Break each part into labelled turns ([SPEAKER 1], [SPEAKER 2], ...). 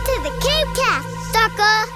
[SPEAKER 1] to the CaveCast, sucker!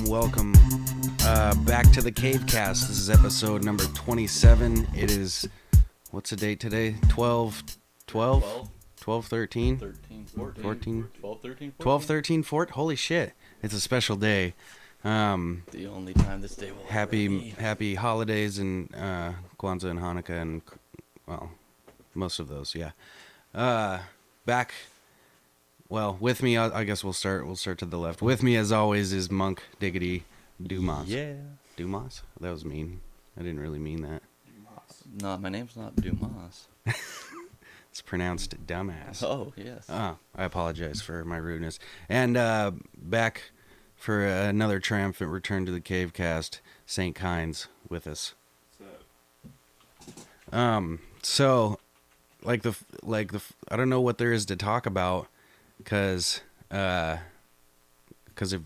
[SPEAKER 2] Welcome back to the CaveCast. This is episode number 27. It is, what's the date today? 12, 13? 13, 14. Holy shit. It's a special day.
[SPEAKER 3] The only time this day will
[SPEAKER 2] happy holidays and Kwanzaa and Hanukkah and, well, most of those, yeah. Back... Well, with me, I guess we'll start to the left. With me, as always, is Monk Diggity Dumas.
[SPEAKER 3] Yeah.
[SPEAKER 2] Dumas? That was mean. I didn't really mean that.
[SPEAKER 3] Dumas. No, my name's not Dumas.
[SPEAKER 2] It's pronounced dumbass.
[SPEAKER 3] Oh, yes.
[SPEAKER 2] Oh, I apologize for my rudeness. And back for another triumphant return to the CaveCast, St. Kynes with us.
[SPEAKER 4] What's up?
[SPEAKER 2] So, I don't know what there is to talk about. Because of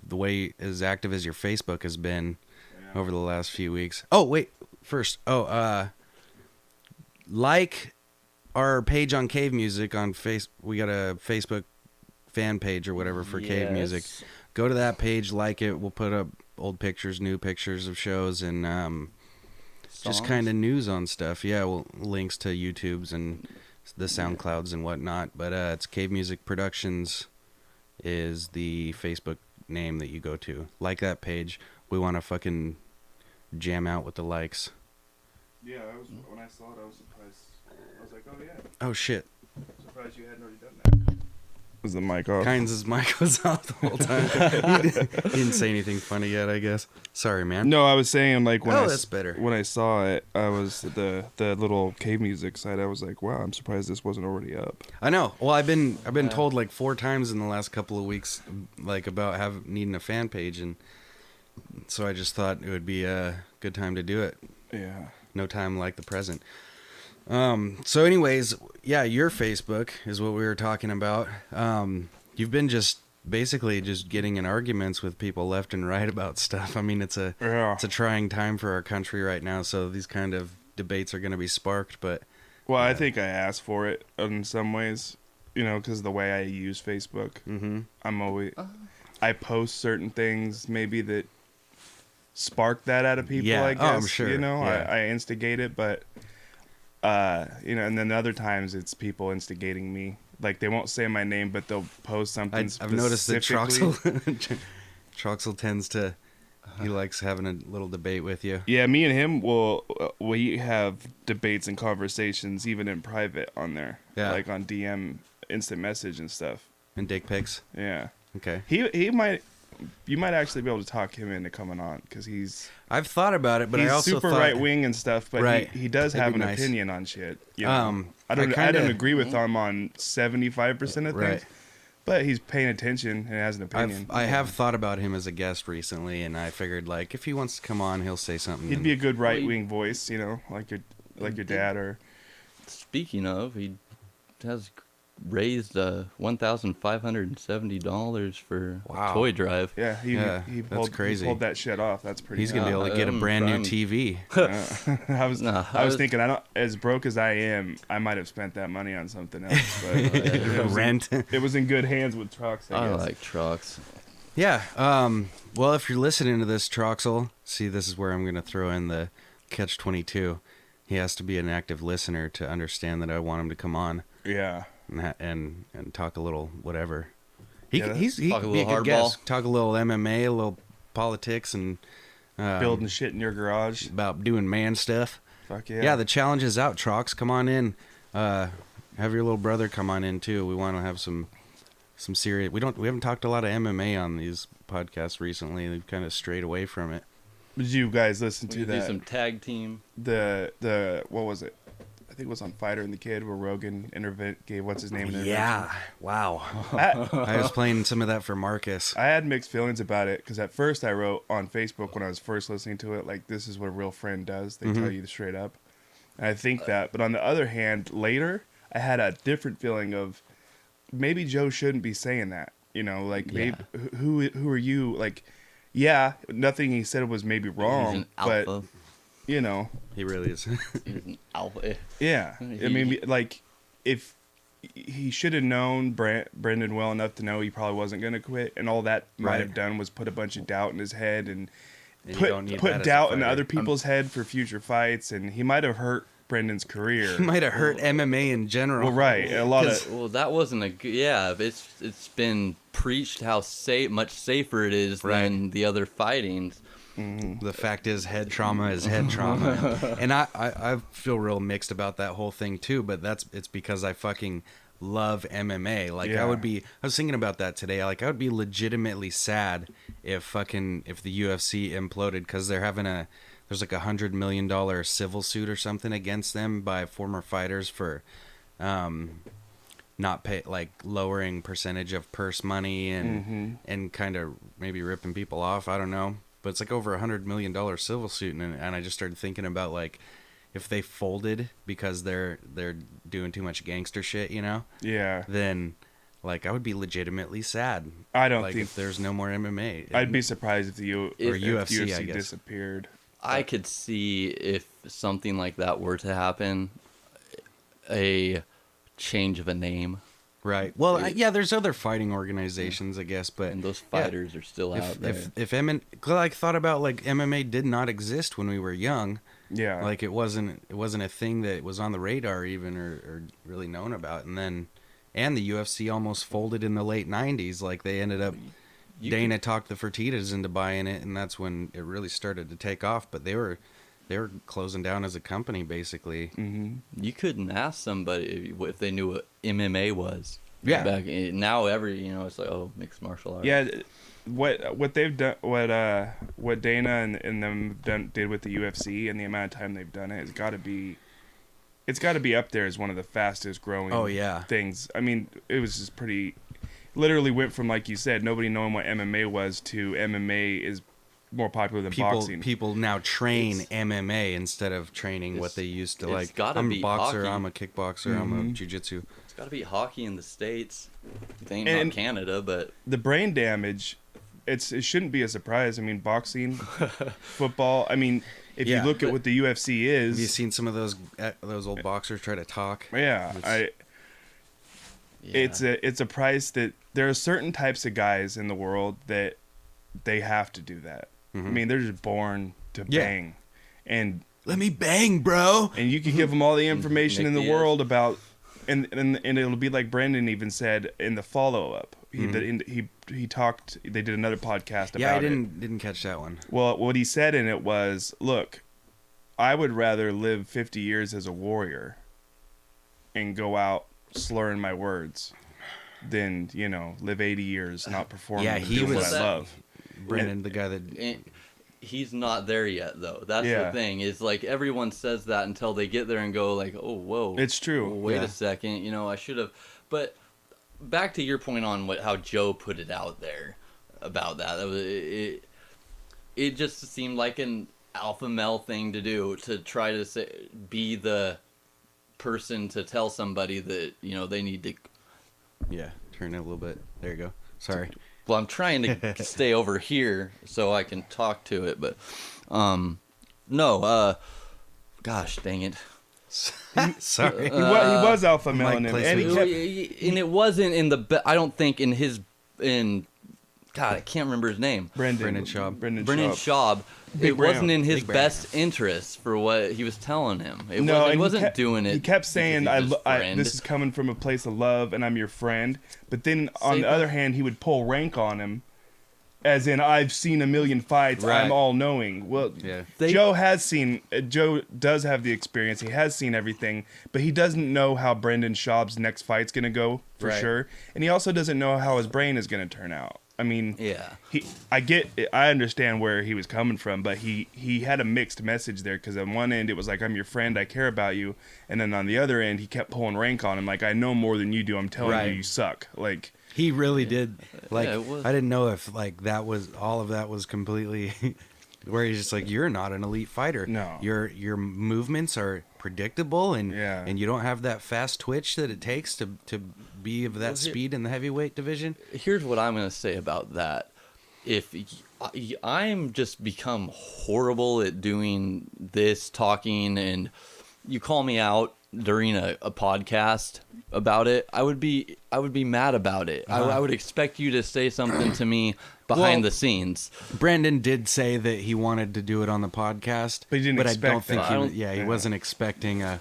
[SPEAKER 2] the way as active as your Facebook has been over the last few weeks. Oh, wait. First, like our page on Cave Music on we got a Facebook fan page or whatever for Cave Music. Go to that page, like it. We'll put up old pictures, new pictures of shows, and just kind of news on stuff. Yeah, well, links to YouTubes and the SoundClouds and whatnot, but it's Cave Music Productions is the Facebook name that you go to. Like that page. We want to fucking jam out with the likes.
[SPEAKER 4] Yeah, when I saw it, I was surprised. I was like, oh yeah.
[SPEAKER 2] Oh shit.
[SPEAKER 4] Surprised you hadn't already done that. Was the mic off?
[SPEAKER 2] Kynes' mic was off the whole time. He didn't say anything funny yet, I guess. Sorry, man.
[SPEAKER 4] No, I was saying like
[SPEAKER 2] that's better.
[SPEAKER 4] When I saw it, I was the little Cave Music site. I was like, wow, I'm surprised this wasn't already up.
[SPEAKER 2] I know. Well, I've been told like 4 times in the last couple of weeks, like about needing a fan page, and so I just thought it would be a good time to do it.
[SPEAKER 4] Yeah.
[SPEAKER 2] No time like the present. So anyways, yeah, your Facebook is what we were talking about. You've been basically getting in arguments with people left and right about stuff. I mean, it's a trying time for our country right now, so these kind of debates are going to be sparked, but...
[SPEAKER 4] Well, I think I asked for it in some ways, because the way I use Facebook.
[SPEAKER 2] Mm-hmm.
[SPEAKER 4] I'm always... I post certain things maybe that spark that out of people, I guess.
[SPEAKER 2] Oh, I'm sure.
[SPEAKER 4] I instigate it, but... and then other times it's people instigating me. Like, they won't say my name, but they'll post something
[SPEAKER 2] I've noticed that Troxel tends to... He likes having a little debate with you.
[SPEAKER 4] Yeah, me and him we have debates and conversations even in private on there.
[SPEAKER 2] Yeah.
[SPEAKER 4] Like on DM, instant message and stuff.
[SPEAKER 2] And dick pics?
[SPEAKER 4] Yeah.
[SPEAKER 2] Okay.
[SPEAKER 4] You might actually be able to talk him into coming on, because
[SPEAKER 2] I've thought about it, but I also
[SPEAKER 4] super right wing and stuff. But
[SPEAKER 2] right.
[SPEAKER 4] he does have an opinion on shit. I don't agree with him on 75% of things,
[SPEAKER 2] right.
[SPEAKER 4] But he's paying attention and has an opinion.
[SPEAKER 2] I have thought about him as a guest recently, and I figured like if he wants to come on, he'll say something.
[SPEAKER 4] He'd be a good right wing voice, like your dad. Or
[SPEAKER 3] speaking of, he has raised $1,570 for a toy drive.
[SPEAKER 4] Yeah, he
[SPEAKER 2] pulled
[SPEAKER 4] that shit off. That's pretty.
[SPEAKER 2] He's gonna be able to get a brand new TV.
[SPEAKER 4] I was thinking, as broke as I am, I might have spent that money on something else. But
[SPEAKER 2] rent.
[SPEAKER 4] It was in good hands with trucks. I guess.
[SPEAKER 3] Like trucks.
[SPEAKER 2] Yeah. Well, if you're listening to this, Troxel, see, this is where I'm gonna throw in the catch-22. He has to be an active listener to understand that I want him to come on.
[SPEAKER 4] Yeah.
[SPEAKER 2] And talk a little whatever.
[SPEAKER 3] He
[SPEAKER 2] could
[SPEAKER 3] be a good guest.
[SPEAKER 2] Talk a little MMA, a little politics, and
[SPEAKER 4] building shit in your garage.
[SPEAKER 2] About doing man stuff.
[SPEAKER 4] Fuck yeah.
[SPEAKER 2] Yeah, the challenge is out, Trox. Come on in. Have your little brother come on in too. We want to have some serious. We haven't talked a lot of MMA on these podcasts recently. We've kind of strayed away from it.
[SPEAKER 4] Did you guys listen to
[SPEAKER 3] We
[SPEAKER 4] that?
[SPEAKER 3] do some tag team.
[SPEAKER 4] The what was it? I think it was on Fighter and the Kid where Rogan gave what's his name an intervention.
[SPEAKER 2] Yeah. Wow. I was playing some of that for Marcus.
[SPEAKER 4] I had mixed feelings about it because at first I wrote on Facebook when I was first listening to it, like, this is what a real friend does. They tell you straight up. And I think that. But on the other hand, later, I had a different feeling of maybe Joe shouldn't be saying that. You know, like, maybe, who are you? Like, yeah, nothing he said was maybe wrong.
[SPEAKER 3] He's an alpha.
[SPEAKER 4] But, you know.
[SPEAKER 2] He really is.
[SPEAKER 3] He's an alpha.
[SPEAKER 4] Yeah. I mean, like, if he should have known Brendan well enough to know he probably wasn't going to quit, and all that might have done was put a bunch of doubt in his head and put doubt in other people's head for future fights, and he might have hurt Brendan's career.
[SPEAKER 2] He might have hurt MMA in general.
[SPEAKER 4] Well, right. A lot of...
[SPEAKER 3] Well, that wasn't a good... Yeah, it's been preached how much safer it is than the other fightings.
[SPEAKER 2] Mm-hmm. The fact is, head trauma is head trauma. And I feel real mixed about that whole thing, too, but it's because I fucking love MMA. Like, I was thinking about that today. Like, I would be legitimately sad if the UFC imploded because there's like $100 million civil suit or something against them by former fighters for not pay, like, lowering percentage of purse money and kind of maybe ripping people off. I don't know, but it's like over $100 million civil suit, and I just started thinking about, like, if they folded because they're doing too much gangster shit, you know?
[SPEAKER 4] Yeah.
[SPEAKER 2] Then, like, I would be legitimately sad.
[SPEAKER 4] I don't
[SPEAKER 2] think if there's no more MMA.
[SPEAKER 4] I'd be surprised if UFC
[SPEAKER 2] I guess.
[SPEAKER 4] disappeared.
[SPEAKER 3] I could see if something like that were to happen, a change of a name.
[SPEAKER 2] Right. Well, there's other fighting organizations, I guess, but
[SPEAKER 3] and those fighters are still out there.
[SPEAKER 2] If I thought about, like, MMA did not exist when we were young.
[SPEAKER 4] Yeah.
[SPEAKER 2] Like, it wasn't a thing that was on the radar even or really known about. And the UFC almost folded in the late 90s. Like, they ended up Dana talked the Fertittas into buying it, and that's when it really started to take off. But they were closing down as a company, basically.
[SPEAKER 4] Mm-hmm.
[SPEAKER 3] You couldn't ask somebody if they knew what MMA was.
[SPEAKER 2] Yeah.
[SPEAKER 3] Now it's like, oh, mixed martial arts.
[SPEAKER 4] Yeah. What they've done, what Dana and them did with the UFC and the amount of time they've done it, it's got to be up there as one of the fastest growing things. I mean, it was just pretty. Literally went from, like you said, nobody knowing what MMA was to MMA is more popular than boxing.
[SPEAKER 2] People now train MMA instead of training what they used to, like. I'm a boxer,
[SPEAKER 3] hockey.
[SPEAKER 2] I'm a kickboxer, I'm a jiu-jitsu.
[SPEAKER 3] It's got to be hockey in the States. It ain't not Canada, but
[SPEAKER 4] the brain damage. It shouldn't be a surprise. I mean, boxing, football. I mean, if you look at what the UFC is,
[SPEAKER 2] have you seen some of those old boxers try to talk?
[SPEAKER 4] Yeah, it's a price that there are certain types of guys in the world that they have to do that.
[SPEAKER 2] Mm-hmm.
[SPEAKER 4] I mean, they're just born to bang, and
[SPEAKER 2] let me bang, bro.
[SPEAKER 4] And you can give them all the information in the world about, and it'll be like Brendan even said in the follow up. He talked. They did another podcast about it.
[SPEAKER 2] Yeah, I didn't catch that one.
[SPEAKER 4] Well, what he said in it was, look, I would rather live 50 years as a warrior and go out slurring my words than, live 80 years not performing what I love.
[SPEAKER 2] Brendan, the guy that...
[SPEAKER 3] He's not there yet, though. That's the thing. It's like everyone says that until they get there and go like, oh, whoa.
[SPEAKER 4] It's true.
[SPEAKER 3] Well, wait a second. I should have... But back to your point on how Joe put it out there about that. It just seemed like an alpha male thing to do, to try to be the person to tell somebody that, they need to...
[SPEAKER 2] Yeah, turn it a little bit. There you go. Sorry.
[SPEAKER 3] Well, I'm trying to stay over here so I can talk to it, but gosh dang it.
[SPEAKER 2] Sorry.
[SPEAKER 4] He was alpha male in it.
[SPEAKER 3] And it wasn't in the I don't think God, I can't remember his name.
[SPEAKER 2] Brendan Schaub.
[SPEAKER 3] Brendan Schaub. It wasn't in his best interest for what he was telling him. He wasn't doing it.
[SPEAKER 4] He kept saying, this is coming from a place of love and I'm your friend. But then on the other hand, he would pull rank on him. As in, I've seen a million fights. Right. I'm all knowing. Well, Joe does have the experience. He has seen everything, but he doesn't know how Brendan Schaub's next fight's going to go for sure. And he also doesn't know how his brain is going to turn out. I mean,
[SPEAKER 3] Yeah.
[SPEAKER 4] I understand where he was coming from, but he had a mixed message there, because on one end it was like, I'm your friend, I care about you, and then on the other end he kept pulling rank on him, like, I know more than you do, I'm telling you, you suck. Like,
[SPEAKER 2] he really did. Like,
[SPEAKER 3] Yeah, it was.
[SPEAKER 2] I didn't know if like that was all of that was completely where he's just like, you're not an elite fighter.
[SPEAKER 4] No.
[SPEAKER 2] Your movements are predictable, and
[SPEAKER 4] Yeah.
[SPEAKER 2] and you don't have that fast twitch that it takes to be of that speed in the heavyweight division.
[SPEAKER 3] Here's what I'm going to say about that. If I'm just become horrible at doing this, talking, and you call me out during a podcast about it, I would be mad about it. I would expect you to say something to me behind the scenes.
[SPEAKER 2] Brandon did say that he wanted to do it on the podcast,
[SPEAKER 4] But he didn't
[SPEAKER 2] I don't
[SPEAKER 4] expect
[SPEAKER 2] think
[SPEAKER 4] that.
[SPEAKER 2] he wasn't expecting a.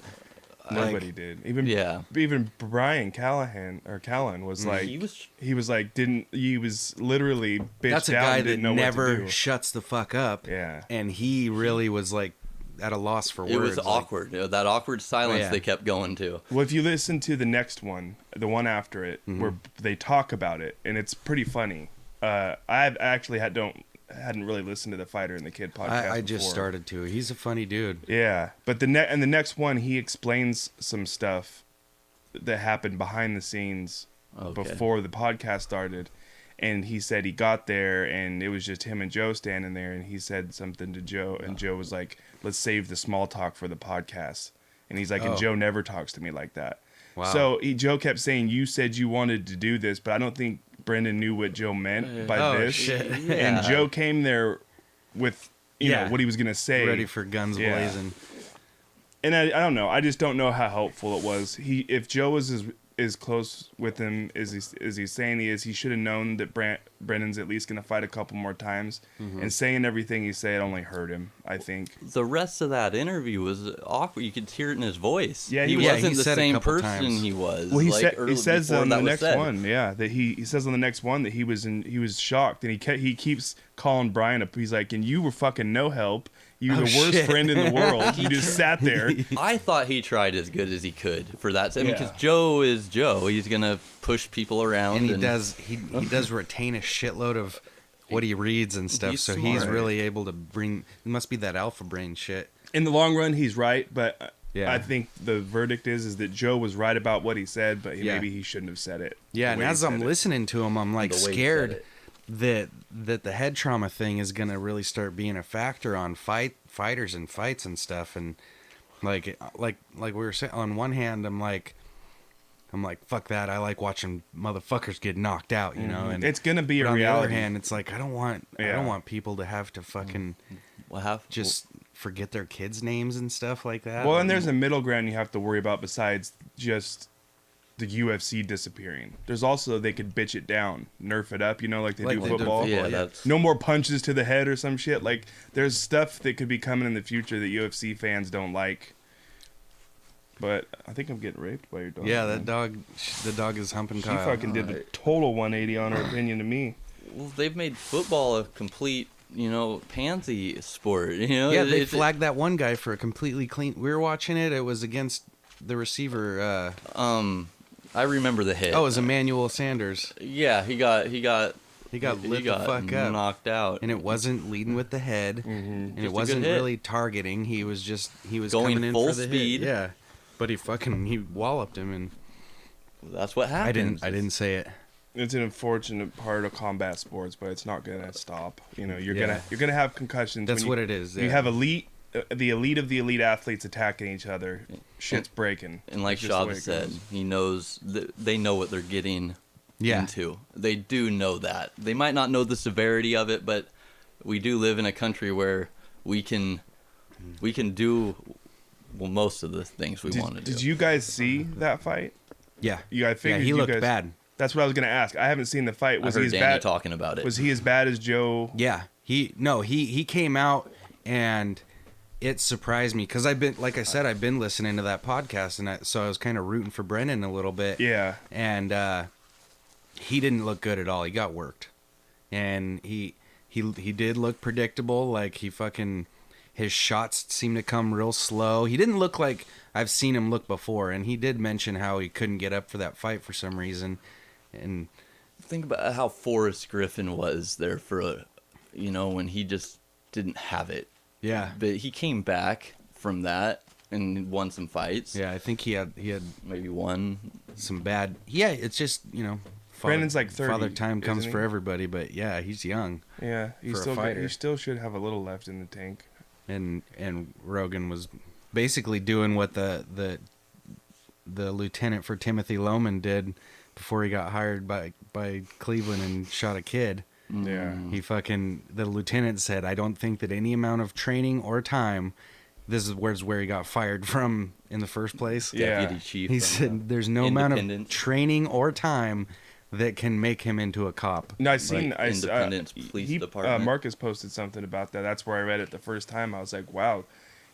[SPEAKER 4] Nobody did. Even Brian Callan was like, he was literally bitched
[SPEAKER 2] That's a
[SPEAKER 4] out
[SPEAKER 2] guy
[SPEAKER 4] and
[SPEAKER 2] that
[SPEAKER 4] didn't know what to
[SPEAKER 2] never
[SPEAKER 4] do.
[SPEAKER 2] shuts the fuck up.
[SPEAKER 4] Yeah.
[SPEAKER 2] And he really was like at a loss for words.
[SPEAKER 3] It was
[SPEAKER 2] like,
[SPEAKER 3] awkward. That awkward silence
[SPEAKER 2] yeah.
[SPEAKER 3] they kept going to.
[SPEAKER 4] Well, if you listen to the next one, the one after it, where they talk about it, and it's pretty funny. I actually hadn't really listened to the Fighter and the Kid podcast.
[SPEAKER 2] I just
[SPEAKER 4] before.
[SPEAKER 2] started to. He's a funny dude.
[SPEAKER 4] Yeah, but the next one, he explains some stuff that happened behind the scenes before the podcast started, and he said he got there and it was just him and Joe standing there, and he said something to Joe, and Joe was like, "Let's save the small talk for the podcast," and he's like, "And Joe never talks to me like that."
[SPEAKER 2] Wow.
[SPEAKER 4] So Joe kept saying, "You said you wanted to do this," but I don't think Brendan knew what Joe meant by this.
[SPEAKER 2] Shit.
[SPEAKER 4] And Joe came there with you know what he was gonna say,
[SPEAKER 2] ready for guns blazing.
[SPEAKER 4] And I don't know. I just don't know how helpful it was. If Joe was as close with him as he's saying he is, he should have known that Brendan's at least going to fight a couple more times. And saying everything he said only hurt him, I think.
[SPEAKER 3] The rest of that interview was awkward. You could hear it in his voice.
[SPEAKER 4] Yeah,
[SPEAKER 3] he
[SPEAKER 4] he
[SPEAKER 3] wasn't the
[SPEAKER 2] said a
[SPEAKER 3] same
[SPEAKER 2] couple
[SPEAKER 3] person
[SPEAKER 2] times.
[SPEAKER 3] he was.
[SPEAKER 4] Well,
[SPEAKER 3] like,
[SPEAKER 4] he says
[SPEAKER 3] before
[SPEAKER 4] on
[SPEAKER 3] that
[SPEAKER 4] the
[SPEAKER 3] was
[SPEAKER 4] next
[SPEAKER 3] said.
[SPEAKER 4] one, that he says on the next one that he was shocked, and he keeps calling Brian up. He's like, "And you were fucking no help. You were the worst
[SPEAKER 2] shit.
[SPEAKER 4] friend in the world. You just sat there."
[SPEAKER 3] I thought he tried as good as he could for that. I mean, because Joe is Joe. He's gonna push people around,
[SPEAKER 2] And he does retain a shitload of what he reads and stuff.
[SPEAKER 3] He's
[SPEAKER 2] So he's
[SPEAKER 3] smart.
[SPEAKER 2] really able to bring. It must be that alpha brain shit.
[SPEAKER 4] In the long run, he's right, but
[SPEAKER 2] Yeah.
[SPEAKER 4] I think the verdict is that Joe was right about what he said, but maybe he shouldn't have said it.
[SPEAKER 2] Yeah,
[SPEAKER 4] the
[SPEAKER 2] and
[SPEAKER 4] way he
[SPEAKER 2] as I'm
[SPEAKER 4] said it.
[SPEAKER 2] listening to him, I'm like
[SPEAKER 3] The way he said
[SPEAKER 2] scared
[SPEAKER 3] it.
[SPEAKER 2] that the head trauma thing is gonna really start being a factor on fighters and fights and stuff. And like we were saying, on one hand, I'm like, fuck that. I like watching motherfuckers get knocked out, you know. And
[SPEAKER 4] It's gonna be
[SPEAKER 2] but
[SPEAKER 4] a
[SPEAKER 2] on
[SPEAKER 4] reality.
[SPEAKER 2] the other hand, it's like I don't want people to have to fucking just forget their kids' names and stuff like that.
[SPEAKER 4] Well, and there's a middle ground you have to worry about besides just the UFC disappearing. There's also, they could bitch it down, nerf it up, like they do football.
[SPEAKER 3] that's
[SPEAKER 4] No more punches to the head or some shit. Like, there's stuff that could be coming in the future that UFC fans don't like. But I think I'm getting raped by your dog.
[SPEAKER 2] Yeah,
[SPEAKER 4] man.
[SPEAKER 2] the dog is humping
[SPEAKER 4] She
[SPEAKER 2] Kyle.
[SPEAKER 4] fucking did the total 180 on her opinion to me.
[SPEAKER 3] well, they've made football a complete, pansy sport.
[SPEAKER 2] Yeah, they flagged that one guy for a completely clean. We were watching it. It was against the receiver.
[SPEAKER 3] I remember the hit.
[SPEAKER 2] Oh, it was Emmanuel Sanders.
[SPEAKER 3] Yeah, he got
[SPEAKER 2] lit the fuck up,
[SPEAKER 3] knocked out,
[SPEAKER 2] and it wasn't leading with the head, and it wasn't
[SPEAKER 3] hit.
[SPEAKER 2] really targeting. He was
[SPEAKER 3] Going
[SPEAKER 2] coming in
[SPEAKER 3] full
[SPEAKER 2] for the
[SPEAKER 3] speed.
[SPEAKER 2] hit. Yeah, but he walloped him, and
[SPEAKER 3] that's what happened.
[SPEAKER 2] I didn't say it.
[SPEAKER 4] It's an unfortunate part of combat sports, but it's not gonna stop. You're gonna have concussions.
[SPEAKER 2] That's what it is.
[SPEAKER 4] You
[SPEAKER 2] yeah.
[SPEAKER 4] have the elite of the elite athletes attacking each other. Shit's breaking.
[SPEAKER 3] And like
[SPEAKER 4] It's just the way
[SPEAKER 3] Shab
[SPEAKER 4] it
[SPEAKER 3] said,
[SPEAKER 4] goes.
[SPEAKER 3] he knows they know what they're getting
[SPEAKER 2] Yeah.
[SPEAKER 3] into. They do know that. They might not know the severity of it, but we do live in a country where we can do most of the things we want to do.
[SPEAKER 4] Did you guys see that fight?
[SPEAKER 2] Yeah.
[SPEAKER 4] I figured
[SPEAKER 2] he
[SPEAKER 4] you
[SPEAKER 2] looked
[SPEAKER 4] guys-
[SPEAKER 2] bad.
[SPEAKER 4] That's what I was gonna ask. I haven't seen the fight.
[SPEAKER 3] I
[SPEAKER 4] Was he
[SPEAKER 3] heard
[SPEAKER 4] as
[SPEAKER 3] Danny
[SPEAKER 4] bad?
[SPEAKER 3] talking about it.
[SPEAKER 4] Was he as bad as Joe?
[SPEAKER 2] Yeah, he came out, and it surprised me because I've been listening to that podcast, and so I was kind of rooting for Brennan a little bit.
[SPEAKER 4] Yeah.
[SPEAKER 2] And he didn't look good at all. He got worked, and he did look predictable. Like his shots seemed to come real slow. He didn't look like I've seen him look before, and he did mention how he couldn't get up for that fight for some reason, and
[SPEAKER 3] think about how Forrest Griffin was there for when he just didn't have it.
[SPEAKER 2] Yeah.
[SPEAKER 3] But he came back from that and won some fights.
[SPEAKER 2] Yeah, I think he had
[SPEAKER 3] Maybe one.
[SPEAKER 2] some bad. Yeah, it's just
[SPEAKER 4] Brandon's like 30.
[SPEAKER 2] Father time comes
[SPEAKER 4] isn't he?
[SPEAKER 2] for everybody, but yeah, he's young.
[SPEAKER 4] Yeah,
[SPEAKER 2] for a fighter.
[SPEAKER 4] he still should have a little left in the tank.
[SPEAKER 2] And Rogan was basically doing what the lieutenant for Timothy Loman did before he got hired by Cleveland and shot a kid.
[SPEAKER 4] Yeah.
[SPEAKER 2] The lieutenant said, I don't think that any amount of training or time, this is where he got fired from in the first place.
[SPEAKER 4] Yeah.
[SPEAKER 3] Deputy chief.
[SPEAKER 2] He said there's no amount of training or time that can make him into a cop.
[SPEAKER 4] No,
[SPEAKER 3] Independence Police Department.
[SPEAKER 4] Marcus posted something about that. That's where I read it the first time. I was like, wow.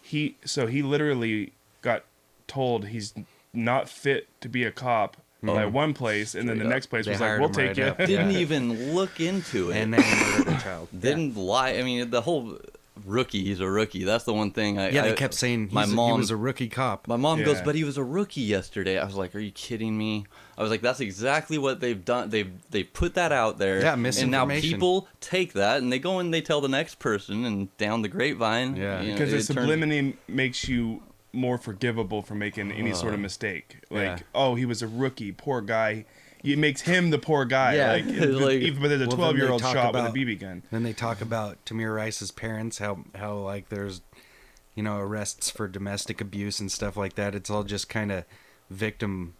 [SPEAKER 4] He literally got told he's not fit to be a cop by one place, and then the next place was like, we'll take you.
[SPEAKER 3] Didn't even look into it.
[SPEAKER 2] And then he murdered a child.
[SPEAKER 3] Didn't lie. I mean, the whole rookie. He's a rookie. That's the one thing.
[SPEAKER 2] They kept saying he was a rookie cop.
[SPEAKER 3] My mom goes, but he was a rookie yesterday. I was like, are you kidding me? I was like, that's exactly what they've done. They put that out there.
[SPEAKER 2] Yeah, misinformation.
[SPEAKER 3] And now people take that and they go and they tell the next person and down the grapevine.
[SPEAKER 2] Yeah.
[SPEAKER 4] Because the subliminity makes you more forgivable for making any sort of mistake. Like, he was a rookie, poor guy. It makes him the poor guy.
[SPEAKER 3] Yeah.
[SPEAKER 4] Even but there's a 12-year-old shot with a BB gun.
[SPEAKER 2] Then they talk about Tamir Rice's parents, how like there's, arrests for domestic abuse and stuff like that. It's all just kind of victim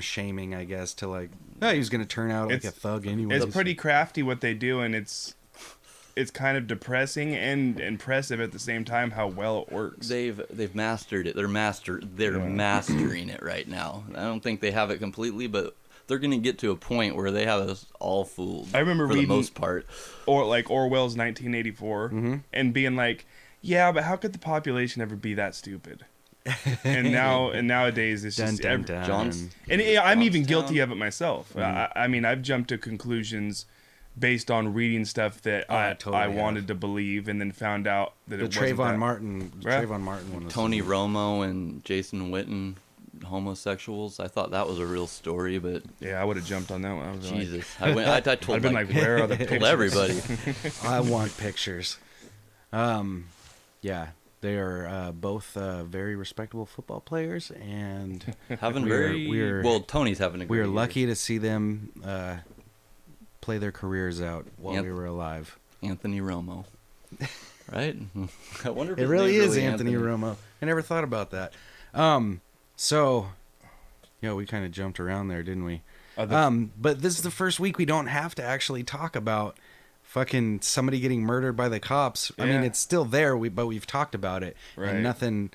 [SPEAKER 2] shaming, I guess, to like, he was going to turn out like a thug anyway.
[SPEAKER 4] It's pretty crafty what they do, and it's kind of depressing and impressive at the same time how well it works.
[SPEAKER 3] They've mastered it. They're mastering it right now. I don't think they have it completely, but they're going to get to a point where they have us all fooled.
[SPEAKER 4] I remember
[SPEAKER 3] for
[SPEAKER 4] reading
[SPEAKER 3] the most part,
[SPEAKER 4] or like Orwell's 1984, and being like, yeah, but how could the population ever be that stupid? and nowadays it's just I'm even guilty of it myself. I mean, I've jumped to conclusions based on reading stuff that I wanted to believe, and then found out that it wasn't
[SPEAKER 2] Trayvon Martin one was
[SPEAKER 3] Tony Romo and Jason Witten, homosexuals. I thought that was a real story, but
[SPEAKER 4] I would have jumped on that one. I was
[SPEAKER 3] Jesus, I told
[SPEAKER 4] I've been like, where are the pictures?
[SPEAKER 3] Everybody.
[SPEAKER 2] I want pictures. They are both very respectable football players, and
[SPEAKER 3] Tony's having a great
[SPEAKER 2] we are
[SPEAKER 3] year.
[SPEAKER 2] lucky to see them play their careers out while we were alive.
[SPEAKER 3] Anthony Romo, right? I wonder if
[SPEAKER 2] it really is Anthony Romo. I never thought about that. So, we kind of jumped around there, didn't we? But this is the first week we don't have to actually talk about fucking somebody getting murdered by the cops. I mean, it's still there, but we've talked about it.
[SPEAKER 4] Right.
[SPEAKER 2] And nothing,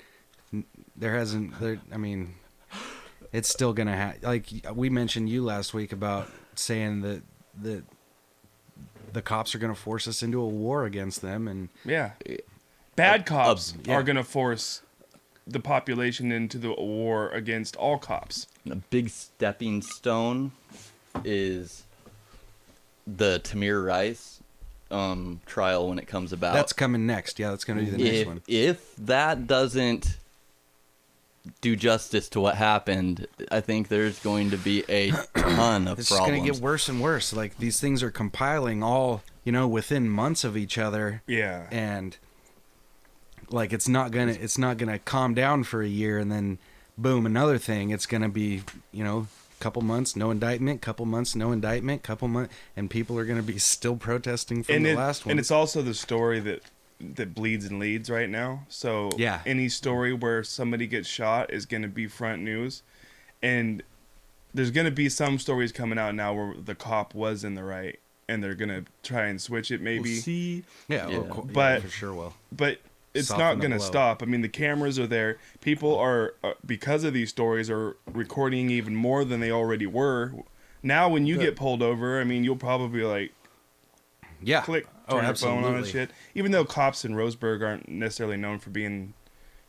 [SPEAKER 2] it's still going to happen. Like, we mentioned you last week about saying that the cops are going to force us into a war against them. And
[SPEAKER 4] bad cops are going to force the population into the war against all cops.
[SPEAKER 3] A big stepping stone is the Tamir Rice trial when it comes about.
[SPEAKER 2] That's coming next. Yeah, that's going to be the next one.
[SPEAKER 3] If that doesn't do justice to what happened, I think there's going to be a ton of
[SPEAKER 2] it's
[SPEAKER 3] problems. It's
[SPEAKER 2] going to get worse and worse. Like, these things are compiling all, within months of each other.
[SPEAKER 4] Yeah.
[SPEAKER 2] And like, it's not gonna calm down for a year and then boom, another thing. It's gonna be, couple months, no indictment, couple months, no indictment, couple months, and people are gonna be still protesting from the last one.
[SPEAKER 4] And it's also the story that bleeds and leads right now. So any story where somebody gets shot is going to be front news. And there's going to be some stories coming out now where the cop was in the right, and they're going to try and switch it maybe.
[SPEAKER 3] We'll see.
[SPEAKER 4] But
[SPEAKER 2] for sure will.
[SPEAKER 4] But it's not going to stop. I mean, the cameras are there. People are, because of these stories, are recording even more than they already were. Now when you get pulled over, I mean, you'll probably like, click, turn your phone on and shit. Even though cops in Roseburg aren't necessarily known for being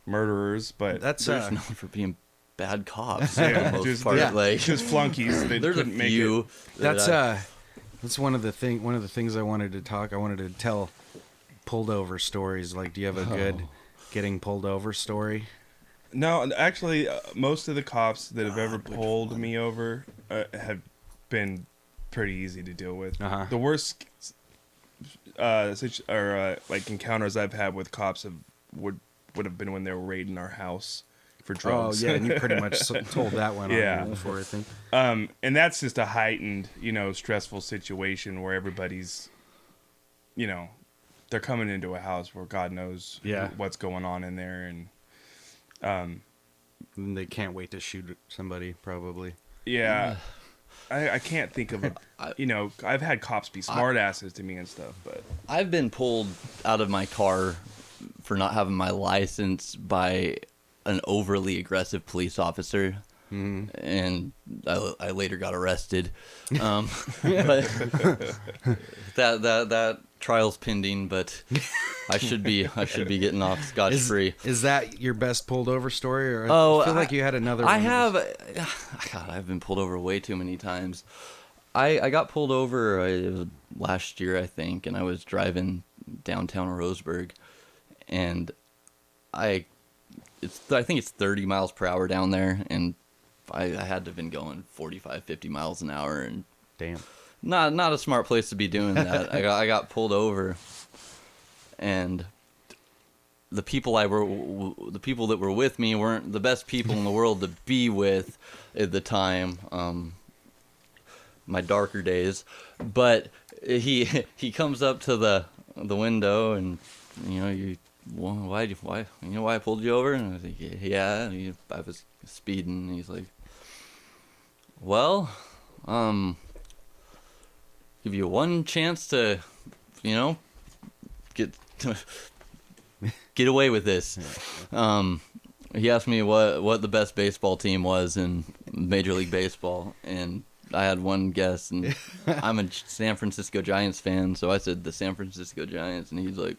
[SPEAKER 4] murderers, but
[SPEAKER 2] that's
[SPEAKER 3] known for being bad cops. For the most part.
[SPEAKER 4] Just flunkies. They
[SPEAKER 3] There's
[SPEAKER 4] couldn't
[SPEAKER 3] a
[SPEAKER 4] make
[SPEAKER 3] few.
[SPEAKER 4] it.
[SPEAKER 2] That's one of the things I wanted to talk. I wanted to tell pulled over stories. Like, do you have a good getting pulled over story?
[SPEAKER 4] No, actually, most of the cops that have ever pulled me over have been pretty easy to deal with.
[SPEAKER 2] Uh-huh.
[SPEAKER 4] The worst like encounters I've had with cops would have been when they were raiding our house for drugs.
[SPEAKER 2] Oh yeah, and you pretty much told that one
[SPEAKER 4] Yeah.
[SPEAKER 2] on here before, I think.
[SPEAKER 4] And that's just a heightened, stressful situation where everybody's, they're coming into a house where God knows what's going on in there, and
[SPEAKER 2] And they can't wait to shoot somebody, probably.
[SPEAKER 4] yeah. I can't think of I've had cops be smart asses to me and stuff, but
[SPEAKER 3] I've been pulled out of my car for not having my license by an overly aggressive police officer, and I later got arrested. But that trial's pending, but I should be getting off scotch-free.
[SPEAKER 2] Is that your best pulled over story? Or
[SPEAKER 3] Oh,
[SPEAKER 2] I feel like you had another one.
[SPEAKER 3] I have. God, I've been pulled over way too many times. I got pulled over last year, I think, and I was driving downtown Roseburg, and I think it's 30 miles per hour down there, and I had to have been going 45, 50 miles an hour, and
[SPEAKER 2] Damn.
[SPEAKER 3] not a smart place to be doing that. I got pulled over, and the people that were with me weren't the best people in the world to be with at the time. My darker days, but he comes up to the window, and why I pulled you over? And I was like, yeah, I was speeding. And he's like, well, give you one chance to, get away with this. He asked me what the best baseball team was in Major League Baseball, and I had one guess, and I'm a San Francisco Giants fan, so I said the San Francisco Giants, and he's like,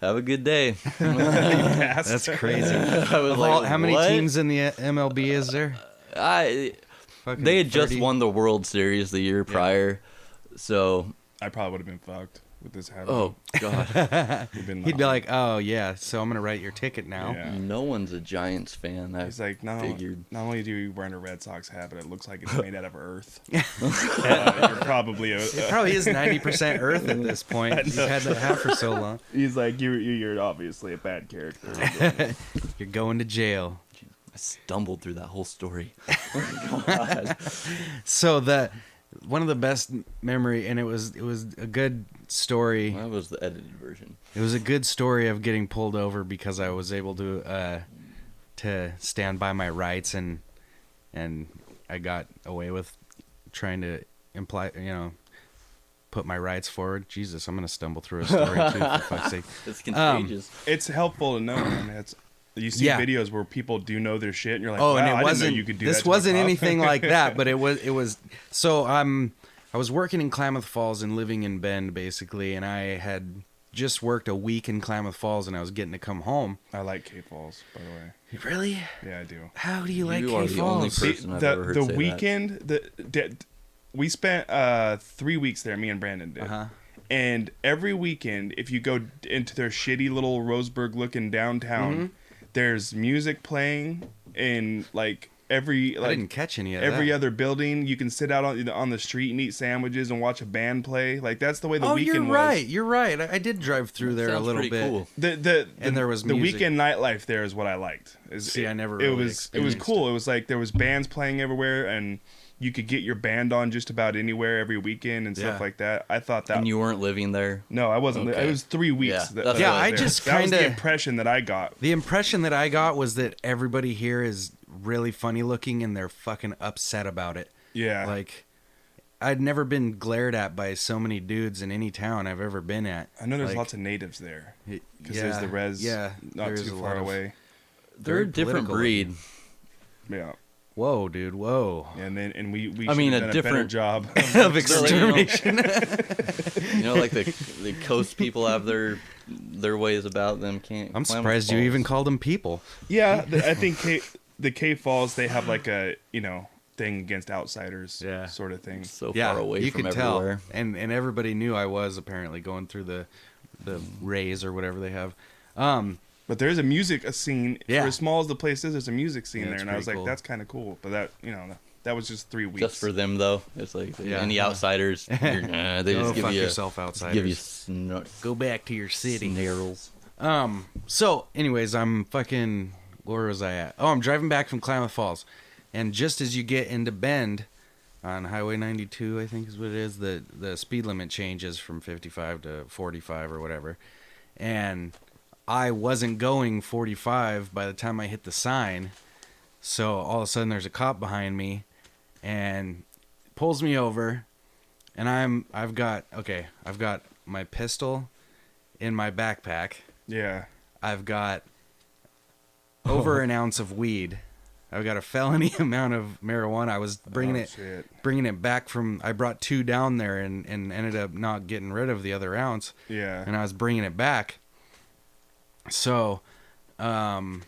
[SPEAKER 3] have a good day.
[SPEAKER 2] That's crazy.
[SPEAKER 3] I was like,
[SPEAKER 2] how many
[SPEAKER 3] what?
[SPEAKER 2] teams in the MLB is there? Fucking
[SPEAKER 3] They had
[SPEAKER 2] 30.
[SPEAKER 3] just won the World Series the year prior, so
[SPEAKER 4] I probably would have been fucked with this happening.
[SPEAKER 3] oh god,
[SPEAKER 2] He'd be like, "Oh yeah, so I'm gonna write your ticket now."
[SPEAKER 4] Yeah.
[SPEAKER 3] no one's a Giants fan.
[SPEAKER 4] He's like, not only do you wearing a Red Sox hat, but it looks like it's made out of earth. You're probably
[SPEAKER 2] It probably is 90% Earth at this point. You've had that hat for so long.
[SPEAKER 4] He's like, you're obviously a bad character.
[SPEAKER 2] You're going to jail.
[SPEAKER 3] I stumbled through that whole story.
[SPEAKER 2] So one of the best memory, and it was a good story.
[SPEAKER 3] That was the edited version.
[SPEAKER 2] It was a good story of getting pulled over because I was able to stand by my rights, and I got away with trying to put my rights forward. Jesus, I'm gonna stumble through a story too, for fuck's sake.
[SPEAKER 3] It's contagious.
[SPEAKER 4] It's helpful to know, man. You see videos where people do know their shit, and you're like,
[SPEAKER 2] oh,
[SPEAKER 4] wow,
[SPEAKER 2] and it
[SPEAKER 4] I
[SPEAKER 2] wasn't.
[SPEAKER 4] didn't know you could do
[SPEAKER 2] this
[SPEAKER 4] that to a
[SPEAKER 2] wasn't
[SPEAKER 4] cop.
[SPEAKER 2] anything like that, but it was. So I was working in Klamath Falls and living in Bend, basically, and I had just worked a week in Klamath Falls, and I was getting to come home.
[SPEAKER 4] I like Cave Falls, by the way.
[SPEAKER 2] Really?
[SPEAKER 4] Yeah, I do.
[SPEAKER 2] How do you like
[SPEAKER 3] You are
[SPEAKER 2] Cave
[SPEAKER 3] the only
[SPEAKER 2] Falls?
[SPEAKER 3] person I've ever heard
[SPEAKER 4] the
[SPEAKER 3] say
[SPEAKER 4] weekend, we spent 3 weeks there. Me and Brandon did.
[SPEAKER 2] Uh-huh.
[SPEAKER 4] And every weekend, if you go into their shitty little Roseburg-looking downtown, there's music playing in like every.
[SPEAKER 2] I didn't catch any of
[SPEAKER 4] every
[SPEAKER 2] that.
[SPEAKER 4] other building. You can sit out on the street and eat sandwiches and watch a band play. Like that's the way the weekend was.
[SPEAKER 2] You're right. I did drive through there a
[SPEAKER 3] Sounds
[SPEAKER 2] little
[SPEAKER 3] pretty
[SPEAKER 2] bit.
[SPEAKER 3] cool.
[SPEAKER 2] And there was
[SPEAKER 4] the
[SPEAKER 2] music.
[SPEAKER 4] weekend nightlife there is what I liked.
[SPEAKER 2] I never
[SPEAKER 4] It
[SPEAKER 2] really
[SPEAKER 4] was
[SPEAKER 2] experienced
[SPEAKER 4] cool. It was like there was bands playing everywhere, and you could get your band on just about anywhere every weekend and stuff
[SPEAKER 2] Yeah.
[SPEAKER 4] like that. I thought that.
[SPEAKER 3] And you weren't living there?
[SPEAKER 4] No, I wasn't.
[SPEAKER 3] Okay.
[SPEAKER 4] It was 3 weeks.
[SPEAKER 3] Yeah,
[SPEAKER 4] that
[SPEAKER 3] that's
[SPEAKER 4] I
[SPEAKER 3] what
[SPEAKER 4] was
[SPEAKER 3] I
[SPEAKER 2] I
[SPEAKER 4] there.
[SPEAKER 2] just
[SPEAKER 4] That was the
[SPEAKER 2] kinda-
[SPEAKER 4] impression that I got.
[SPEAKER 2] The impression that I got was that everybody here is really funny looking and they're fucking upset about it.
[SPEAKER 4] Yeah.
[SPEAKER 2] Like, I'd never been glared at by so many dudes in any town I've ever been at.
[SPEAKER 4] I know there's
[SPEAKER 2] Like,
[SPEAKER 4] lots of natives there
[SPEAKER 2] it-
[SPEAKER 4] because there's the res.
[SPEAKER 2] Yeah,
[SPEAKER 4] not
[SPEAKER 2] there's
[SPEAKER 4] too
[SPEAKER 2] a
[SPEAKER 4] far
[SPEAKER 2] lot of-
[SPEAKER 4] away.
[SPEAKER 3] They're a
[SPEAKER 2] Very
[SPEAKER 3] different
[SPEAKER 2] political.
[SPEAKER 3] breed.
[SPEAKER 4] Yeah.
[SPEAKER 2] Whoa, dude, whoa.
[SPEAKER 4] And we
[SPEAKER 3] I mean,
[SPEAKER 4] should
[SPEAKER 3] a
[SPEAKER 4] have done a better
[SPEAKER 3] different-
[SPEAKER 4] job.
[SPEAKER 2] Of extermination.
[SPEAKER 3] Like the coast people have their ways about them.
[SPEAKER 2] I'm surprised you even called them people.
[SPEAKER 4] Yeah, I think the Cave Falls, they have like a thing against outsiders,
[SPEAKER 2] Yeah.
[SPEAKER 4] sort of thing.
[SPEAKER 3] so
[SPEAKER 2] Yeah,
[SPEAKER 3] far away
[SPEAKER 2] you
[SPEAKER 3] from
[SPEAKER 2] could
[SPEAKER 3] everywhere.
[SPEAKER 2] tell. And everybody knew I was apparently going through the rays or whatever they have.
[SPEAKER 4] But there's a music scene.
[SPEAKER 2] Yeah.
[SPEAKER 4] For as small as the place is, there's a music scene
[SPEAKER 2] Yeah,
[SPEAKER 4] there,
[SPEAKER 2] it's
[SPEAKER 4] and I was
[SPEAKER 2] pretty
[SPEAKER 4] like,
[SPEAKER 2] cool.
[SPEAKER 4] that's kind of cool. But that That was just 3 weeks.
[SPEAKER 3] Just for them, though. It's like
[SPEAKER 2] Yeah.
[SPEAKER 3] any outsiders, they
[SPEAKER 2] Go
[SPEAKER 3] just give
[SPEAKER 2] fuck
[SPEAKER 3] you
[SPEAKER 2] yourself,
[SPEAKER 3] give you
[SPEAKER 2] outsiders. Go back to your city.
[SPEAKER 3] snarls.
[SPEAKER 2] So, anyways, I'm fucking... Where was I at? Oh, I'm driving back from Klamath Falls. And just as you get into Bend on Highway 92, I think is what it is, the speed limit changes from 55 to 45 or whatever. And I wasn't going 45 by the time I hit the sign. So all of a sudden there's a cop behind me and pulls me over. And I've got my pistol in my backpack.
[SPEAKER 4] Yeah.
[SPEAKER 2] I've got over an ounce of weed. I've got a felony amount of marijuana. I was bringing it back from. I brought 2 down there and ended up not getting rid of the other ounce.
[SPEAKER 4] Yeah.
[SPEAKER 2] And I was bringing it back. So, I'm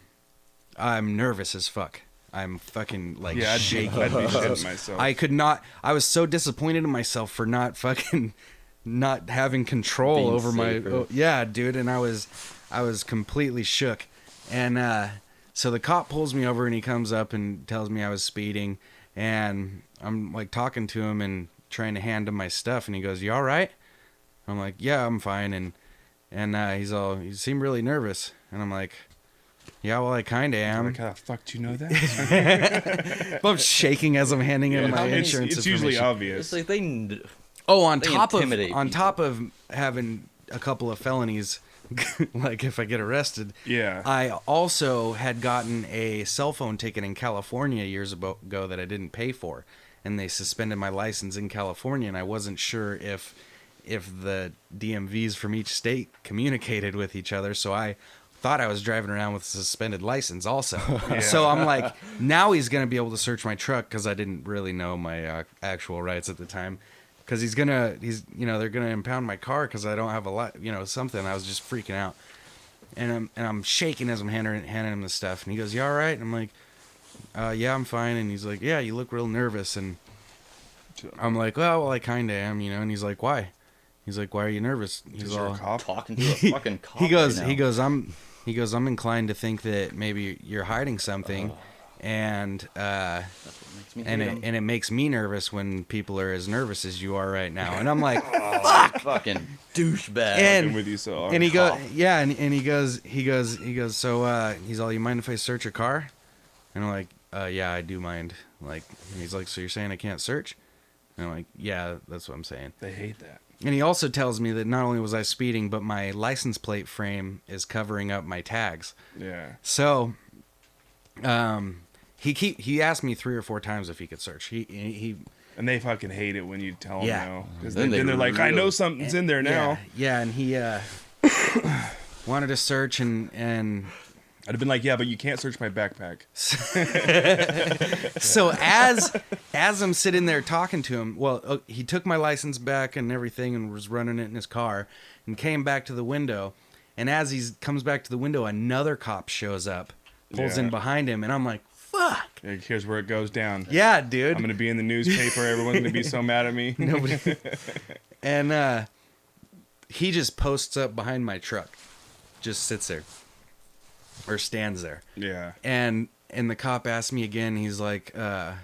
[SPEAKER 2] nervous as fuck. I'm fucking like shaking.
[SPEAKER 4] I'd be shitting myself.
[SPEAKER 2] I could not. I was so disappointed in myself for not having control
[SPEAKER 3] Being
[SPEAKER 2] over
[SPEAKER 3] safer.
[SPEAKER 2] my. Yeah, dude, and I was completely shook. And so the cop pulls me over and he comes up and tells me I was speeding, and I'm like talking to him and trying to hand him my stuff, and he goes, "You all right?" I'm like, "Yeah, I'm fine." And he seemed really nervous, and I'm like, "Yeah, well, I kind of am."
[SPEAKER 4] Like, how the fuck do you know that?
[SPEAKER 2] I'm shaking as I'm handing him my insurance
[SPEAKER 4] It's usually
[SPEAKER 2] information.
[SPEAKER 4] obvious.
[SPEAKER 3] It's like they.
[SPEAKER 2] Oh, on
[SPEAKER 3] They
[SPEAKER 2] top
[SPEAKER 3] intimidate
[SPEAKER 2] of having a couple of felonies, like if I get arrested,
[SPEAKER 4] Yeah.
[SPEAKER 2] I also had gotten a cell phone ticket in California years ago that I didn't pay for, and they suspended my license in California, and I wasn't sure if the DMVs from each state communicated with each other, so I thought I was driving around with a suspended license also.
[SPEAKER 4] Yeah.
[SPEAKER 2] So I'm like, now he's going to be able to search my truck, because I didn't really know my actual rights at the time. Because they're gonna impound my car because I don't have a lot, something. I was just freaking out, and I'm shaking as I'm handing him the stuff. And he goes, "You all right?" And I'm like, "Yeah, I'm fine." And he's like, "Yeah, you look real nervous." And I'm like, "Well, I kind of am, And he's like, "Why?" He's like, "Why are you nervous?" He's
[SPEAKER 4] You're
[SPEAKER 2] all
[SPEAKER 4] a cop?
[SPEAKER 3] Talking to a fucking cop.
[SPEAKER 2] he goes,
[SPEAKER 3] right now.
[SPEAKER 2] I'm inclined to think that maybe you're hiding something, and
[SPEAKER 3] That's what makes me
[SPEAKER 2] and
[SPEAKER 3] hate 'em.
[SPEAKER 2] it makes me nervous when people are as nervous as you are right now. And I'm like,
[SPEAKER 3] Fucking douchebag.
[SPEAKER 2] And-
[SPEAKER 4] I'm with you so hard.
[SPEAKER 2] and he goes, yeah, and he goes, so he's all, "You mind if I search your car?" And I'm like, "Yeah, I do mind." Like, and he's like, "So you're saying I can't search?" And I'm like, "Yeah, that's what I'm saying."
[SPEAKER 4] They hate that.
[SPEAKER 2] And he also tells me that not only was I speeding, but my license plate frame is covering up my tags.
[SPEAKER 4] Yeah.
[SPEAKER 2] So, he asked me 3 or 4 times if he could search. He
[SPEAKER 4] And they fucking hate it when you tell them
[SPEAKER 2] Yeah.
[SPEAKER 4] no. Because
[SPEAKER 3] Then
[SPEAKER 4] then
[SPEAKER 3] they
[SPEAKER 4] they're like, I know
[SPEAKER 3] really-
[SPEAKER 4] something's in there now.
[SPEAKER 2] Yeah, and he wanted to search and
[SPEAKER 4] I'd have been like, yeah, but you can't search my backpack.
[SPEAKER 2] so as I'm sitting there talking to him, he took my license back and everything and was running it in his car and came back to the window. And as he comes back to the window, another cop shows up, pulls in
[SPEAKER 4] Yeah.
[SPEAKER 2] behind him, and I'm like, "Fuck."
[SPEAKER 4] Here's where it goes down.
[SPEAKER 2] Yeah, dude.
[SPEAKER 4] I'm going to be in the newspaper. Everyone's going to be so mad at me.
[SPEAKER 2] Nobody. And he just posts up behind my truck, just sits there or stands there.
[SPEAKER 4] Yeah.
[SPEAKER 2] And the cop asked me again. He's like, "Man,"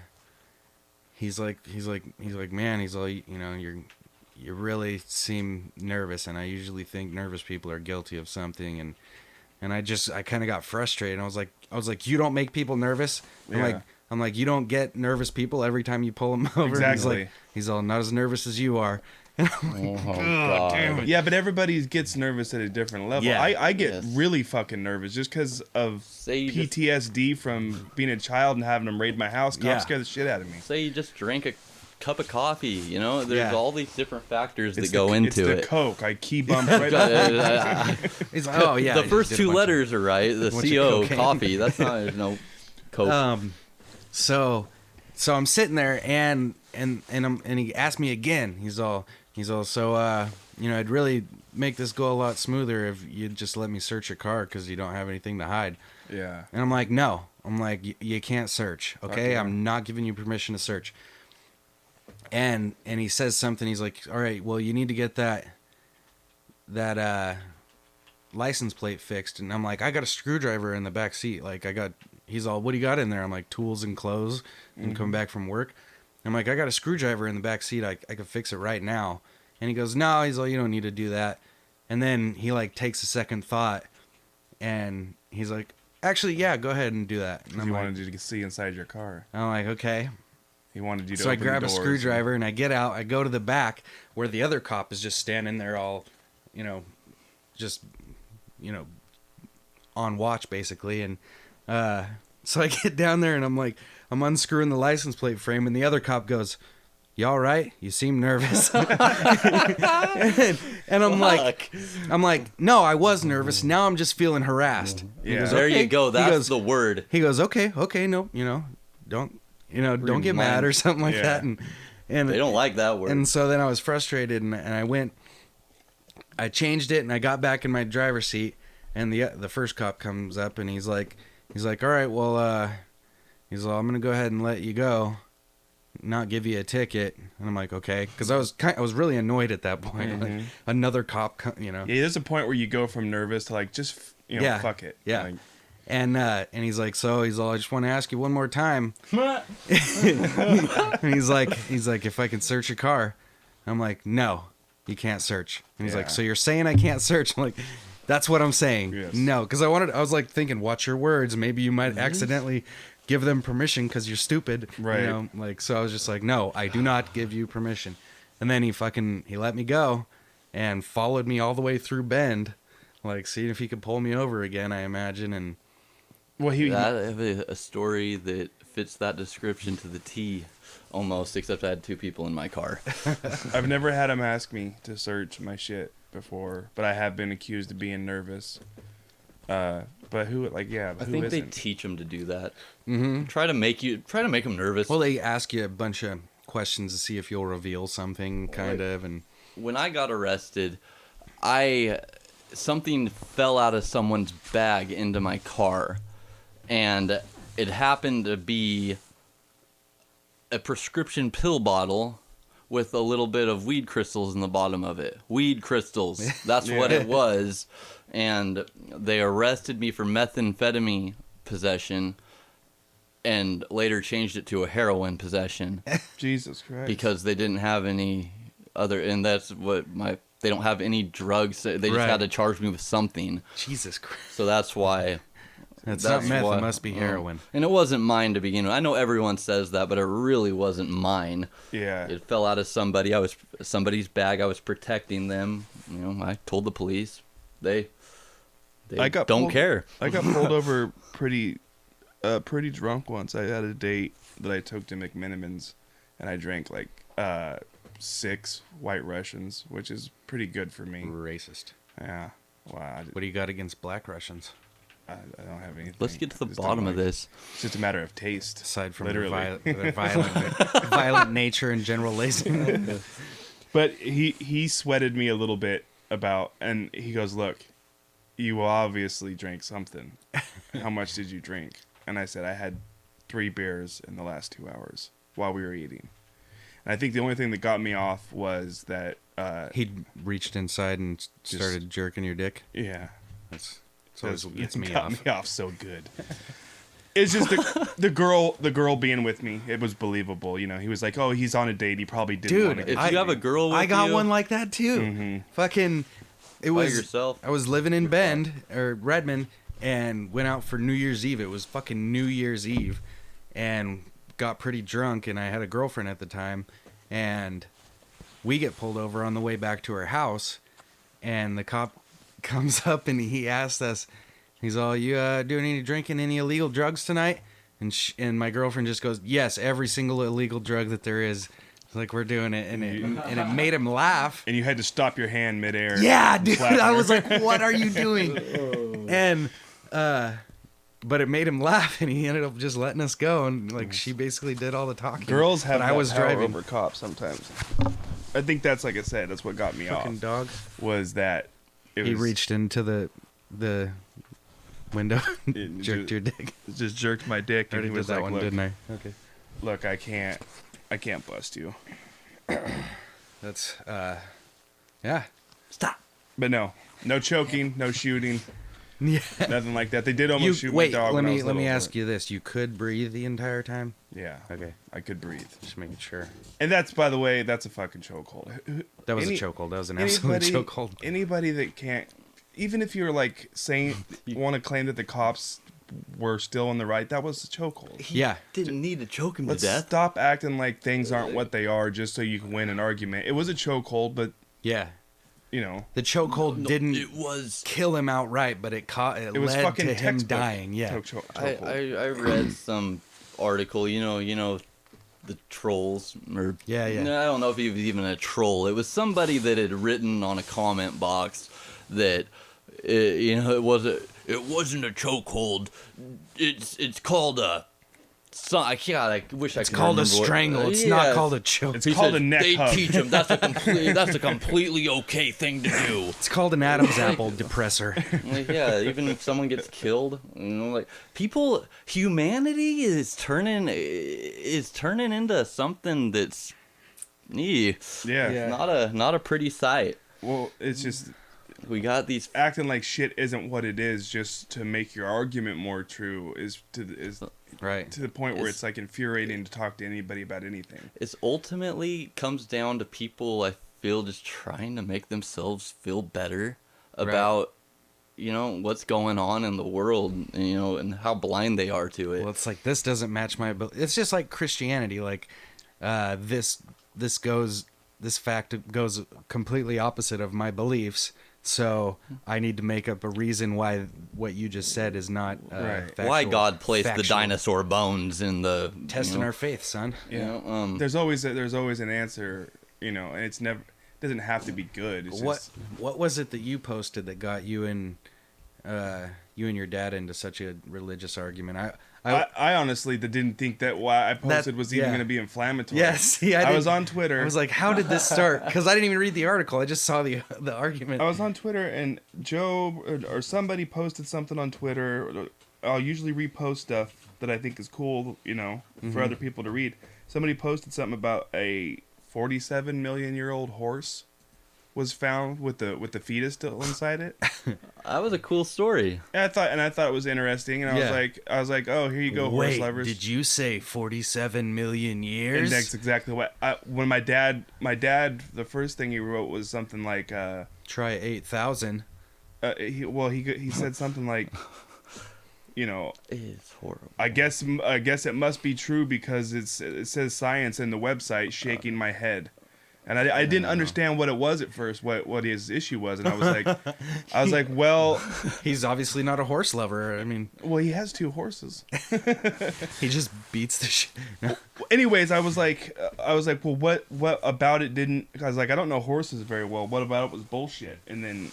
[SPEAKER 2] he's all, you really seem nervous, and I usually think nervous people are guilty of something." And I kind of got frustrated. I was like, "You don't make people nervous."
[SPEAKER 4] Yeah.
[SPEAKER 2] I'm like, "You don't get nervous people every time you pull them over." And
[SPEAKER 4] Exactly.
[SPEAKER 2] He's all, "Not as nervous as you are." And I'm like,
[SPEAKER 3] Oh,
[SPEAKER 2] "God damn
[SPEAKER 3] God.
[SPEAKER 2] it."
[SPEAKER 4] Yeah, but everybody gets nervous at a different level.
[SPEAKER 2] Yeah.
[SPEAKER 4] I get
[SPEAKER 3] Yes.
[SPEAKER 4] really fucking nervous just because of
[SPEAKER 3] Say you just-
[SPEAKER 4] PTSD from being a child and having them raid my house. Cops
[SPEAKER 2] Yeah.
[SPEAKER 4] scare the shit out of me.
[SPEAKER 3] Say you just drank a cup of coffee, There's
[SPEAKER 2] Yeah.
[SPEAKER 3] all these different factors that
[SPEAKER 4] It's
[SPEAKER 3] go
[SPEAKER 4] the,
[SPEAKER 3] into
[SPEAKER 4] it's the
[SPEAKER 3] it.
[SPEAKER 4] Coke. I key bump right up.
[SPEAKER 2] He's like, "Oh yeah."
[SPEAKER 3] The
[SPEAKER 2] I
[SPEAKER 3] first
[SPEAKER 2] just did a
[SPEAKER 3] 2
[SPEAKER 2] bunch of-
[SPEAKER 3] letters are right. The
[SPEAKER 2] bunch of
[SPEAKER 3] CO
[SPEAKER 2] cocaine.
[SPEAKER 3] coffee. That's not. There's no Coke.
[SPEAKER 2] So I'm sitting there and he asked me again. He's all, "So I'd really make this go a lot smoother if you'd just let me search your car because you don't have anything to hide."
[SPEAKER 4] Yeah.
[SPEAKER 2] And I'm like, "No." I'm like, you can't search, okay?
[SPEAKER 4] yeah.
[SPEAKER 2] I'm not giving you permission to search." And he says something. He's like, "All right, well, you need to get that license plate fixed." And I'm like, "I got a screwdriver in the back seat. Like, I got." he's all, what do you got in there? I'm like, tools and clothes and coming back from work. I'm like, I got a screwdriver in the back seat. I could fix it right now. And he goes, no, he's like, you don't need to do that. And then he like takes a second thought and he's like, actually, yeah, go ahead and do that. And
[SPEAKER 4] He wanted you to see inside your car.
[SPEAKER 2] I'm like, okay.
[SPEAKER 4] He wanted you to
[SPEAKER 2] So I
[SPEAKER 4] open
[SPEAKER 2] grab
[SPEAKER 4] the
[SPEAKER 2] a
[SPEAKER 4] doors
[SPEAKER 2] screwdriver and I get out. I go to the back where the other cop is just standing there all, just, on watch basically. And so I get down there and I'm like, I'm unscrewing the license plate frame and the other cop goes, you all right? You seem nervous. and I'm like, no, I was nervous. Now I'm just feeling harassed.
[SPEAKER 4] Yeah.
[SPEAKER 2] He goes,
[SPEAKER 3] There
[SPEAKER 2] okay.
[SPEAKER 3] you go. That's
[SPEAKER 2] He goes,
[SPEAKER 3] the word.
[SPEAKER 2] He goes, okay, no, don't get mad or something like that. And
[SPEAKER 3] They don't like that word.
[SPEAKER 2] And so then I was frustrated and I changed it and I got back in my driver's seat and the first cop comes up and he's like, all right, well, I'm going to go ahead and let you go, not give you a ticket. And I'm like, okay. Cause I was really annoyed at that point. Like another cop,
[SPEAKER 4] Yeah, there's a point where you go from nervous to like, just, fuck it.
[SPEAKER 2] Yeah.
[SPEAKER 4] Like,
[SPEAKER 2] and he's like, I just want to ask you one more time. And he's like, if I can search your car. I'm like, no, you can't search. And he's like, so you're saying I can't search? I'm like, that's what I'm saying.
[SPEAKER 4] Yes.
[SPEAKER 2] No, because I was like thinking, watch your words. Maybe you might accidentally give them permission because you're stupid.
[SPEAKER 4] Right.
[SPEAKER 2] So I was just like, no, I do not give you permission. And then he let me go and followed me all the way through Bend, like seeing if he could pull me over again, I imagine. And
[SPEAKER 4] well,
[SPEAKER 3] I have a story that fits that description to the T, almost, except I had two people in my car.
[SPEAKER 4] I've never had him ask me to search my shit before, but I have been accused of being nervous. But who, like, yeah,
[SPEAKER 3] I
[SPEAKER 4] who
[SPEAKER 3] think they
[SPEAKER 4] isn't?
[SPEAKER 3] teach them to do that.
[SPEAKER 2] mm-hmm.
[SPEAKER 3] Try to make them nervous.
[SPEAKER 2] Well, they ask you a bunch of questions to see if you'll reveal something, kind of. And
[SPEAKER 3] when I got arrested, something fell out of someone's bag into my car, and it happened to be a prescription pill bottle with a little bit of weed crystals in the bottom of it. Weed crystals. That's what it was. And they arrested me for methamphetamine possession and later changed it to a heroin possession.
[SPEAKER 4] Jesus Christ.
[SPEAKER 3] Because they didn't have any other, and that's what they don't have any drugs. They just had to charge me with something.
[SPEAKER 2] Jesus Christ.
[SPEAKER 3] So that's why.
[SPEAKER 2] That's not meth, it must be heroin.
[SPEAKER 3] And it wasn't mine to begin with. I know everyone says that, but it really wasn't mine.
[SPEAKER 4] Yeah.
[SPEAKER 3] It fell out of somebody's bag. I was protecting them. I told the police. They don't care.
[SPEAKER 4] I got pulled over pretty drunk once. I had a date that I took to McMinimans, and I drank like 6 White Russians, which is pretty good for me.
[SPEAKER 2] Racist.
[SPEAKER 4] Yeah. Wow.
[SPEAKER 2] What do you got against Black Russians?
[SPEAKER 4] I don't have anything.
[SPEAKER 3] Let's get to the
[SPEAKER 4] Just
[SPEAKER 3] bottom
[SPEAKER 4] don't
[SPEAKER 3] of
[SPEAKER 4] like-
[SPEAKER 3] this.
[SPEAKER 4] It's just a matter of taste.
[SPEAKER 2] Aside from
[SPEAKER 4] literally.
[SPEAKER 2] the violent nature and general laziness.
[SPEAKER 4] But he sweated me a little bit about, and he goes, look, you obviously drank something. How much did you drink? And I said, I had 3 beers in the last 2 hours while we were eating. And I think the only thing that got me off was that...
[SPEAKER 2] he reached inside and started jerking your dick?
[SPEAKER 4] Yeah.
[SPEAKER 2] That's always what gets me
[SPEAKER 4] got
[SPEAKER 2] off.
[SPEAKER 4] me off so good. It's just the girl being with me. It was believable. He was like, oh, he's on a date. He probably didn't want to
[SPEAKER 3] If you have a girl with
[SPEAKER 2] I got
[SPEAKER 3] you,
[SPEAKER 2] one like that too.
[SPEAKER 4] Mm-hmm.
[SPEAKER 2] Fucking, it
[SPEAKER 3] by
[SPEAKER 2] was
[SPEAKER 3] yourself.
[SPEAKER 2] I was living in Bend or Redmond and went out for New Year's Eve. It was fucking New Year's Eve, and got pretty drunk. And I had a girlfriend at the time, and we get pulled over on the way back to her house, and the cop comes up and he asked us, he's all, you doing any drinking, any illegal drugs tonight? And my girlfriend just goes, yes, every single illegal drug that there is. It's like, we're doing it, and it made him laugh.
[SPEAKER 4] And you had to stop your hand midair.
[SPEAKER 2] Yeah, dude.
[SPEAKER 4] Slap
[SPEAKER 2] I
[SPEAKER 4] her.
[SPEAKER 2] was like, what are you doing? And but it made him laugh, and he ended up just letting us go, and like she basically did all the talking.
[SPEAKER 4] Girls have
[SPEAKER 2] but
[SPEAKER 4] that
[SPEAKER 2] I was
[SPEAKER 4] power
[SPEAKER 2] driving.
[SPEAKER 4] over cops sometimes. I think that's, like I said, that's what got me
[SPEAKER 2] Fucking
[SPEAKER 4] off.
[SPEAKER 2] dog.
[SPEAKER 4] Was that
[SPEAKER 2] He reached into the window,
[SPEAKER 4] It
[SPEAKER 2] jerked
[SPEAKER 4] ju-
[SPEAKER 2] your dick.
[SPEAKER 4] just jerked my dick,
[SPEAKER 2] I
[SPEAKER 4] and
[SPEAKER 2] already
[SPEAKER 4] he
[SPEAKER 2] did
[SPEAKER 4] was
[SPEAKER 2] that
[SPEAKER 4] like,
[SPEAKER 2] one,
[SPEAKER 4] look,
[SPEAKER 2] didn't I? Okay.
[SPEAKER 4] look, I can't bust you.
[SPEAKER 2] That's yeah. Stop.
[SPEAKER 4] But no choking, no shooting.
[SPEAKER 2] Yeah.
[SPEAKER 4] Nothing like that. They did almost shoot my dog.
[SPEAKER 2] Let
[SPEAKER 4] when I
[SPEAKER 2] me
[SPEAKER 4] was
[SPEAKER 2] let me
[SPEAKER 4] little,
[SPEAKER 2] ask you this: you could breathe the entire time?
[SPEAKER 4] Yeah.
[SPEAKER 2] Okay,
[SPEAKER 4] I could breathe.
[SPEAKER 2] just making sure.
[SPEAKER 4] And that's, by the way, that's a fucking chokehold.
[SPEAKER 2] That was a chokehold. That was an absolute chokehold.
[SPEAKER 4] Anybody that can't, even if you're like saying, want to claim that the cops were still in the right, that was a chokehold.
[SPEAKER 2] Yeah.
[SPEAKER 3] Didn't need to choke him
[SPEAKER 4] Let's
[SPEAKER 3] to death.
[SPEAKER 4] stop acting like things aren't what they are just so you can win an argument. It was a chokehold, but
[SPEAKER 2] Yeah.
[SPEAKER 4] you know,
[SPEAKER 2] The chokehold didn't
[SPEAKER 3] It was.
[SPEAKER 2] kill him outright, but it
[SPEAKER 4] was
[SPEAKER 2] led
[SPEAKER 4] fucking
[SPEAKER 2] to him
[SPEAKER 4] textbook
[SPEAKER 2] dying. Yeah.
[SPEAKER 4] chokehold.
[SPEAKER 3] I read some article. You know, the trolls or
[SPEAKER 2] Yeah.
[SPEAKER 3] I don't know if he was even a troll. It was somebody that had written on a comment box that it wasn't a chokehold. It's called a. I wish I could.
[SPEAKER 2] It's called a
[SPEAKER 3] remember
[SPEAKER 2] strangle. It's not called a choke.
[SPEAKER 4] It's
[SPEAKER 3] He
[SPEAKER 4] called
[SPEAKER 3] said,
[SPEAKER 4] a neck
[SPEAKER 3] They
[SPEAKER 4] hug.
[SPEAKER 3] teach them that's a completely okay thing to do.
[SPEAKER 2] It's called an Adam's apple depressor.
[SPEAKER 3] Like, yeah, even if someone gets killed, like humanity is turning into something that's,
[SPEAKER 4] Yeah.
[SPEAKER 3] not a pretty sight.
[SPEAKER 4] Well, it's just
[SPEAKER 3] We got these.
[SPEAKER 4] acting like shit isn't what it is just to make your argument more true is
[SPEAKER 2] Right.
[SPEAKER 4] to the point where
[SPEAKER 3] It's-
[SPEAKER 4] it's like infuriating to talk to anybody about anything.
[SPEAKER 3] It's ultimately comes down to people. I feel just trying to make themselves feel better about. What's going on in the world, and how blind they are to it.
[SPEAKER 2] Well, it's like this doesn't match my. It's just like Christianity. Like this fact goes completely opposite of my beliefs. So I need to make up a reason why what you just said is not
[SPEAKER 4] Right.
[SPEAKER 2] factual,
[SPEAKER 3] Why God placed the
[SPEAKER 2] factual.
[SPEAKER 3] dinosaur bones in the
[SPEAKER 2] Testing our faith, son.
[SPEAKER 4] There's always an answer, and it's never doesn't have to be good. It's just,
[SPEAKER 2] What was it that you posted that got you and your dad into such a religious argument?
[SPEAKER 4] I honestly didn't think that what I posted was even
[SPEAKER 2] yeah.
[SPEAKER 4] going to be inflammatory.
[SPEAKER 2] Yes,
[SPEAKER 4] I was on Twitter.
[SPEAKER 2] I was like, how did this start? Because I didn't even read the article. I just saw the argument.
[SPEAKER 4] I was on Twitter and Joe or somebody posted something on Twitter. I'll usually repost stuff that I think is cool, for other people to read. Somebody posted something about a 47 million year old horse was found with the fetus still inside it.
[SPEAKER 3] That was a cool story.
[SPEAKER 4] And I thought it was interesting, and I was like, oh, here you go, horse lovers.
[SPEAKER 2] Did you say 47 million years?
[SPEAKER 4] And that's exactly what when my dad, the first thing he wrote was something like,
[SPEAKER 2] Try 8,000.
[SPEAKER 4] he said something like,
[SPEAKER 3] It's horrible.
[SPEAKER 4] I guess it must be true because it says science in the website. Shaking my head, and I didn't understand what it was at first, what his issue was, and I was like, well,
[SPEAKER 2] He's obviously not a horse lover. I mean,
[SPEAKER 4] he has 2 horses.
[SPEAKER 2] he just beats the shit.
[SPEAKER 4] Anyways, I was like, well, what about it didn't? I was like, I don't know horses very well. What about it was bullshit? And then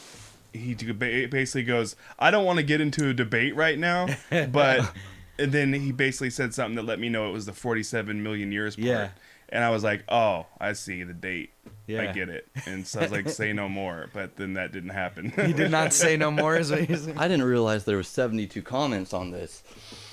[SPEAKER 4] he basically goes, I don't want to get into a debate right now, but and then he basically said something that let me know it was the 47 million years part.
[SPEAKER 2] Yeah.
[SPEAKER 4] And I was like, oh, I see the date.
[SPEAKER 2] Yeah.
[SPEAKER 4] I get it. And so I was like, say no more. But then that didn't happen.
[SPEAKER 2] He did not say no more. Is what he's saying.
[SPEAKER 3] I didn't realize there were 72 comments on this.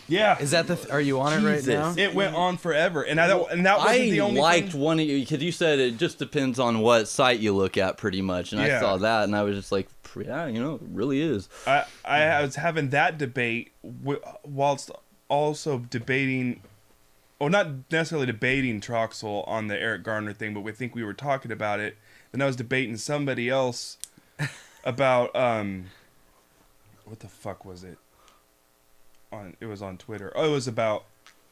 [SPEAKER 4] Yeah.
[SPEAKER 2] Is that are you on it right
[SPEAKER 3] Jesus.
[SPEAKER 2] now?
[SPEAKER 4] It went on forever. And that wasn't the only
[SPEAKER 3] liked
[SPEAKER 4] thing.
[SPEAKER 3] one of you because you said it just depends on what site you look at, pretty much. And
[SPEAKER 4] Yeah.
[SPEAKER 3] I saw that, and I was just like, yeah, it really is.
[SPEAKER 4] I was having that debate whilst also debating, or not necessarily debating Troxel on the Eric Garner thing, but we think we were talking about it. Then I was debating somebody else about what the fuck was it? It was on Twitter. Oh, it was about.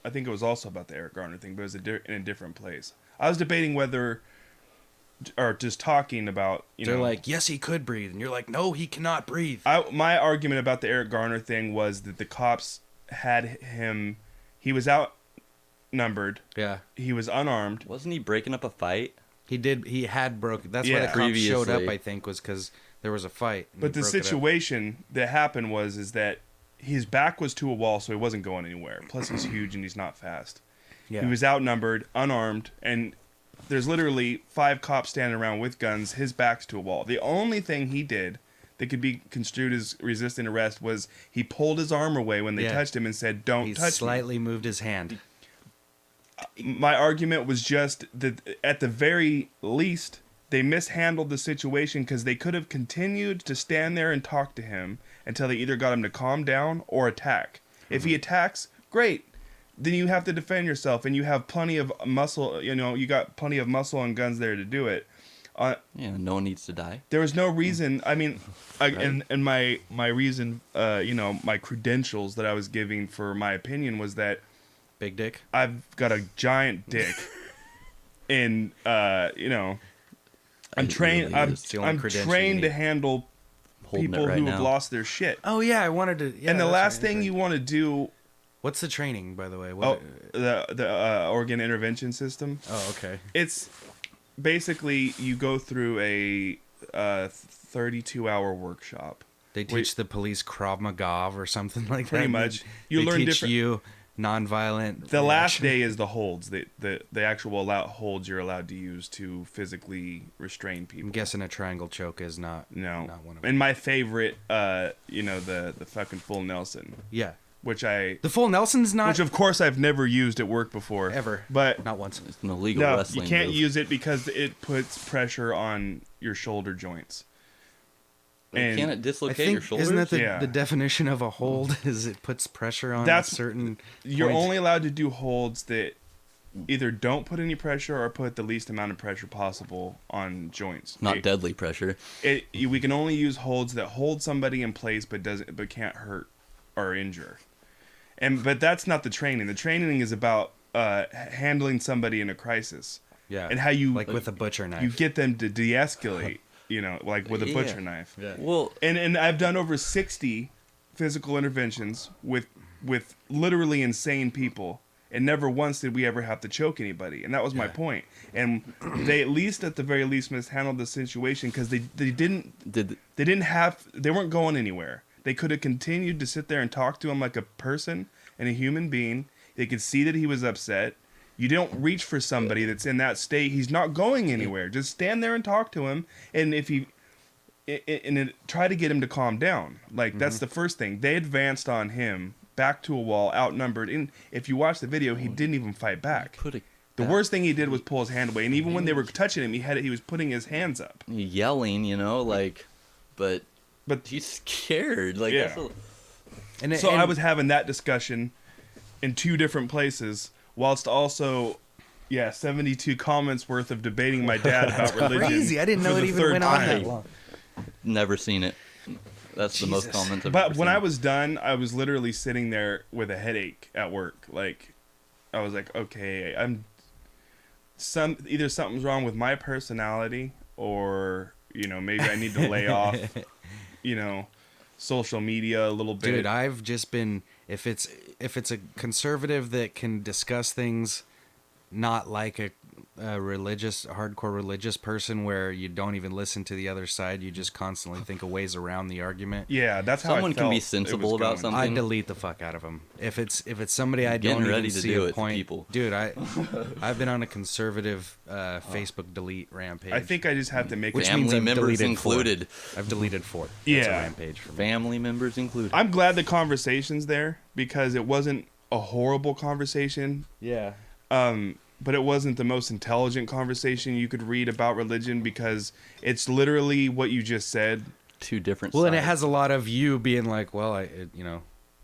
[SPEAKER 4] I think it was also about the Eric Garner thing, but it was in a different place. I was debating whether, or just talking about.
[SPEAKER 2] They're like, yes, he could breathe, and you're like, no, he cannot breathe.
[SPEAKER 4] My argument about the Eric Garner thing was that the cops had him. He was outnumbered.
[SPEAKER 2] Yeah,
[SPEAKER 4] He was unarmed.
[SPEAKER 3] Wasn't he breaking up a fight?
[SPEAKER 2] he did. He had broken. That's why
[SPEAKER 4] Yeah.
[SPEAKER 2] the cops showed up.
[SPEAKER 3] Previously.
[SPEAKER 2] I think was because there was a fight. and
[SPEAKER 4] But
[SPEAKER 2] he
[SPEAKER 4] the
[SPEAKER 2] broke it up.
[SPEAKER 4] situation that happened is that his back was to a wall, so he wasn't going anywhere. Plus, he's huge and he's not fast.
[SPEAKER 2] Yeah.
[SPEAKER 4] He was outnumbered, unarmed, and there's literally 5 cops standing around with guns. His back's to a wall. The only thing he did that could be construed as resisting arrest was he pulled his arm away when they
[SPEAKER 2] Yeah.
[SPEAKER 4] touched him and said, "Don't
[SPEAKER 2] He
[SPEAKER 4] touch me."
[SPEAKER 2] slightly moved his hand.
[SPEAKER 4] My argument was just that at the very least, they mishandled the situation because they could have continued to stand there and talk to him until they either got him to calm down or attack. If he attacks, great. Then you have to defend yourself, and you have plenty of muscle. You got plenty of muscle and guns there to do it.
[SPEAKER 3] No one needs to die.
[SPEAKER 4] There was no reason. I mean, and my reason, my credentials that I was giving for my opinion was that
[SPEAKER 2] Big dick.
[SPEAKER 4] I've got a giant dick, and I'm trained. I'm trained to handle people who have lost their shit.
[SPEAKER 2] Oh yeah, I wanted to. Yeah,
[SPEAKER 4] and the last thing you want to do.
[SPEAKER 2] What's the training, by the way?
[SPEAKER 4] The organ intervention system.
[SPEAKER 2] Oh, okay.
[SPEAKER 4] It's basically you go through a 32-hour workshop.
[SPEAKER 2] They teach the police Krav Maga or something like that.
[SPEAKER 4] Pretty much. You
[SPEAKER 2] they
[SPEAKER 4] learn
[SPEAKER 2] teach
[SPEAKER 4] different.
[SPEAKER 2] you nonviolent.
[SPEAKER 4] The last day is the holds. The actual holds you're allowed to use to physically restrain people.
[SPEAKER 2] I'm guessing a triangle choke is not.
[SPEAKER 4] No.
[SPEAKER 2] Not one of them.
[SPEAKER 4] And my favorite, the fucking full Nelson.
[SPEAKER 2] Yeah.
[SPEAKER 4] The
[SPEAKER 2] full Nelson's not.
[SPEAKER 4] Which of course I've never used at work before.
[SPEAKER 2] Ever.
[SPEAKER 4] But
[SPEAKER 2] not once.
[SPEAKER 3] It's an illegal wrestling
[SPEAKER 4] you can't
[SPEAKER 3] move.
[SPEAKER 4] use it because it puts pressure on your shoulder joints.
[SPEAKER 3] And can't it dislocate your shoulders?
[SPEAKER 2] Isn't that the definition of a hold? Is it puts pressure on a certain
[SPEAKER 4] You're
[SPEAKER 2] point?
[SPEAKER 4] only allowed to do holds that either don't put any pressure or put the least amount of pressure possible on joints.
[SPEAKER 3] Not deadly pressure.
[SPEAKER 4] We can only use holds that hold somebody in place but can't hurt or injure. But that's not the training. The training is about handling somebody in a crisis.
[SPEAKER 2] Yeah.
[SPEAKER 4] And how you
[SPEAKER 2] with a butcher knife.
[SPEAKER 4] You get them to de-escalate. With a butcher knife.
[SPEAKER 2] Yeah.
[SPEAKER 3] Well,
[SPEAKER 4] and I've done over 60 physical interventions with literally insane people, and never once did we ever have to choke anybody. And that was my point. And they at the very least mishandled the situation because they weren't going anywhere. They could have continued to sit there and talk to him like a person and a human being. They could see that he was upset. You don't reach for somebody that's in that state. He's not going anywhere. Just stand there and talk to him. And try to get him to calm down. That's the first thing. They advanced on him, back to a wall, outnumbered. And if you watch the video, he didn't even fight back. The worst thing he did was pull his hand away. And even when they were touching him, he was putting his hands up.
[SPEAKER 3] Yelling, but he's scared.
[SPEAKER 4] Yeah. So I was having that discussion in two different places. Whilst also, 72 comments worth of debating my dad about religion.
[SPEAKER 2] Crazy! I didn't know it even went on that long.
[SPEAKER 3] Never seen it. That's the most comments I've ever
[SPEAKER 4] But when
[SPEAKER 3] seen.
[SPEAKER 4] I was done, I was literally sitting there with a headache at work. I was like, okay, either something's wrong with my personality, or maybe I need to lay off, social media a little bit.
[SPEAKER 2] Dude, I've just been if it's a conservative that can discuss things not like a hardcore religious person where you don't even listen to the other side, you just constantly think of ways around the argument.
[SPEAKER 4] Yeah, that's how
[SPEAKER 3] someone can be sensible about something.
[SPEAKER 2] I delete the fuck out of them. If it's somebody I don't even see a point.
[SPEAKER 3] People.
[SPEAKER 2] Dude, I've been on a conservative Facebook delete rampage.
[SPEAKER 4] I think I just have to make
[SPEAKER 3] family members included.
[SPEAKER 2] I've deleted 4.
[SPEAKER 4] Yeah,
[SPEAKER 2] that's a rampage for me.
[SPEAKER 3] Family members included.
[SPEAKER 4] I'm glad the conversation's there because it wasn't a horrible conversation.
[SPEAKER 2] Yeah.
[SPEAKER 4] But it wasn't the most intelligent conversation you could read about religion because it's literally what you just said.
[SPEAKER 3] Two different
[SPEAKER 2] Well,
[SPEAKER 3] sides.
[SPEAKER 2] and it has a lot of you being like, well,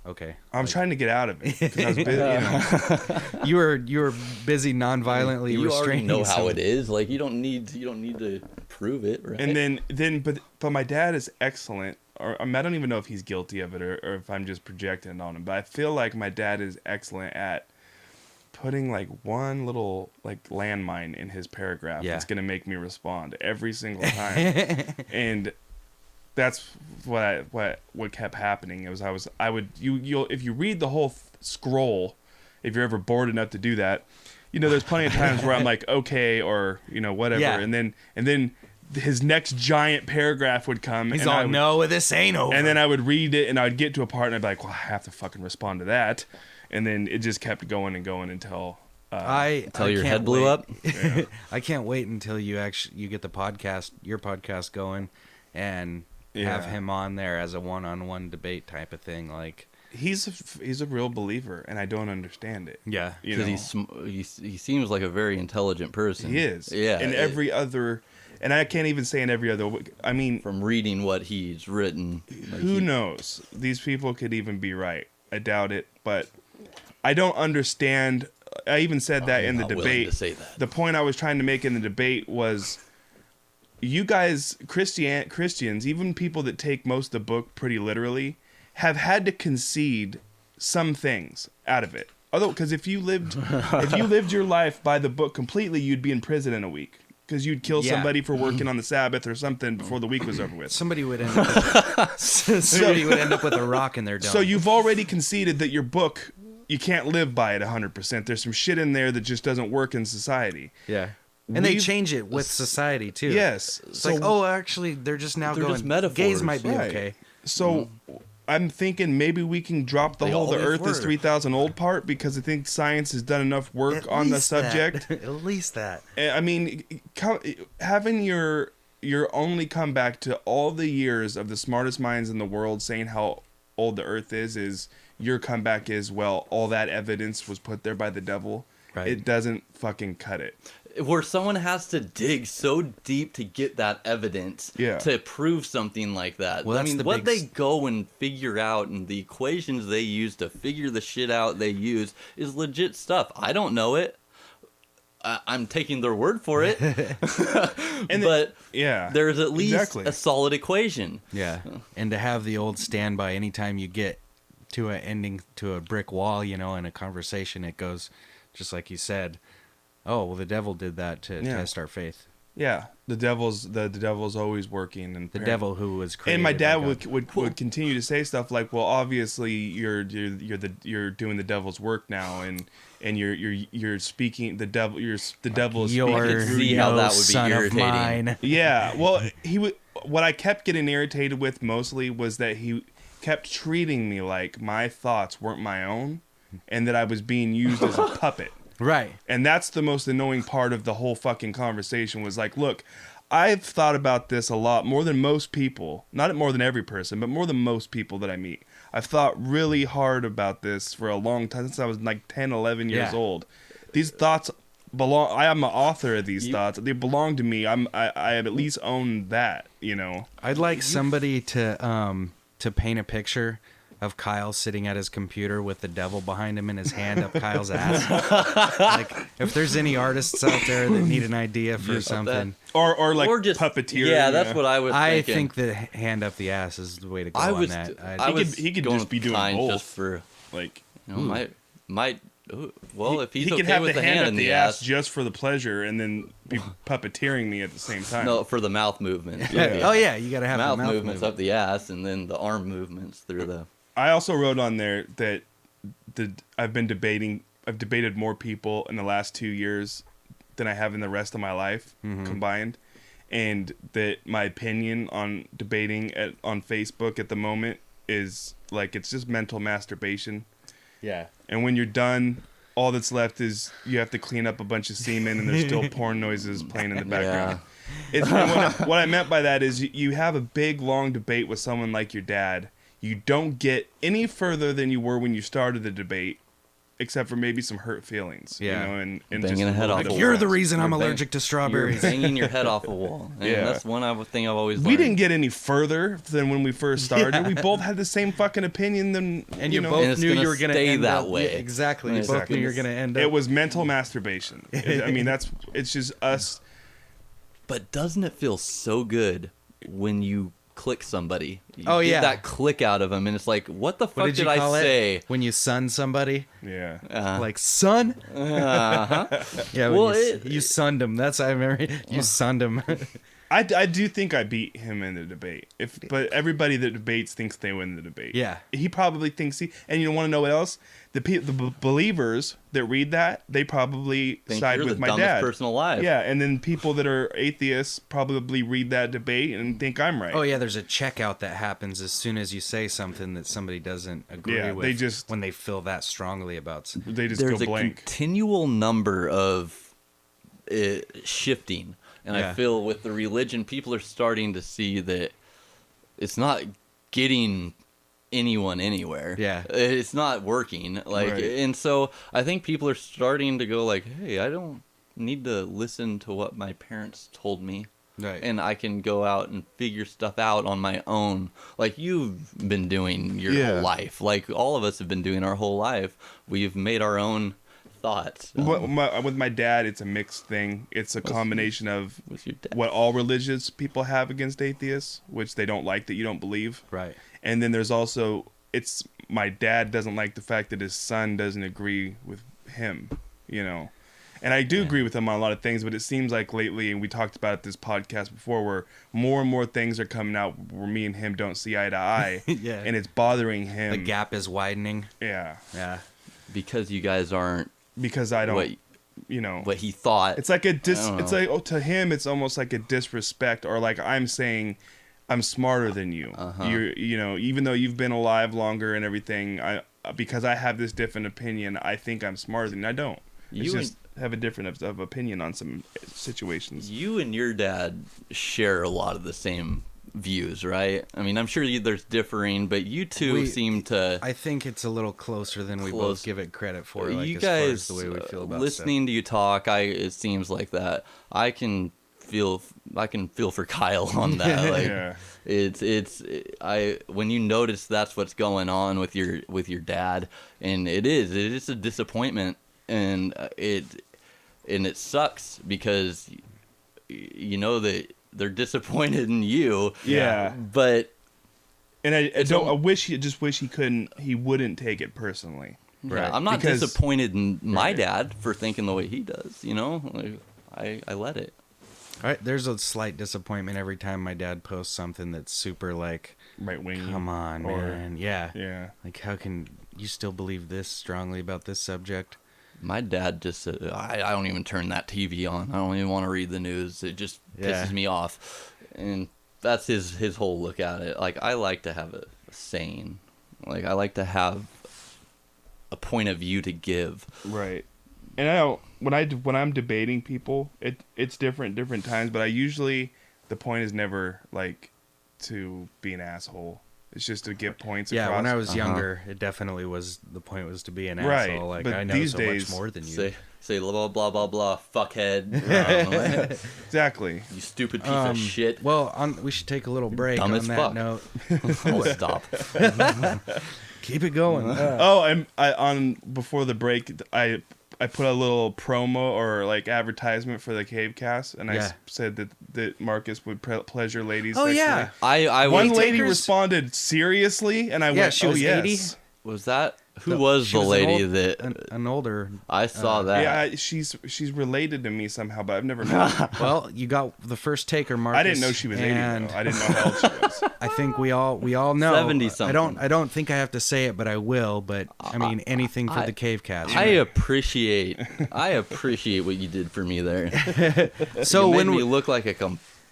[SPEAKER 2] okay.
[SPEAKER 4] I'm trying to get out of it because I was busy.
[SPEAKER 2] You were busy non-violently
[SPEAKER 3] you
[SPEAKER 2] restraining.
[SPEAKER 3] You already know how it is. You don't need to prove it, right?
[SPEAKER 4] And but my dad is excellent. Or I don't even know if he's guilty of it or if I'm just projecting on him. But I feel like my dad is excellent at putting one little landmine in his paragraph that's gonna make me respond every single time. And that's what kept happening. If you read the whole scroll, if you're ever bored enough to do that, there's plenty of times where I'm like, okay, or whatever, and then his next giant paragraph would come.
[SPEAKER 2] He's all, no, this ain't over.
[SPEAKER 4] And then I would read it, and I would get to a part, and I'd be like, well, I have to fucking respond to that. And then it just kept going and going until
[SPEAKER 3] your head blew up.
[SPEAKER 4] Yeah.
[SPEAKER 2] I can't wait until you get your podcast going, and have him on there as a one-on-one debate type of thing.
[SPEAKER 4] He's a real believer, and I don't understand it.
[SPEAKER 2] Yeah,
[SPEAKER 3] because he seems like a very intelligent person.
[SPEAKER 4] He is.
[SPEAKER 3] Yeah,
[SPEAKER 4] And every other And I can't even say in every other. I mean,
[SPEAKER 3] From reading what he's written, like,
[SPEAKER 4] who knows? These people could even be right. I doubt it, but I don't understand. I even said that in the
[SPEAKER 3] not willing
[SPEAKER 4] debate.
[SPEAKER 3] to say that.
[SPEAKER 4] The point I was trying to make in the debate was, you guys, Christians, even people that take most of the book pretty literally, have had to concede some things out of it. Although, because if you lived your life by the book completely, you'd be in prison in a week. Because you'd kill somebody for working on the Sabbath or something before the week was over with.
[SPEAKER 2] Somebody would end up with a rock in their dome.
[SPEAKER 4] So you've already conceded that your book, you can't live by it 100%. There's some shit in there that just doesn't work in society.
[SPEAKER 2] Yeah. And they change it with society, too.
[SPEAKER 4] Yes.
[SPEAKER 2] It's like, oh, actually, they're just
[SPEAKER 3] just metaphors.
[SPEAKER 2] Gays might be
[SPEAKER 4] Right.
[SPEAKER 2] okay.
[SPEAKER 4] So I'm thinking maybe we can drop the whole the
[SPEAKER 3] always
[SPEAKER 4] Earth is
[SPEAKER 3] were.
[SPEAKER 4] 3,000 old part, because I think science has done enough work on the subject.
[SPEAKER 2] At least that.
[SPEAKER 4] I mean, having your only come back to all the years of the smartest minds in the world saying how old the Earth is your comeback is, well, all that evidence was put there by the devil.
[SPEAKER 2] Right.
[SPEAKER 4] It doesn't fucking cut it.
[SPEAKER 3] Where someone has to dig so deep to get that evidence to prove something like that.
[SPEAKER 2] Well,
[SPEAKER 3] I
[SPEAKER 2] that's
[SPEAKER 3] mean,
[SPEAKER 2] the
[SPEAKER 3] what
[SPEAKER 2] big
[SPEAKER 3] they go and figure out and the equations they use to figure the shit out they use is legit stuff. I don't know it. I'm taking their word for it. But there's at least a solid equation.
[SPEAKER 2] Yeah. And to have the old standby anytime you get to an ending to a brick wall, in a conversation, it goes just like you said. Oh, well, the devil did that to test our faith.
[SPEAKER 4] Yeah, the devil's always working, and
[SPEAKER 2] the devil who was created.
[SPEAKER 4] And my dad would continue to say stuff like, "Well, obviously you're doing the devil's work now, and you're speaking the devil. The devil is speaking through
[SPEAKER 3] see
[SPEAKER 4] you."
[SPEAKER 3] how that would be irritating.
[SPEAKER 4] Yeah, well, what I kept getting irritated with mostly was that he kept treating me like my thoughts weren't my own, and that I was being used as a puppet.
[SPEAKER 2] Right.
[SPEAKER 4] And that's the most annoying part of the whole fucking conversation was like, look, I've thought about this a lot more than most people, not more than every person, but more than most people that I meet. I've thought really hard about this for a long time, since I was like 10, 11 years old. These thoughts belong, I am the author of these thoughts. They belong to me. I at least own that,
[SPEAKER 2] I'd like somebody to paint a picture of Kyle sitting at his computer with the devil behind him and his hand up Kyle's ass. Like, if there's any artists out there that need an idea for something.
[SPEAKER 4] Or just puppeteer.
[SPEAKER 3] Yeah, that's what I was thinking.
[SPEAKER 2] I think the hand up the ass is the way to go on that.
[SPEAKER 4] He could just be doing both.
[SPEAKER 3] Just for,
[SPEAKER 4] like,
[SPEAKER 3] well, if he's
[SPEAKER 4] he could
[SPEAKER 3] okay
[SPEAKER 4] have
[SPEAKER 3] with
[SPEAKER 4] the hand
[SPEAKER 3] in
[SPEAKER 4] up the ass just for the pleasure, and then be puppeteering me at the same time.
[SPEAKER 3] No, for the mouth movement.
[SPEAKER 2] Yeah. Oh yeah, you gotta have
[SPEAKER 3] mouth
[SPEAKER 2] the mouth
[SPEAKER 3] movements up the ass, and then the arm movements through the.
[SPEAKER 4] I also wrote on there that I've debated more people in the last 2 years than I have in the rest of my life combined, and that my opinion on debating on Facebook at the moment is like, it's just mental masturbation.
[SPEAKER 2] Yeah.
[SPEAKER 4] And when you're done, all that's left is you have to clean up a bunch of semen, and there's still porn noises playing in the background. What I meant by that is you have a big, long debate with someone like your dad. You don't get any further than you were when you started the debate, except for maybe some hurt feelings.
[SPEAKER 2] Yeah.
[SPEAKER 4] And
[SPEAKER 3] banging
[SPEAKER 4] just
[SPEAKER 3] a head off.
[SPEAKER 2] You're the reason I'm allergic to strawberries.
[SPEAKER 3] You're banging your head off a wall. And that's one thing I've always learned.
[SPEAKER 4] We didn't get any further than when we first started. Yeah. We both had the same fucking opinion.
[SPEAKER 2] And you both knew you were going to
[SPEAKER 3] stay
[SPEAKER 2] end
[SPEAKER 3] that
[SPEAKER 2] up,
[SPEAKER 3] way.
[SPEAKER 2] Yeah, exactly. You both knew you were going to end up.
[SPEAKER 4] It was mental masturbation. I mean, it's just us.
[SPEAKER 3] But doesn't it feel so good when you click somebody? You
[SPEAKER 2] get
[SPEAKER 3] that click out of them, and it's like, what the fuck did I say?
[SPEAKER 2] When you son somebody?
[SPEAKER 4] Yeah.
[SPEAKER 2] Like, son?
[SPEAKER 3] Uh-huh.
[SPEAKER 2] Yeah, well, you sunned him. I remember you sunned him.
[SPEAKER 4] I do think I beat him in the debate. But everybody that debates thinks they win the debate.
[SPEAKER 2] Yeah.
[SPEAKER 4] He probably thinks and you want to know what else? The believers that read that, they probably side with my dad.
[SPEAKER 3] You're the dumbest person alive.
[SPEAKER 4] Yeah, and then people that are atheists probably read that debate and think I'm right.
[SPEAKER 2] Oh yeah, there's a checkout that happens as soon as you say something that somebody doesn't agree with. When they feel that strongly about something.
[SPEAKER 4] They just
[SPEAKER 3] go blank. There's a continual number of shifting. And I feel with the religion, people are starting to see that it's not getting anyone anywhere.
[SPEAKER 2] Yeah.
[SPEAKER 3] It's not working. And so I think people are starting to go like, hey, I don't need to listen to what my parents told me.
[SPEAKER 2] Right.
[SPEAKER 3] And I can go out and figure stuff out on my own, like you've been doing your whole life. Like all of us have been doing our whole life. We've made our own thoughts.
[SPEAKER 4] With my dad, it's a mixed thing. It's a combination of what all religious people have against atheists, which they don't like that you don't believe.
[SPEAKER 2] Right.
[SPEAKER 4] And then there's also, it's my dad doesn't like the fact that his son doesn't agree with him, you know. And I do agree with him on a lot of things, but it seems like lately, and we talked about it this podcast before, where more and more things are coming out where me and him don't see eye to eye.
[SPEAKER 2] Yeah.
[SPEAKER 4] And it's bothering him.
[SPEAKER 2] The gap is widening.
[SPEAKER 4] Yeah.
[SPEAKER 2] Yeah.
[SPEAKER 3] Because you guys aren't.
[SPEAKER 4] Because I don't, you know.
[SPEAKER 3] What he thought.
[SPEAKER 4] It's like it's like, to him, it's almost like a disrespect, or like I'm saying, I'm smarter than you. You know, even though you've been alive longer and everything, because I have this different opinion, I think I'm smarter than you. I don't. It's just have a different of opinion on some situations.
[SPEAKER 3] You and your dad share a lot of the same views, right? I mean, I'm sure there's differing, but you two seem to.
[SPEAKER 2] I think it's a little closer than we both give it credit for. Like,
[SPEAKER 3] you
[SPEAKER 2] as
[SPEAKER 3] guys,
[SPEAKER 2] far as the way we feel about
[SPEAKER 3] listening to you talk, it seems like that. I can feel for Kyle on that. Like, when you notice that's what's going on with your dad, and it is a disappointment, and it sucks because you know that they're disappointed in you.
[SPEAKER 4] Yeah.
[SPEAKER 3] But
[SPEAKER 4] I wish he wouldn't take it personally.
[SPEAKER 3] Right. Yeah, I'm not disappointed in my dad for thinking the way he does, you know? Like, I let it.
[SPEAKER 2] All right, there's a slight disappointment every time my dad posts something that's super like
[SPEAKER 4] right wing.
[SPEAKER 2] Come on, man. Yeah.
[SPEAKER 4] Yeah.
[SPEAKER 2] Like, how can you still believe this strongly about this subject?
[SPEAKER 3] My dad just said, I don't even turn that TV on. I don't even want to read the news. It just pisses me off. And that's his whole look at it. Like, I like to have a saying. Like, I like to have a point of view to give.
[SPEAKER 4] Right. And I don't, when I'm debating people, it's different times, but the point is never like to be an asshole. It's just to get points across.
[SPEAKER 2] Yeah, when I was younger, it definitely was, the point was to be an asshole. Like,
[SPEAKER 4] but
[SPEAKER 2] I know
[SPEAKER 4] these
[SPEAKER 2] so
[SPEAKER 4] days,
[SPEAKER 2] much more than you.
[SPEAKER 3] Say blah, blah, blah, blah, fuckhead.
[SPEAKER 4] Exactly.
[SPEAKER 3] You stupid piece of shit.
[SPEAKER 2] Well, we should take a little break
[SPEAKER 3] Dumb
[SPEAKER 2] on
[SPEAKER 3] as
[SPEAKER 2] that
[SPEAKER 3] fuck.
[SPEAKER 2] note.
[SPEAKER 3] I'll stop.
[SPEAKER 2] Keep it going.
[SPEAKER 4] Before the break, I put a little promo or like advertisement for the CaveCast, and I said that Marcus would pleasure ladies.
[SPEAKER 2] Oh,
[SPEAKER 4] sexually.
[SPEAKER 2] yeah.
[SPEAKER 3] I
[SPEAKER 4] One lady responded seriously, and I went,
[SPEAKER 2] she was 80.
[SPEAKER 3] Was that who was the lady that
[SPEAKER 2] an older?
[SPEAKER 3] I saw that.
[SPEAKER 4] Yeah, she's related to me somehow, but I've never met her.
[SPEAKER 2] Well, you got the first taker, Marcus.
[SPEAKER 4] I didn't know she was 80. I didn't know how old she was.
[SPEAKER 2] I think we all know
[SPEAKER 3] 70-something.
[SPEAKER 2] I don't think I have to say it, but I will. But I mean, anything for the CaveCast.
[SPEAKER 3] I appreciate what you did for me there.
[SPEAKER 2] So
[SPEAKER 3] you made me look like a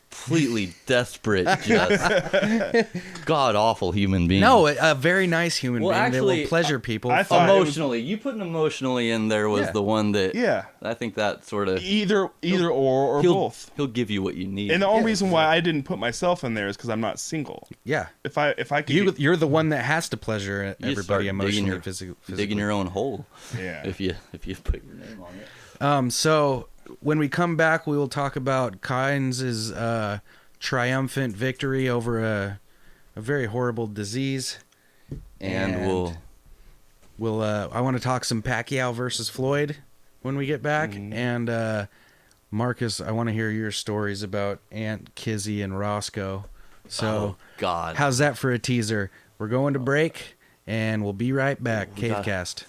[SPEAKER 3] completely desperate, just god awful human being.
[SPEAKER 2] No, a very nice human being that will pleasure people.
[SPEAKER 4] I thought
[SPEAKER 3] emotionally, you putting emotionally in there was the one that.
[SPEAKER 4] Yeah,
[SPEAKER 3] I think that sort of
[SPEAKER 4] either or both.
[SPEAKER 3] He'll give you what you need.
[SPEAKER 4] And the only reason why I didn't put myself in there is because I'm not single.
[SPEAKER 2] Yeah.
[SPEAKER 4] If I could,
[SPEAKER 2] you're the one that has to pleasure everybody emotionally, physically.
[SPEAKER 3] Digging your own hole.
[SPEAKER 4] Yeah.
[SPEAKER 3] If you put your name on it.
[SPEAKER 2] So when we come back, we will talk about Kynes' triumphant victory over a very horrible disease,
[SPEAKER 3] and
[SPEAKER 2] we'll I want to talk some Pacquiao versus Floyd when we get back, and Marcus, I want to hear your stories about Aunt Kizzy and Roscoe. So,
[SPEAKER 3] God,
[SPEAKER 2] how's that for a teaser? We're going to break, and we'll be right back. CaveCast.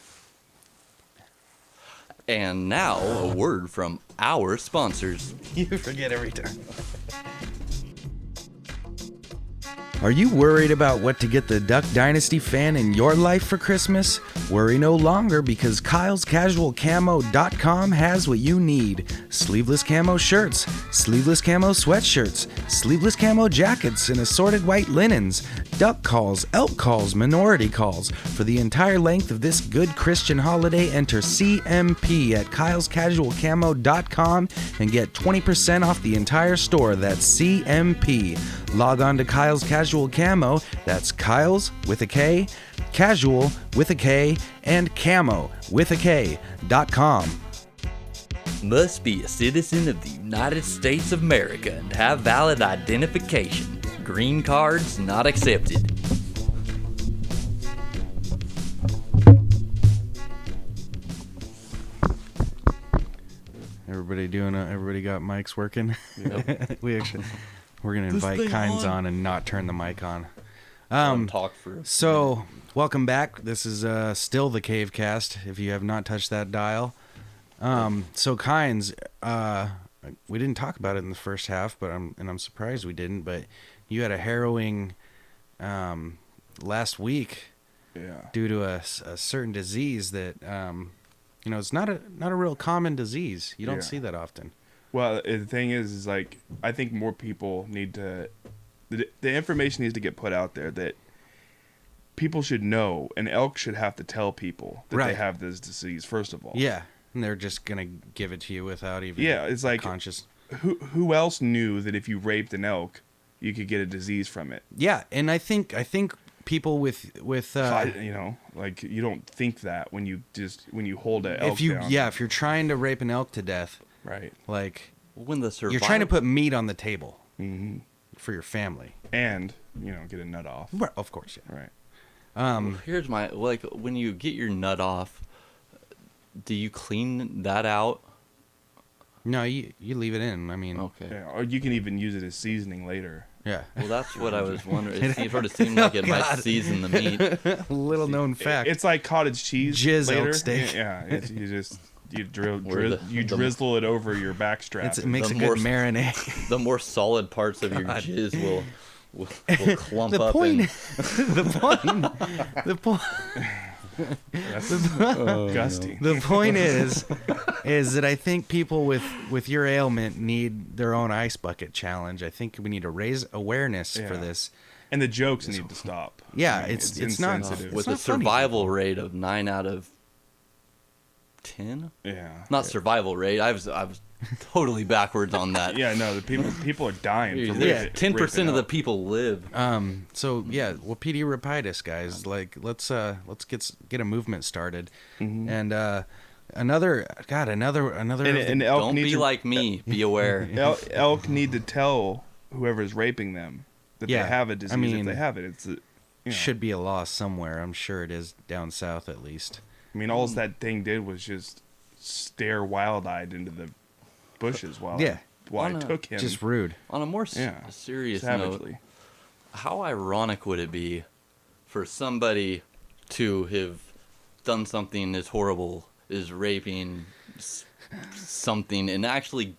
[SPEAKER 3] And now, a word from our sponsors.
[SPEAKER 2] You forget every time. Are you worried about what to get the Duck Dynasty fan in your life for Christmas? Worry no longer, because KylesCasualCamo.com has what you need. Sleeveless camo shirts, sleeveless camo sweatshirts, sleeveless camo jackets, and assorted white linens. Duck calls, elk calls, minority calls. For the entire length of this good Christian holiday, enter CMP at KylesCasualCamo.com and get 20% off the entire store. That's CMP. Log on to Kyle's Casual Camo, that's Kyle's with a K, Casual with a K, and Camo with a K.com.
[SPEAKER 3] Must be a citizen of the United States of America and have valid identification. Green cards not accepted.
[SPEAKER 2] Everybody got mics working.
[SPEAKER 4] Yep.
[SPEAKER 2] We're gonna invite Kynes on and not turn the mic on.
[SPEAKER 3] Talk for
[SPEAKER 2] So welcome back. This is still the CaveCast. If you have not touched that dial, so Kynes, we didn't talk about it in the first half, but I'm surprised we didn't. But you had a harrowing last week, due to a certain disease that it's not a real common disease. You don't see that often.
[SPEAKER 4] Well, the thing is like I think more people need to. The information needs to get put out there that people should know. An elk should have to tell people that they have this disease, first of all.
[SPEAKER 2] Yeah, and they're just going to give it to you without even
[SPEAKER 4] it's like
[SPEAKER 2] conscious.
[SPEAKER 4] Who else knew that if you raped an elk, you could get a disease from it?
[SPEAKER 2] Yeah, and I think people with
[SPEAKER 4] like you don't think that when you hold an elk down.
[SPEAKER 2] if you're trying to rape an elk to death,
[SPEAKER 4] right?
[SPEAKER 2] Like
[SPEAKER 3] when the
[SPEAKER 2] you're trying to put meat on the table.
[SPEAKER 4] Mm-hmm.
[SPEAKER 2] For your family,
[SPEAKER 4] and get a nut off.
[SPEAKER 2] Well, of course, yeah.
[SPEAKER 4] Right.
[SPEAKER 3] Here's my when you get your nut off, do you clean that out?
[SPEAKER 2] No, you leave it in. I mean,
[SPEAKER 3] Okay.
[SPEAKER 4] Yeah, or you can even use it as seasoning later.
[SPEAKER 2] Yeah.
[SPEAKER 3] Well, that's what I was wondering. It sort of seemed like it might season the meat.
[SPEAKER 2] Little known fact.
[SPEAKER 4] It's like cottage cheese.
[SPEAKER 2] Jizz
[SPEAKER 4] later.
[SPEAKER 2] elk steak.
[SPEAKER 4] Yeah, you drizzle it over your backstrap.
[SPEAKER 2] It makes a good marinade.
[SPEAKER 3] The more solid parts of your jizz will clump
[SPEAKER 2] the
[SPEAKER 3] up.
[SPEAKER 2] Point,
[SPEAKER 3] and...
[SPEAKER 2] the point.
[SPEAKER 4] That's disgusting.
[SPEAKER 2] The point is that I think people with your ailment need their own ice bucket challenge. I think we need to raise awareness for this.
[SPEAKER 4] And the jokes need to stop.
[SPEAKER 2] Yeah,
[SPEAKER 4] I mean,
[SPEAKER 2] it's not
[SPEAKER 4] insensitive.
[SPEAKER 3] With
[SPEAKER 2] not
[SPEAKER 3] a survival rate of 9 out of 10.
[SPEAKER 4] Yeah.
[SPEAKER 3] Not survival rate. I was totally backwards on that.
[SPEAKER 4] Yeah, no, the people are dying. From
[SPEAKER 3] 10% of the people live.
[SPEAKER 2] So yeah, well, PD rapitis, guys. Like let's get a movement started.
[SPEAKER 4] Mm-hmm.
[SPEAKER 2] And another.
[SPEAKER 4] And elk
[SPEAKER 3] Don't be like me. Be aware.
[SPEAKER 4] Elk need to tell whoever's raping them that they have a disease.
[SPEAKER 2] I mean,
[SPEAKER 4] if they have it,
[SPEAKER 2] should be a law somewhere. I'm sure it is down south at least.
[SPEAKER 4] I mean, all that thing did was just stare wild-eyed into the bushes while I took him.
[SPEAKER 2] Just rude.
[SPEAKER 3] On a more serious
[SPEAKER 4] savagely.
[SPEAKER 3] note, how ironic would it be for somebody to have done something as horrible as raping something and actually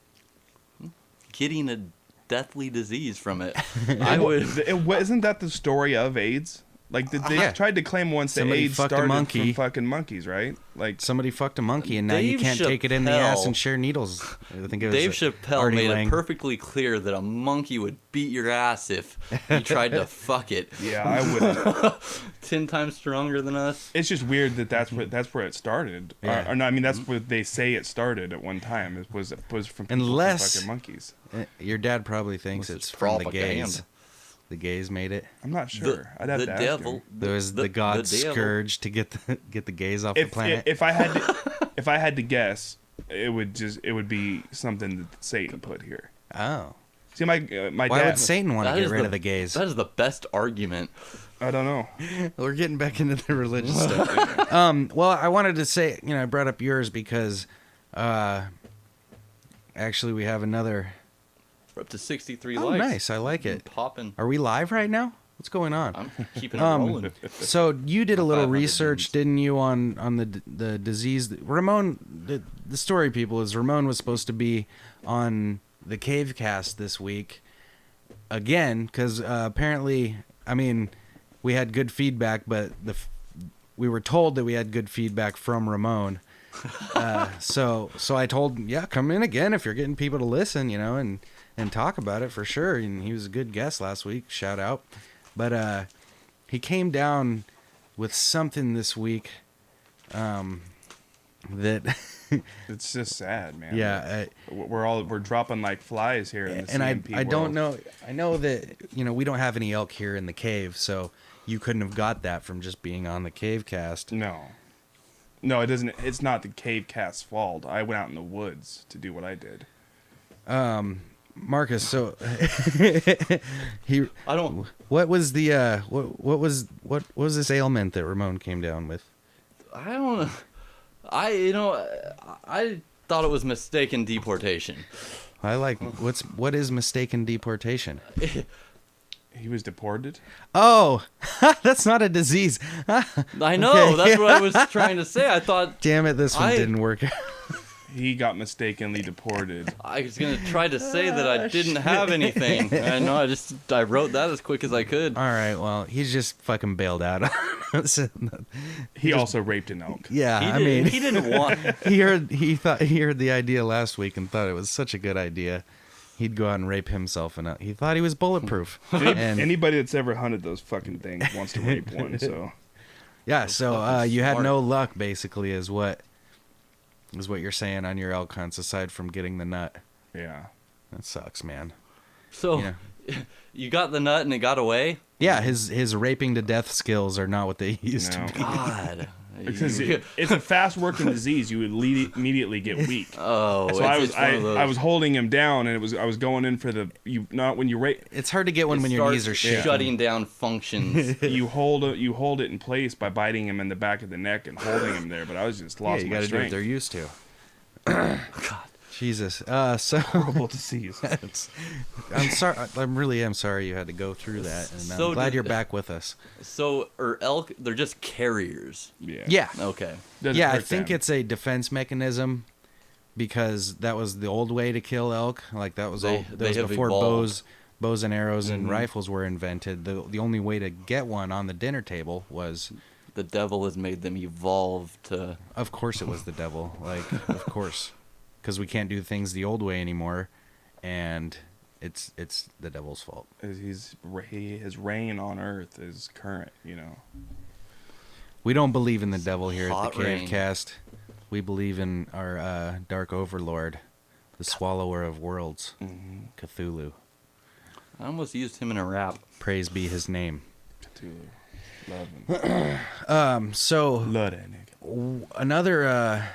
[SPEAKER 3] getting a deathly disease from it?
[SPEAKER 4] Isn't that the story of AIDS? Like they tried to claim once that AIDS started from fucking monkeys, right? Like
[SPEAKER 2] somebody fucked a monkey, and now you
[SPEAKER 3] Dave
[SPEAKER 2] can't take it in the
[SPEAKER 3] Chappelle-
[SPEAKER 2] ass and share needles. I think it was
[SPEAKER 3] Dave Chappelle
[SPEAKER 2] Artie
[SPEAKER 3] made
[SPEAKER 2] Lang.
[SPEAKER 3] it perfectly clear that a monkey would beat your ass if you tried to fuck it.
[SPEAKER 4] yeah, I would.
[SPEAKER 3] 10 times stronger than us.
[SPEAKER 4] It's just weird that's where it started.
[SPEAKER 2] Yeah.
[SPEAKER 4] Or no, I mean that's where they say it started at one time. It was from people
[SPEAKER 2] Unless-
[SPEAKER 4] fucking monkeys.
[SPEAKER 2] Your dad probably thinks
[SPEAKER 3] This
[SPEAKER 2] it's
[SPEAKER 3] is
[SPEAKER 2] from the
[SPEAKER 3] propaganda.
[SPEAKER 2] gays. The gays made it.
[SPEAKER 4] I'm not sure. I'd have
[SPEAKER 3] the
[SPEAKER 4] to ask
[SPEAKER 3] devil.
[SPEAKER 4] him.
[SPEAKER 2] There was the god
[SPEAKER 3] devil.
[SPEAKER 2] scourge to get the gays off the planet.
[SPEAKER 4] If I had to guess, it would be something that Satan put here.
[SPEAKER 2] Oh,
[SPEAKER 4] See, my
[SPEAKER 2] why
[SPEAKER 4] dad.
[SPEAKER 2] would Satan want to
[SPEAKER 3] That
[SPEAKER 2] get
[SPEAKER 3] is
[SPEAKER 2] rid of the gays?
[SPEAKER 3] That is the best argument.
[SPEAKER 4] I don't know.
[SPEAKER 2] We're getting back into the religious stuff. Well, I wanted to say, I brought up yours because, actually, we have another.
[SPEAKER 3] We're up to 63
[SPEAKER 2] Oh,
[SPEAKER 3] likes.
[SPEAKER 2] nice! I like it.
[SPEAKER 3] Popping.
[SPEAKER 2] Are we live right now? What's going on?
[SPEAKER 3] I'm keeping it rolling.
[SPEAKER 2] So you did a little
[SPEAKER 3] 500
[SPEAKER 2] research,
[SPEAKER 3] views.
[SPEAKER 2] didn't you, on the disease? Ramon, the story, people, is Ramon was supposed to be on the CaveCast this week again because apparently, I mean, we had good feedback, but we were told that we had good feedback from Ramon. So I told him, come in again if you're getting people to listen, and talk about it for sure. And he was a good guest last week. Shout out. But he came down with something this week that
[SPEAKER 4] It's just sad, man.
[SPEAKER 2] yeah,
[SPEAKER 4] we're dropping like flies here in the
[SPEAKER 2] and
[SPEAKER 4] CMP
[SPEAKER 2] I don't
[SPEAKER 4] world.
[SPEAKER 2] know. I know that we don't have any elk here in the cave, so you couldn't have got that from just being on the CaveCast.
[SPEAKER 4] No. No, it doesn't. It's not the CaveCast's fault. I went out in the woods to do what I did.
[SPEAKER 2] Marcus, so
[SPEAKER 3] I don't.
[SPEAKER 2] what was the what was this ailment that Ramon came down with?
[SPEAKER 3] I don't know. I thought it was mistaken deportation.
[SPEAKER 2] What is mistaken deportation?
[SPEAKER 4] He was deported.
[SPEAKER 2] Oh, that's not a disease.
[SPEAKER 3] I know.
[SPEAKER 2] Okay.
[SPEAKER 3] That's what I was trying to say. I thought.
[SPEAKER 2] Damn it, this one didn't work out.
[SPEAKER 4] He got mistakenly deported.
[SPEAKER 3] I was gonna try to say that I didn't have anything. I know. I wrote that as quick as I could.
[SPEAKER 2] All right, well, he's just fucking bailed out.
[SPEAKER 4] He also raped an elk.
[SPEAKER 2] Yeah,
[SPEAKER 3] He didn't want.
[SPEAKER 2] he heard the idea last week and thought it was such a good idea. He'd go out and rape himself, and he thought he was bulletproof. And
[SPEAKER 4] Anybody that's ever hunted those fucking things wants to rape one. So
[SPEAKER 2] yeah, so you had
[SPEAKER 3] smart.
[SPEAKER 2] no luck, basically, is what you're saying on your elk hunts, aside from getting the nut.
[SPEAKER 4] yeah.
[SPEAKER 2] That sucks, man.
[SPEAKER 3] So,
[SPEAKER 2] Yeah.
[SPEAKER 3] you got the nut and it got away.
[SPEAKER 2] Yeah, his raping to death skills are not what they used
[SPEAKER 4] No.
[SPEAKER 2] to be.
[SPEAKER 3] God.
[SPEAKER 4] Because it's a fast working disease, you would immediately get weak.
[SPEAKER 3] Oh,
[SPEAKER 4] So
[SPEAKER 3] it's one of those.
[SPEAKER 4] I was holding him down, and I was going in for not when you rape.
[SPEAKER 2] It's hard to get one
[SPEAKER 3] It
[SPEAKER 2] when your knees are
[SPEAKER 3] starts
[SPEAKER 2] shaking.
[SPEAKER 3] shutting down functions.
[SPEAKER 4] You hold it in place by biting him in the back of the neck and holding him there. But I was just
[SPEAKER 2] Yeah,
[SPEAKER 4] lost
[SPEAKER 2] you
[SPEAKER 4] my
[SPEAKER 2] got to do what
[SPEAKER 4] strength.
[SPEAKER 2] they're used to.
[SPEAKER 3] God.
[SPEAKER 2] Jesus. So
[SPEAKER 4] Horrible disease.
[SPEAKER 2] I'm sorry. I really am sorry you had to go through that, and
[SPEAKER 3] So
[SPEAKER 2] I'm glad
[SPEAKER 3] did-
[SPEAKER 2] you're back with us.
[SPEAKER 3] So, elk, they're just carriers.
[SPEAKER 4] Yeah.
[SPEAKER 2] Yeah.
[SPEAKER 3] Okay.
[SPEAKER 4] Doesn't
[SPEAKER 2] Yeah, I
[SPEAKER 4] hurt
[SPEAKER 2] think
[SPEAKER 4] them.
[SPEAKER 2] it's a defense mechanism because that was the old way to kill elk. Like that was
[SPEAKER 3] They
[SPEAKER 2] that was
[SPEAKER 3] have
[SPEAKER 2] before
[SPEAKER 3] evolved.
[SPEAKER 2] bows and arrows and
[SPEAKER 4] Mhm.
[SPEAKER 2] rifles were invented. The only way to get one on the dinner table was,
[SPEAKER 3] The devil has made them evolve to.
[SPEAKER 2] of course, it was the devil. Like, of course, because we can't do things the old way anymore, and it's the devil's fault.
[SPEAKER 4] His reign on earth is current. You know.
[SPEAKER 2] We don't believe in the devil here at
[SPEAKER 3] Hot
[SPEAKER 2] the
[SPEAKER 3] rain.
[SPEAKER 2] CaveCast. We believe in our dark overlord, the swallower of worlds,
[SPEAKER 4] Mm-hmm.
[SPEAKER 2] Cthulhu.
[SPEAKER 3] I almost used him in a rap.
[SPEAKER 2] Praise be his name.
[SPEAKER 4] Cthulhu. Love him.
[SPEAKER 2] So
[SPEAKER 4] Love that nigga.
[SPEAKER 2] another,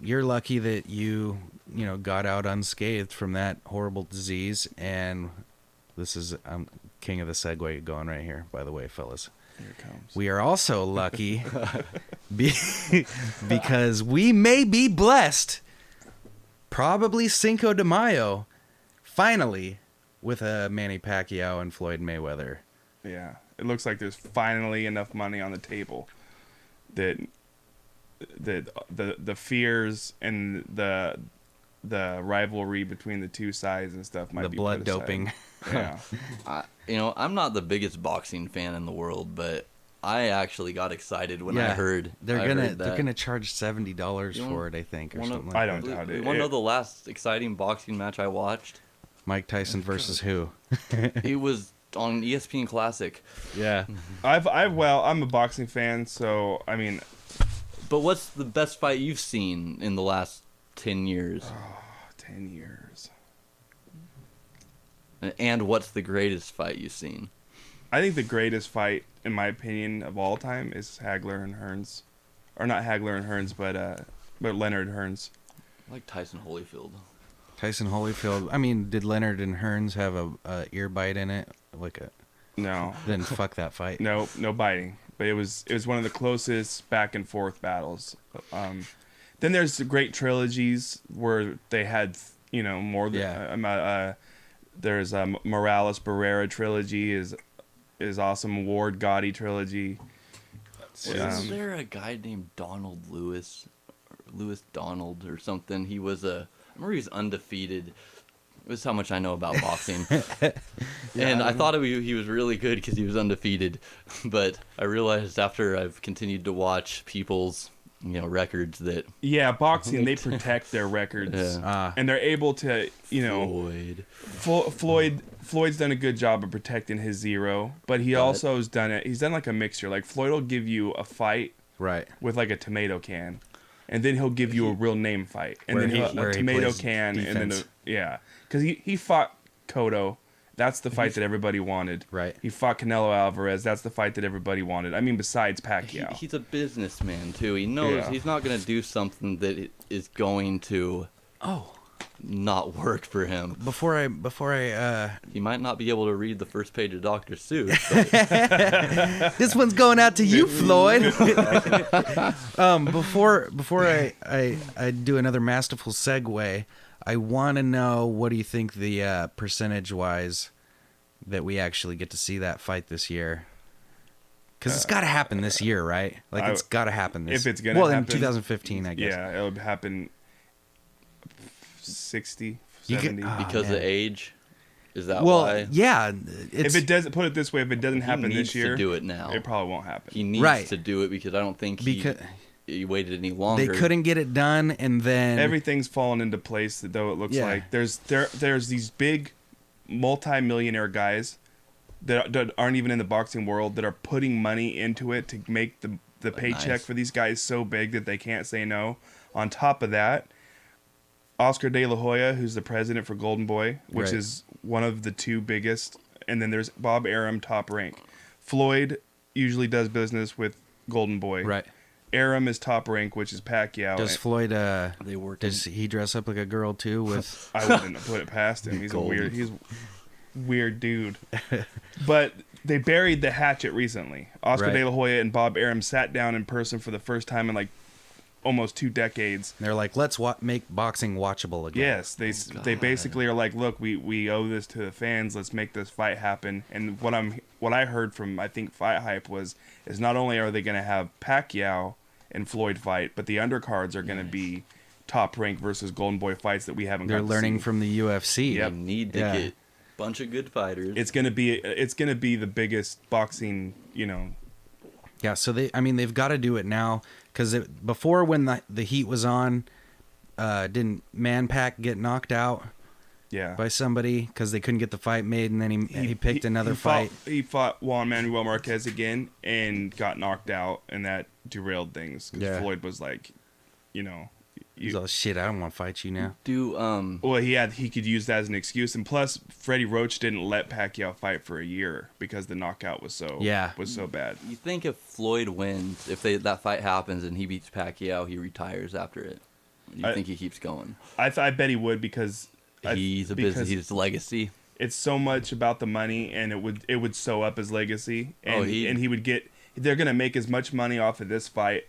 [SPEAKER 2] you're lucky that you got out unscathed from that horrible disease, and this is king of the segue going right here, by the way, fellas.
[SPEAKER 4] Here it comes.
[SPEAKER 2] We are also lucky because we may be blessed, probably Cinco de Mayo, finally, with a Manny Pacquiao and Floyd Mayweather.
[SPEAKER 4] Yeah. It looks like there's finally enough money on the table that the fears and the rivalry between the two sides and stuff might
[SPEAKER 2] The
[SPEAKER 4] be
[SPEAKER 2] blood
[SPEAKER 4] put aside.
[SPEAKER 2] doping.
[SPEAKER 4] Yeah.
[SPEAKER 3] I'm not the biggest boxing fan in the world, but I actually got excited when I
[SPEAKER 2] Yeah,
[SPEAKER 3] heard
[SPEAKER 2] They're
[SPEAKER 3] I
[SPEAKER 2] gonna
[SPEAKER 3] heard that.
[SPEAKER 2] they're gonna charge $70
[SPEAKER 3] You
[SPEAKER 2] for it, I think, or
[SPEAKER 3] wanna-
[SPEAKER 2] something like
[SPEAKER 4] I
[SPEAKER 2] that.
[SPEAKER 4] don't doubt it.
[SPEAKER 3] You want to know the last exciting boxing match I watched?
[SPEAKER 2] Mike Tyson versus who?
[SPEAKER 3] It was on ESPN Classic.
[SPEAKER 2] Yeah.
[SPEAKER 4] I'm a boxing fan, so I mean,
[SPEAKER 3] But what's the best fight you've seen in the last 10 years?
[SPEAKER 4] 10 years.
[SPEAKER 3] And what's the greatest fight you've seen?
[SPEAKER 4] I think the greatest fight, in my opinion, of all time is Hagler and Hearns, or not Hagler and Hearns, but Leonard Hearns.
[SPEAKER 3] I like Tyson Holyfield.
[SPEAKER 2] Tyson Holyfield. I mean, did Leonard and Hearns have a ear bite in it?
[SPEAKER 4] No,
[SPEAKER 2] Then fuck that fight.
[SPEAKER 4] no biting. But it was one of the closest back and forth battles. Then there's the great trilogies where they had more than there's Morales Barrera trilogy is awesome. Ward Gotti trilogy.
[SPEAKER 3] Wasn't there a guy named Donald Lewis Donald or something? I remember he was undefeated. This is how much I know about boxing. And I thought he was really good because he was undefeated. But I realized after I've continued to watch people's records that
[SPEAKER 4] Boxing, they protect their records.
[SPEAKER 3] Yeah.
[SPEAKER 4] And they're able to, Floyd's done a good job of protecting his zero, but he also has done it. He's done like a mixture. Like Floyd will give you a fight
[SPEAKER 2] Right.
[SPEAKER 4] with like a tomato can, and then he'll give you a real name fight, and
[SPEAKER 2] Where
[SPEAKER 4] then
[SPEAKER 2] he
[SPEAKER 4] a tomato
[SPEAKER 2] plays
[SPEAKER 4] can,
[SPEAKER 2] defense.
[SPEAKER 4] and then because he fought Cotto, That's the fight that everybody wanted.
[SPEAKER 2] Right.
[SPEAKER 4] He fought Canelo Alvarez. That's the fight that everybody wanted. I mean, besides Pacquiao.
[SPEAKER 3] He's a businessman too. He knows he's not going to do something that is going to not work for him.
[SPEAKER 2] Before I
[SPEAKER 3] He might not be able to read the first page of Dr. Seuss.
[SPEAKER 2] this one's going out to you, Floyd. Before I do another masterful segue, I want to know, what do you think the percentage wise that we actually get to see that fight this year? Because it's got to happen this year, right? Like, it's got to happen this.
[SPEAKER 4] If it's gonna happen,
[SPEAKER 2] in 2015, I guess.
[SPEAKER 4] Yeah, it would happen 60, 70.
[SPEAKER 3] Because of age? Is that
[SPEAKER 2] Well,
[SPEAKER 3] why?
[SPEAKER 2] yeah.
[SPEAKER 4] If it doesn't, put it this way, if it doesn't happen
[SPEAKER 3] He needs
[SPEAKER 4] this year,
[SPEAKER 3] to do it now.
[SPEAKER 4] it probably won't happen.
[SPEAKER 3] He needs to do it because I don't think he waited any longer.
[SPEAKER 2] They couldn't get it done, and then
[SPEAKER 4] Everything's fallen into place, though. It looks like there's these big multi-millionaire guys that aren't even in the boxing world that are putting money into it to make the paycheck for these guys so big that they can't say no. On top of that, Oscar De La Hoya, who's the president for Golden Boy, which is one of the two biggest, and then there's Bob Arum, top rank. Floyd usually does business with Golden Boy.
[SPEAKER 2] Right.
[SPEAKER 4] Arum is top rank, which is Pacquiao.
[SPEAKER 2] Does Floyd
[SPEAKER 3] they work
[SPEAKER 2] does he dress up like a girl too with
[SPEAKER 4] I wouldn't put it past him. He's a weird dude. But they buried the hatchet recently. Oscar De La Hoya and Bob Arum sat down in person for the first time in like almost 2 decades.
[SPEAKER 2] They're like, let's make boxing watchable again.
[SPEAKER 4] Yes, they basically are like, look, we owe this to the fans. Let's make this fight happen. And what I heard from, I think, Fight Hype is not only are they going to have Pacquiao and Floyd fight, but the undercards are going to be top rank versus Golden Boy fights that we haven't.
[SPEAKER 2] They're learning from the UFC.
[SPEAKER 3] They need to get a bunch of good fighters.
[SPEAKER 4] It's gonna be the biggest boxing,
[SPEAKER 2] Yeah, so they've got to do it now, because before, when the heat was on, didn't Manpack get knocked out?
[SPEAKER 4] Yeah.
[SPEAKER 2] By somebody because they couldn't get the fight made, and then he picked another fight.
[SPEAKER 4] He fought Juan Manuel Marquez again and got knocked out, and that derailed things. Because Floyd was like,
[SPEAKER 2] he's all, shit, I don't want to fight you now.
[SPEAKER 4] Well, he could use that as an excuse, and plus Freddie Roach didn't let Pacquiao fight for a year because the knockout was so bad.
[SPEAKER 3] You think if Floyd wins, if that fight happens and he beats Pacquiao, he retires after it? You think he keeps going?
[SPEAKER 4] I bet he would, because
[SPEAKER 3] he's his legacy.
[SPEAKER 4] It's so much about the money, and it would sew up his legacy, and he would get. They're gonna make as much money off of this fight.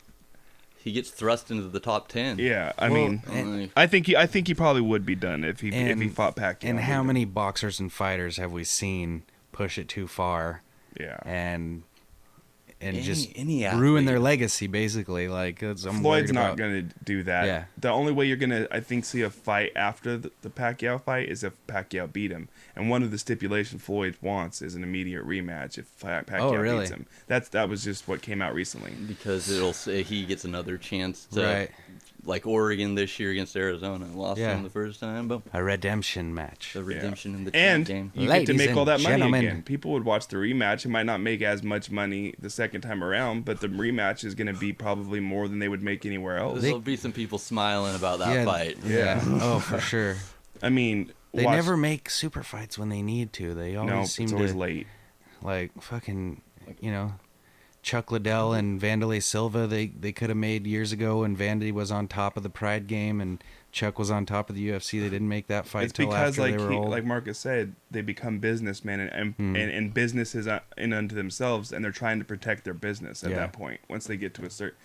[SPEAKER 3] He gets thrust into the top 10.
[SPEAKER 4] Yeah, I think he probably would be done if he fought Pacquiao.
[SPEAKER 2] And how many boxers and fighters have we seen push it too far?
[SPEAKER 4] Yeah,
[SPEAKER 2] and just ruin their legacy, basically. Like,
[SPEAKER 4] Floyd's not gonna do that.
[SPEAKER 2] Yeah.
[SPEAKER 4] The only way you're gonna, I think, see a fight after the Pacquiao fight is if Pacquiao beat him. And one of the stipulations Floyd wants is an immediate rematch if Pacquiao beats him. That was just what came out recently.
[SPEAKER 3] Because it'll say he gets another chance to, like Oregon this year against Arizona, lost him the first time, but
[SPEAKER 2] a redemption match.
[SPEAKER 3] The redemption in the
[SPEAKER 4] and
[SPEAKER 3] game.
[SPEAKER 4] You get to make all that money again. People would watch the rematch. It might not make as much money the second time around, but the rematch is going to be probably more than they would make anywhere else.
[SPEAKER 3] There'll be some people smiling about that fight.
[SPEAKER 2] Yeah. Oh, for sure.
[SPEAKER 4] I mean,
[SPEAKER 2] they never make super fights when they need to. They always seem
[SPEAKER 4] it's always late.
[SPEAKER 2] Like fucking, Chuck Liddell and Vanderlei Silva, they could have made years ago, and Vandy was on top of the Pride game and Chuck was on top of the UFC. They didn't make that fight till after they were old.
[SPEAKER 4] Like Marcus said, they become businessmen and businesses in unto themselves, and they're trying to protect their business at that point. Once they get to a certain,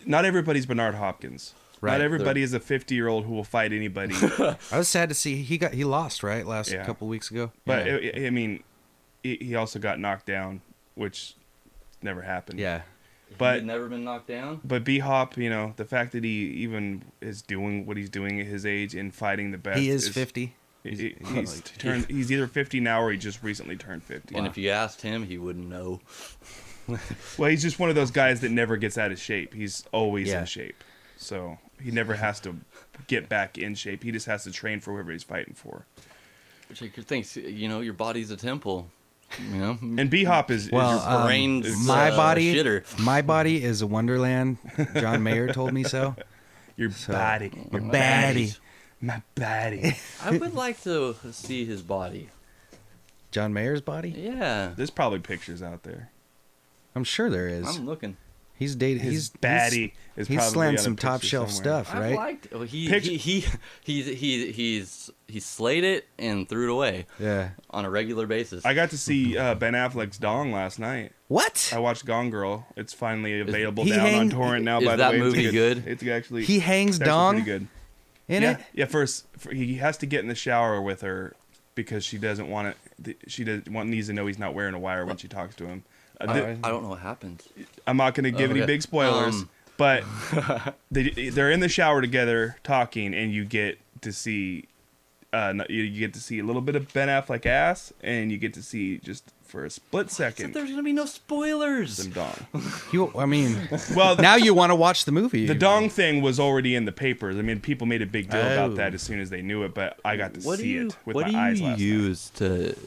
[SPEAKER 4] not everybody's Bernard Hopkins. Right. Not everybody is a 50-year-old who will fight anybody.
[SPEAKER 2] I was sad to see he lost last couple weeks ago.
[SPEAKER 4] But he also got knocked down, which never happened.
[SPEAKER 3] Yeah.
[SPEAKER 4] But
[SPEAKER 3] he'd never been knocked down.
[SPEAKER 4] But B-Hop, the fact that he even is doing what he's doing at his age and fighting the best.
[SPEAKER 2] He is 50.
[SPEAKER 4] He's either 50 now or he just recently turned 50.
[SPEAKER 3] And if you asked him, he wouldn't know.
[SPEAKER 4] Well, he's just one of those guys that never gets out of shape. He's always in shape. So he never has to get back in shape. He just has to train for whoever he's fighting for.
[SPEAKER 3] Which I could think, your body's a temple.
[SPEAKER 4] And B-Hop is
[SPEAKER 2] well,
[SPEAKER 3] brain's
[SPEAKER 2] my body.
[SPEAKER 3] shitter.
[SPEAKER 2] My body is a wonderland. John Mayer told me so.
[SPEAKER 4] Your body,
[SPEAKER 2] my body.
[SPEAKER 4] My body.
[SPEAKER 3] I would like to see his body.
[SPEAKER 2] John Mayer's body?
[SPEAKER 3] Yeah.
[SPEAKER 4] There's probably pictures out there.
[SPEAKER 2] I'm sure there is.
[SPEAKER 3] I'm looking.
[SPEAKER 2] He's dated.
[SPEAKER 4] His baddie is
[SPEAKER 2] He's
[SPEAKER 4] probably
[SPEAKER 2] slammed
[SPEAKER 4] on a
[SPEAKER 2] some top
[SPEAKER 4] picture
[SPEAKER 2] shelf
[SPEAKER 4] somewhere.
[SPEAKER 2] stuff, right?
[SPEAKER 3] I liked. Oh, he slayed it and threw it away
[SPEAKER 2] Yeah.
[SPEAKER 3] on a regular basis.
[SPEAKER 4] I got to see Ben Affleck's dong last night.
[SPEAKER 2] What?
[SPEAKER 4] I watched Gone Girl. It's finally available
[SPEAKER 2] he
[SPEAKER 4] down on
[SPEAKER 2] hang-
[SPEAKER 4] torrent now.
[SPEAKER 3] is
[SPEAKER 4] By the
[SPEAKER 3] that
[SPEAKER 4] way,
[SPEAKER 3] movie
[SPEAKER 4] it's
[SPEAKER 3] good?
[SPEAKER 4] It's actually
[SPEAKER 2] He hangs
[SPEAKER 4] it's actually
[SPEAKER 2] dong
[SPEAKER 4] pretty good.
[SPEAKER 2] in
[SPEAKER 4] yeah,
[SPEAKER 2] it?
[SPEAKER 4] yeah. First, he has to get in the shower with her because she doesn't want it. She needs to know he's not wearing a wire when she talks to him.
[SPEAKER 3] I don't know what happens.
[SPEAKER 4] I'm not going to give any
[SPEAKER 3] Okay.
[SPEAKER 4] big spoilers, but they're in the shower together talking, and you get to see you get to see a little bit of Ben Affleck ass, and you get to see just for a split second
[SPEAKER 3] There's gonna be no spoilers.
[SPEAKER 4] some dong.
[SPEAKER 2] I mean,
[SPEAKER 4] Well,
[SPEAKER 2] now you want to watch the movie.
[SPEAKER 4] the dong thing was already in the papers. I mean, people made a big deal
[SPEAKER 2] Oh.
[SPEAKER 4] about that as soon as they knew it, but I got to see it with
[SPEAKER 3] what
[SPEAKER 4] my
[SPEAKER 3] do
[SPEAKER 4] eyes
[SPEAKER 3] you
[SPEAKER 4] last night.
[SPEAKER 3] use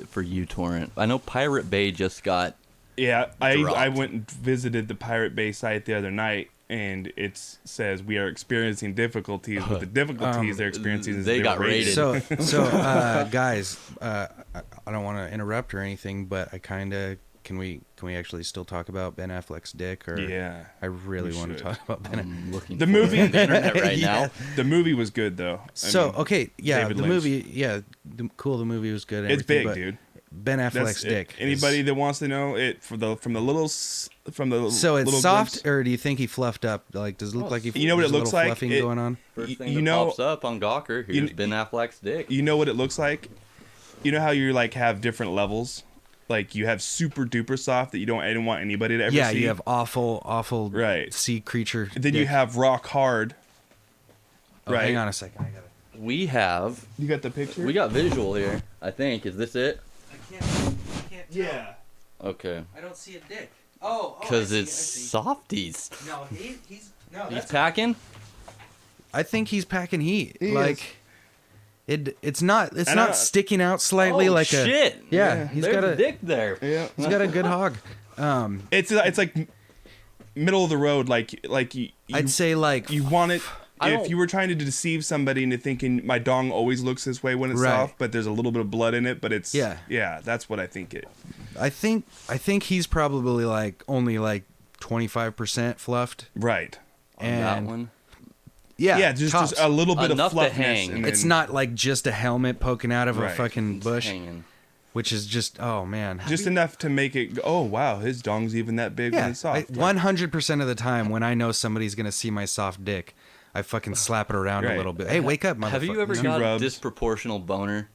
[SPEAKER 3] for uTorrent? I know Pirate Bay just got.
[SPEAKER 4] Yeah, I
[SPEAKER 3] dropped.
[SPEAKER 4] went and visited the Pirate Bay site the other night, and it says we are experiencing difficulties. With the difficulties they're experiencing is
[SPEAKER 3] they got
[SPEAKER 4] were
[SPEAKER 3] raided.
[SPEAKER 2] So guys, I don't want to interrupt or anything, but I kind of can we actually still talk about Ben Affleck's dick? Or
[SPEAKER 4] Yeah,
[SPEAKER 2] I really
[SPEAKER 4] we
[SPEAKER 2] want to
[SPEAKER 4] should.
[SPEAKER 2] talk about Ben.
[SPEAKER 3] I'm looking
[SPEAKER 4] The
[SPEAKER 3] for
[SPEAKER 4] movie-
[SPEAKER 3] it on the internet right
[SPEAKER 2] Yeah.
[SPEAKER 3] now.
[SPEAKER 4] the movie was good though.
[SPEAKER 2] Okay, yeah,
[SPEAKER 4] David
[SPEAKER 2] the
[SPEAKER 4] Lynch.
[SPEAKER 2] movie, yeah, cool. The movie was good. And
[SPEAKER 4] It's
[SPEAKER 2] everything,
[SPEAKER 4] big,
[SPEAKER 2] but
[SPEAKER 4] dude.
[SPEAKER 2] Ben Affleck's dick.
[SPEAKER 4] Anybody that wants to know it from the
[SPEAKER 2] So it's
[SPEAKER 4] little
[SPEAKER 2] soft,
[SPEAKER 4] glimpse-
[SPEAKER 2] or do you think he fluffed up? Like, does it look like he?
[SPEAKER 4] You know what it
[SPEAKER 2] there's a
[SPEAKER 4] looks
[SPEAKER 2] little
[SPEAKER 4] like?
[SPEAKER 2] Fluffing
[SPEAKER 4] It-
[SPEAKER 2] going on.
[SPEAKER 3] First thing
[SPEAKER 4] you
[SPEAKER 3] that
[SPEAKER 4] know-
[SPEAKER 3] pops up on Gawker, here's
[SPEAKER 4] you-
[SPEAKER 3] Ben Affleck's dick.
[SPEAKER 4] You know what it looks like? You know how you like have different levels? Like you have super duper soft that I didn't want anybody to ever
[SPEAKER 2] Yeah,
[SPEAKER 4] see.
[SPEAKER 2] you have awful
[SPEAKER 4] Right.
[SPEAKER 2] sea creature.
[SPEAKER 4] Then you
[SPEAKER 2] dick.
[SPEAKER 4] have rock hard.
[SPEAKER 2] Oh,
[SPEAKER 4] right.
[SPEAKER 2] hang on a second. I got it.
[SPEAKER 3] We have.
[SPEAKER 4] You got the picture?
[SPEAKER 3] We got visual here. I think. Is this it?
[SPEAKER 2] I can't.
[SPEAKER 4] Yeah.
[SPEAKER 3] Okay.
[SPEAKER 2] I don't see a dick. Oh,
[SPEAKER 3] Because it's softies.
[SPEAKER 2] No, he's no.
[SPEAKER 3] He's packing.
[SPEAKER 2] I think he's packing heat.
[SPEAKER 4] He
[SPEAKER 2] like, it's not
[SPEAKER 4] I know.
[SPEAKER 2] sticking out slightly
[SPEAKER 3] Oh,
[SPEAKER 2] like a.
[SPEAKER 3] shit.
[SPEAKER 2] Yeah, he's
[SPEAKER 3] There's
[SPEAKER 2] got
[SPEAKER 3] a
[SPEAKER 2] a
[SPEAKER 3] dick there.
[SPEAKER 4] Yeah.
[SPEAKER 2] he's got a good hog.
[SPEAKER 4] It's like middle of the road. Like you
[SPEAKER 2] I'd say like
[SPEAKER 4] you want it.
[SPEAKER 3] I
[SPEAKER 4] If
[SPEAKER 3] don't-
[SPEAKER 4] you were trying to deceive somebody into thinking my dong always looks this way when it's
[SPEAKER 2] Right.
[SPEAKER 4] soft, but there's a little bit of blood in it, but it's
[SPEAKER 2] Yeah.
[SPEAKER 4] that's what I think it.
[SPEAKER 2] I think he's probably like only like 25% fluffed.
[SPEAKER 4] Right.
[SPEAKER 3] On
[SPEAKER 2] And
[SPEAKER 3] that one.
[SPEAKER 2] yeah,
[SPEAKER 4] just
[SPEAKER 2] tops.
[SPEAKER 4] a little bit
[SPEAKER 3] Enough
[SPEAKER 4] of
[SPEAKER 3] to
[SPEAKER 4] fluffiness.
[SPEAKER 3] hang.
[SPEAKER 4] And
[SPEAKER 2] It's
[SPEAKER 4] then
[SPEAKER 2] not like just a helmet poking out of a
[SPEAKER 4] Right.
[SPEAKER 2] fucking
[SPEAKER 3] It's
[SPEAKER 2] bush,
[SPEAKER 3] hanging.
[SPEAKER 2] which is just oh man.
[SPEAKER 4] just enough to make it. Oh wow, his dong's even that big when
[SPEAKER 2] Yeah,
[SPEAKER 4] it's soft.
[SPEAKER 2] 100% of the time when I know somebody's gonna see my soft dick, I fucking slap it around
[SPEAKER 4] Right.
[SPEAKER 2] a little bit. Hey, wake up, motherfucker!
[SPEAKER 3] Have you ever
[SPEAKER 4] Two
[SPEAKER 3] got
[SPEAKER 4] rubs.
[SPEAKER 3] a disproportional boner?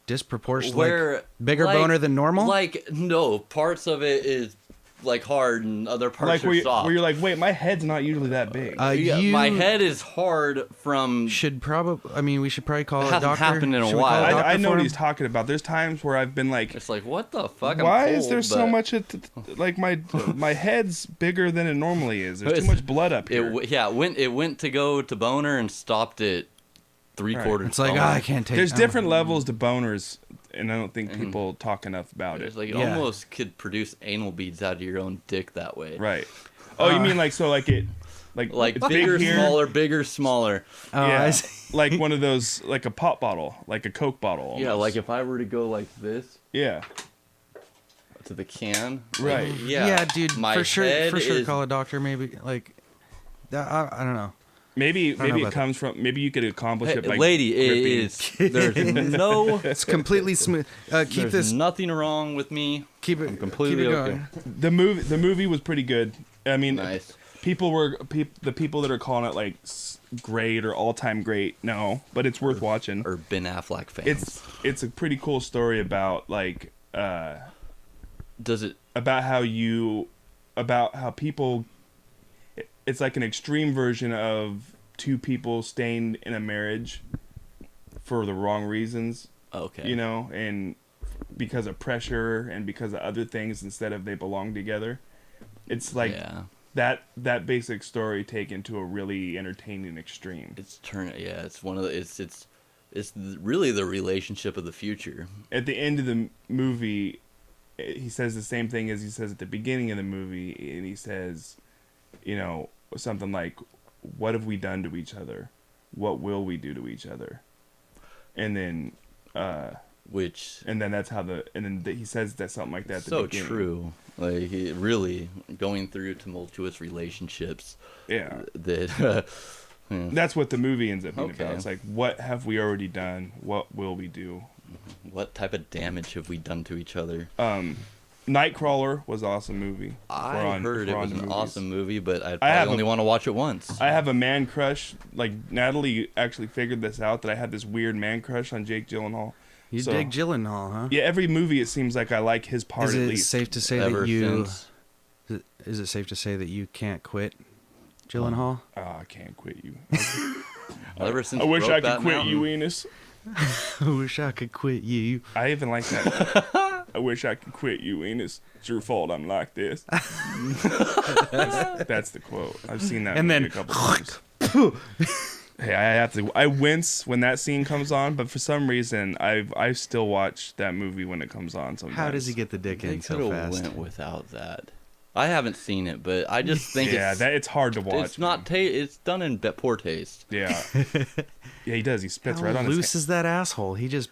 [SPEAKER 2] disproportionate?
[SPEAKER 3] Where
[SPEAKER 2] Like, bigger
[SPEAKER 3] like-
[SPEAKER 2] boner than normal?
[SPEAKER 3] Like no, parts of it is like hard and other parts
[SPEAKER 4] like
[SPEAKER 3] are soft.
[SPEAKER 4] where you're like, wait, my head's not usually that big.
[SPEAKER 3] Yeah,
[SPEAKER 2] you
[SPEAKER 3] my head is hard from.
[SPEAKER 2] should probably. I mean, we should probably call
[SPEAKER 3] It
[SPEAKER 2] a
[SPEAKER 3] hasn't
[SPEAKER 2] doctor.
[SPEAKER 3] happened in a
[SPEAKER 2] Should we call
[SPEAKER 3] while.
[SPEAKER 2] a doctor
[SPEAKER 4] I know
[SPEAKER 2] for
[SPEAKER 4] what
[SPEAKER 2] him?
[SPEAKER 4] he's talking about. There's times where I've been like,
[SPEAKER 3] It's like what the fuck?
[SPEAKER 4] why
[SPEAKER 3] I'm
[SPEAKER 4] is there
[SPEAKER 3] cold,
[SPEAKER 4] so
[SPEAKER 3] but
[SPEAKER 4] much? Like my head's bigger than it normally is. There's too
[SPEAKER 3] It's-
[SPEAKER 4] much blood up here.
[SPEAKER 3] It went to go to boner and stopped at 3/4.
[SPEAKER 2] It's like
[SPEAKER 3] boner.
[SPEAKER 2] I can't take.
[SPEAKER 4] There's
[SPEAKER 2] I don't-
[SPEAKER 4] different levels to boners, and I don't think people talk enough about it.
[SPEAKER 3] It's like it
[SPEAKER 2] Yeah.
[SPEAKER 3] almost could produce anal beads out of your own dick that way.
[SPEAKER 4] Right. Oh, you mean like it,
[SPEAKER 3] Like
[SPEAKER 4] it's
[SPEAKER 3] bigger,
[SPEAKER 4] big here?
[SPEAKER 3] smaller, bigger, smaller.
[SPEAKER 2] Oh, I
[SPEAKER 4] Yeah,
[SPEAKER 2] see.
[SPEAKER 4] like one of those, like a pop bottle, like a Coke bottle. Almost.
[SPEAKER 3] Yeah, like if I were to go like this
[SPEAKER 4] Yeah.
[SPEAKER 3] to the can.
[SPEAKER 4] Right.
[SPEAKER 3] Like,
[SPEAKER 2] Yeah, dude,
[SPEAKER 3] my
[SPEAKER 2] for sure,
[SPEAKER 3] head is-
[SPEAKER 2] call a doctor. Maybe like, I don't know.
[SPEAKER 4] Maybe
[SPEAKER 2] know
[SPEAKER 4] it
[SPEAKER 2] about
[SPEAKER 4] comes from. Maybe you could accomplish
[SPEAKER 3] Hey,
[SPEAKER 4] it by
[SPEAKER 3] lady, it
[SPEAKER 4] gripping.
[SPEAKER 3] is. There's no.
[SPEAKER 2] It's completely smooth. Keep
[SPEAKER 3] There's
[SPEAKER 2] this.
[SPEAKER 3] nothing wrong with me.
[SPEAKER 2] Keep it.
[SPEAKER 3] I'm completely
[SPEAKER 2] keep it
[SPEAKER 3] okay.
[SPEAKER 2] going.
[SPEAKER 4] The movie was pretty good. I mean,
[SPEAKER 3] Nice.
[SPEAKER 4] the people that are calling it like great or all time great. No, but it's worth watching.
[SPEAKER 3] Or Ben Affleck fans.
[SPEAKER 4] It's a pretty cool story about like
[SPEAKER 3] Does it?
[SPEAKER 4] about how people. It's like an extreme version of two people staying in a marriage for the wrong reasons.
[SPEAKER 3] Okay.
[SPEAKER 4] You know, and because of pressure and because of other things instead of they belong together. It's like
[SPEAKER 3] Yeah.
[SPEAKER 4] that basic story taken to a really entertaining extreme.
[SPEAKER 3] It's Yeah. It's one of the. It's really the relationship of the future.
[SPEAKER 4] At the end of the movie, he says the same thing as he says at the beginning of the movie, and he says, you know, something like, "What have we done to each other? What will we do to each other?" And then
[SPEAKER 3] which
[SPEAKER 4] And then that's how he says that something like that at the
[SPEAKER 3] so
[SPEAKER 4] beginning.
[SPEAKER 3] true. Like he really going through tumultuous relationships.
[SPEAKER 4] Yeah.
[SPEAKER 3] That
[SPEAKER 4] That's what the movie ends up being
[SPEAKER 3] Okay.
[SPEAKER 4] about. It's like, what have we already done? What will we do?
[SPEAKER 3] what type of damage have we done to each other?
[SPEAKER 4] Nightcrawler was an awesome movie.
[SPEAKER 3] I heard it was an awesome movie, but I'd
[SPEAKER 4] have
[SPEAKER 3] probably only want to watch it once.
[SPEAKER 4] I have a man crush. Like, Natalie actually figured this out, that I had this weird man crush on Jake Gyllenhaal.
[SPEAKER 2] You
[SPEAKER 4] So-
[SPEAKER 2] dig Gyllenhaal, huh?
[SPEAKER 4] Yeah, every movie it seems like I like his part
[SPEAKER 2] Is
[SPEAKER 4] at
[SPEAKER 2] it
[SPEAKER 4] least.
[SPEAKER 2] safe to say
[SPEAKER 3] Ever
[SPEAKER 2] that you?
[SPEAKER 3] since.
[SPEAKER 2] Is it safe to say that you can't quit Gyllenhaal?
[SPEAKER 4] Oh, I can't quit you.
[SPEAKER 3] Ever since
[SPEAKER 4] I wish I
[SPEAKER 3] Brokeback
[SPEAKER 4] could quit
[SPEAKER 3] Mountain.
[SPEAKER 4] you, Enos.
[SPEAKER 2] I wish I could quit you.
[SPEAKER 4] I even like that. I wish I could quit you, Enos. It's your fault I'm like this. That's the quote. I've seen that
[SPEAKER 2] And
[SPEAKER 4] movie
[SPEAKER 2] then-
[SPEAKER 4] a couple times. Hey, I wince when that scene comes on, but for some reason I still watch that movie when it comes on sometimes.
[SPEAKER 2] How does he get the dick
[SPEAKER 3] They
[SPEAKER 2] in
[SPEAKER 3] could
[SPEAKER 2] so
[SPEAKER 3] have
[SPEAKER 2] fast?
[SPEAKER 3] went without that. I haven't seen it, but I just think
[SPEAKER 4] it's hard to watch.
[SPEAKER 3] it's not it's done in poor taste.
[SPEAKER 4] Yeah. Yeah, he does. He spits
[SPEAKER 2] How
[SPEAKER 4] right on his
[SPEAKER 2] loose is that asshole? He just.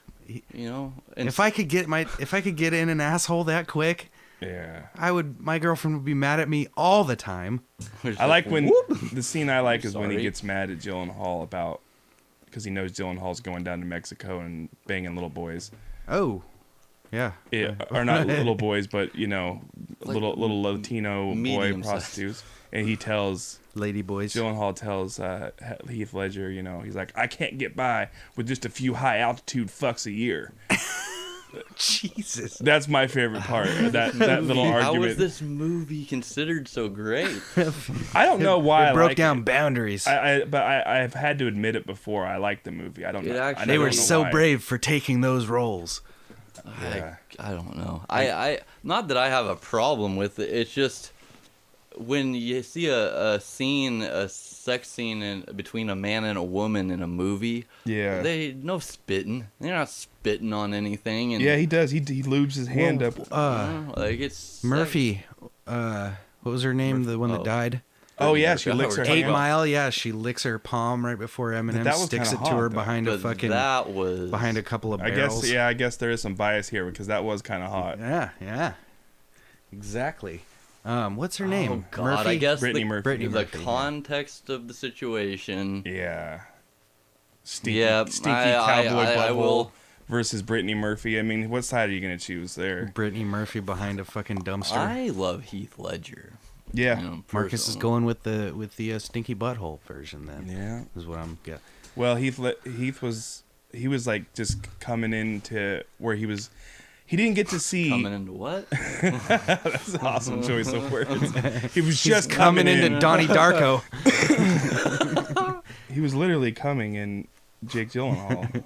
[SPEAKER 3] You know, and
[SPEAKER 2] If I could get in an asshole that quick,
[SPEAKER 4] Yeah.
[SPEAKER 2] my girlfriend would be mad at me all the time.
[SPEAKER 4] I like when the scene I like is when he
[SPEAKER 3] sorry.
[SPEAKER 4] gets mad at Gyllenhaal because he knows Gyllenhaal's going down to Mexico and banging little boys.
[SPEAKER 2] Oh, yeah.
[SPEAKER 4] Yeah, or not little boys, but little Latino boy
[SPEAKER 3] medium-sized.
[SPEAKER 4] prostitutes. And he tells
[SPEAKER 2] Lady boys.
[SPEAKER 4] Gyllenhaal tells Heath Ledger, he's like, I can't get by with just a few high altitude fucks a year.
[SPEAKER 2] Jesus.
[SPEAKER 4] That's my favorite part. That little
[SPEAKER 3] How was
[SPEAKER 4] argument.
[SPEAKER 3] this movie considered so great?
[SPEAKER 4] I don't know why I
[SPEAKER 2] It broke
[SPEAKER 4] like
[SPEAKER 2] down
[SPEAKER 4] it.
[SPEAKER 2] boundaries.
[SPEAKER 4] But I've had to admit it before. I like the movie. I don't know.
[SPEAKER 3] actually-
[SPEAKER 4] I
[SPEAKER 2] They
[SPEAKER 4] don't
[SPEAKER 2] were
[SPEAKER 4] know
[SPEAKER 2] so
[SPEAKER 4] why.
[SPEAKER 2] brave for taking those roles.
[SPEAKER 4] Yeah.
[SPEAKER 3] I don't know. I not that I have a problem with it. It's just when you see a sex scene between a man and a woman in a movie.
[SPEAKER 4] Yeah.
[SPEAKER 3] They no spitting. They're not spitting on anything. And
[SPEAKER 4] Yeah, he does. He lubes his hand up.
[SPEAKER 3] like it's
[SPEAKER 2] Murphy, what was her name? The one that died?
[SPEAKER 4] Oh yeah, she licks her
[SPEAKER 2] 8
[SPEAKER 4] hand.
[SPEAKER 2] Mile. Yeah, she licks her palm right before Eminem
[SPEAKER 4] that was
[SPEAKER 2] sticks it
[SPEAKER 4] kinda
[SPEAKER 2] to her
[SPEAKER 4] hot, though.
[SPEAKER 2] behind a
[SPEAKER 3] But
[SPEAKER 2] fucking
[SPEAKER 3] that was
[SPEAKER 2] behind a couple of
[SPEAKER 4] I
[SPEAKER 2] barrels.
[SPEAKER 4] guess there is some bias here because that was kind of hot.
[SPEAKER 2] Yeah. Exactly. What's her name?
[SPEAKER 3] Oh God!
[SPEAKER 2] Murphy?
[SPEAKER 3] I guess
[SPEAKER 4] Brittany Murphy.
[SPEAKER 2] Brittany
[SPEAKER 3] the
[SPEAKER 2] Murphy, yeah.
[SPEAKER 3] context of the situation.
[SPEAKER 4] Yeah. Stinky,
[SPEAKER 3] Yeah,
[SPEAKER 4] stinky
[SPEAKER 3] I
[SPEAKER 4] cowboy butthole
[SPEAKER 3] will.
[SPEAKER 4] versus Brittany Murphy. I mean, what side are you gonna choose there?
[SPEAKER 2] Brittany Murphy behind a fucking dumpster.
[SPEAKER 3] I love Heath Ledger.
[SPEAKER 4] Yeah.
[SPEAKER 3] You know,
[SPEAKER 2] Marcus is
[SPEAKER 3] personally.
[SPEAKER 2] going with the stinky butthole version. Then
[SPEAKER 4] Yeah.
[SPEAKER 2] is what I'm getting.
[SPEAKER 4] Well, Heath was like just coming into where he didn't get to see.
[SPEAKER 3] Coming into what?
[SPEAKER 4] That's an awesome choice of words. He was
[SPEAKER 2] He's
[SPEAKER 4] just
[SPEAKER 2] coming
[SPEAKER 4] in.
[SPEAKER 2] into Donnie Darko.
[SPEAKER 4] He was literally coming in Jake Gyllenhaal.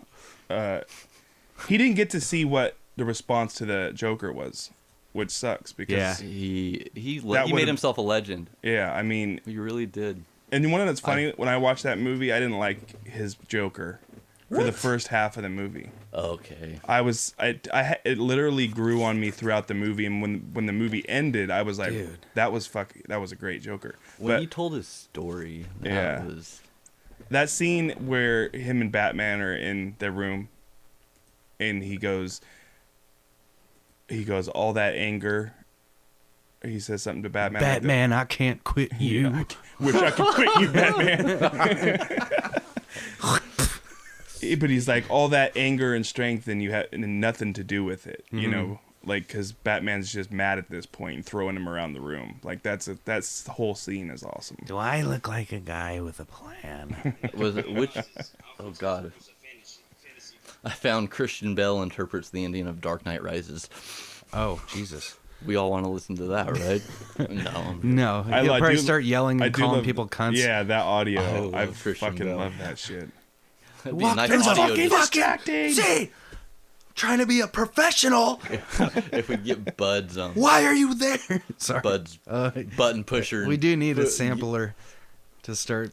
[SPEAKER 4] He didn't get to see what the response to the Joker was, which sucks because
[SPEAKER 2] Yeah.
[SPEAKER 3] He
[SPEAKER 4] That
[SPEAKER 3] made
[SPEAKER 4] would've-
[SPEAKER 3] himself a legend.
[SPEAKER 4] I mean,
[SPEAKER 3] He really did.
[SPEAKER 4] and you know that's funny? When I watched that movie, I didn't like his Joker for the first half of the movie.
[SPEAKER 3] Okay.
[SPEAKER 4] It literally grew on me throughout the movie, and when the movie ended, I was like,
[SPEAKER 2] Dude.
[SPEAKER 4] that was a great Joker.
[SPEAKER 3] When
[SPEAKER 4] But
[SPEAKER 3] he told his story, that
[SPEAKER 4] Yeah.
[SPEAKER 3] was
[SPEAKER 4] that scene where him and Batman are in their room, and he goes, all that anger. He says something to Batman. like
[SPEAKER 2] Batman, I can't quit you.
[SPEAKER 4] Yeah, wish I could quit you, Batman. But he's like, all that anger and strength, and you have and nothing to do with it, you know, like because Batman's just mad at this point and throwing him around the room. Like that's the whole scene is awesome.
[SPEAKER 2] Do I look like a guy with a plan?
[SPEAKER 3] was it which? Oh God. I found Christian Bale interprets the ending of Dark Knight Rises.
[SPEAKER 2] Oh, Jesus.
[SPEAKER 3] We all want to listen to that, right? No.
[SPEAKER 2] No,
[SPEAKER 4] I
[SPEAKER 2] he'll
[SPEAKER 4] like-
[SPEAKER 2] probably
[SPEAKER 4] do-
[SPEAKER 2] start yelling
[SPEAKER 4] I
[SPEAKER 2] and
[SPEAKER 4] do
[SPEAKER 2] calling
[SPEAKER 4] love-
[SPEAKER 2] people cunts.
[SPEAKER 4] Yeah, that audio.
[SPEAKER 3] I
[SPEAKER 4] I
[SPEAKER 3] love Christian
[SPEAKER 4] fucking
[SPEAKER 3] Bale.
[SPEAKER 4] love that shit.
[SPEAKER 3] It'd be a
[SPEAKER 2] Walk
[SPEAKER 3] nice
[SPEAKER 2] through the
[SPEAKER 3] audio
[SPEAKER 2] fucking
[SPEAKER 3] just-
[SPEAKER 2] See, trying to be a professional.
[SPEAKER 3] if we get Bud's
[SPEAKER 2] Why are you there? Sorry.
[SPEAKER 3] Bud's button pusher.
[SPEAKER 2] We do need a
[SPEAKER 3] But-
[SPEAKER 2] sampler to start.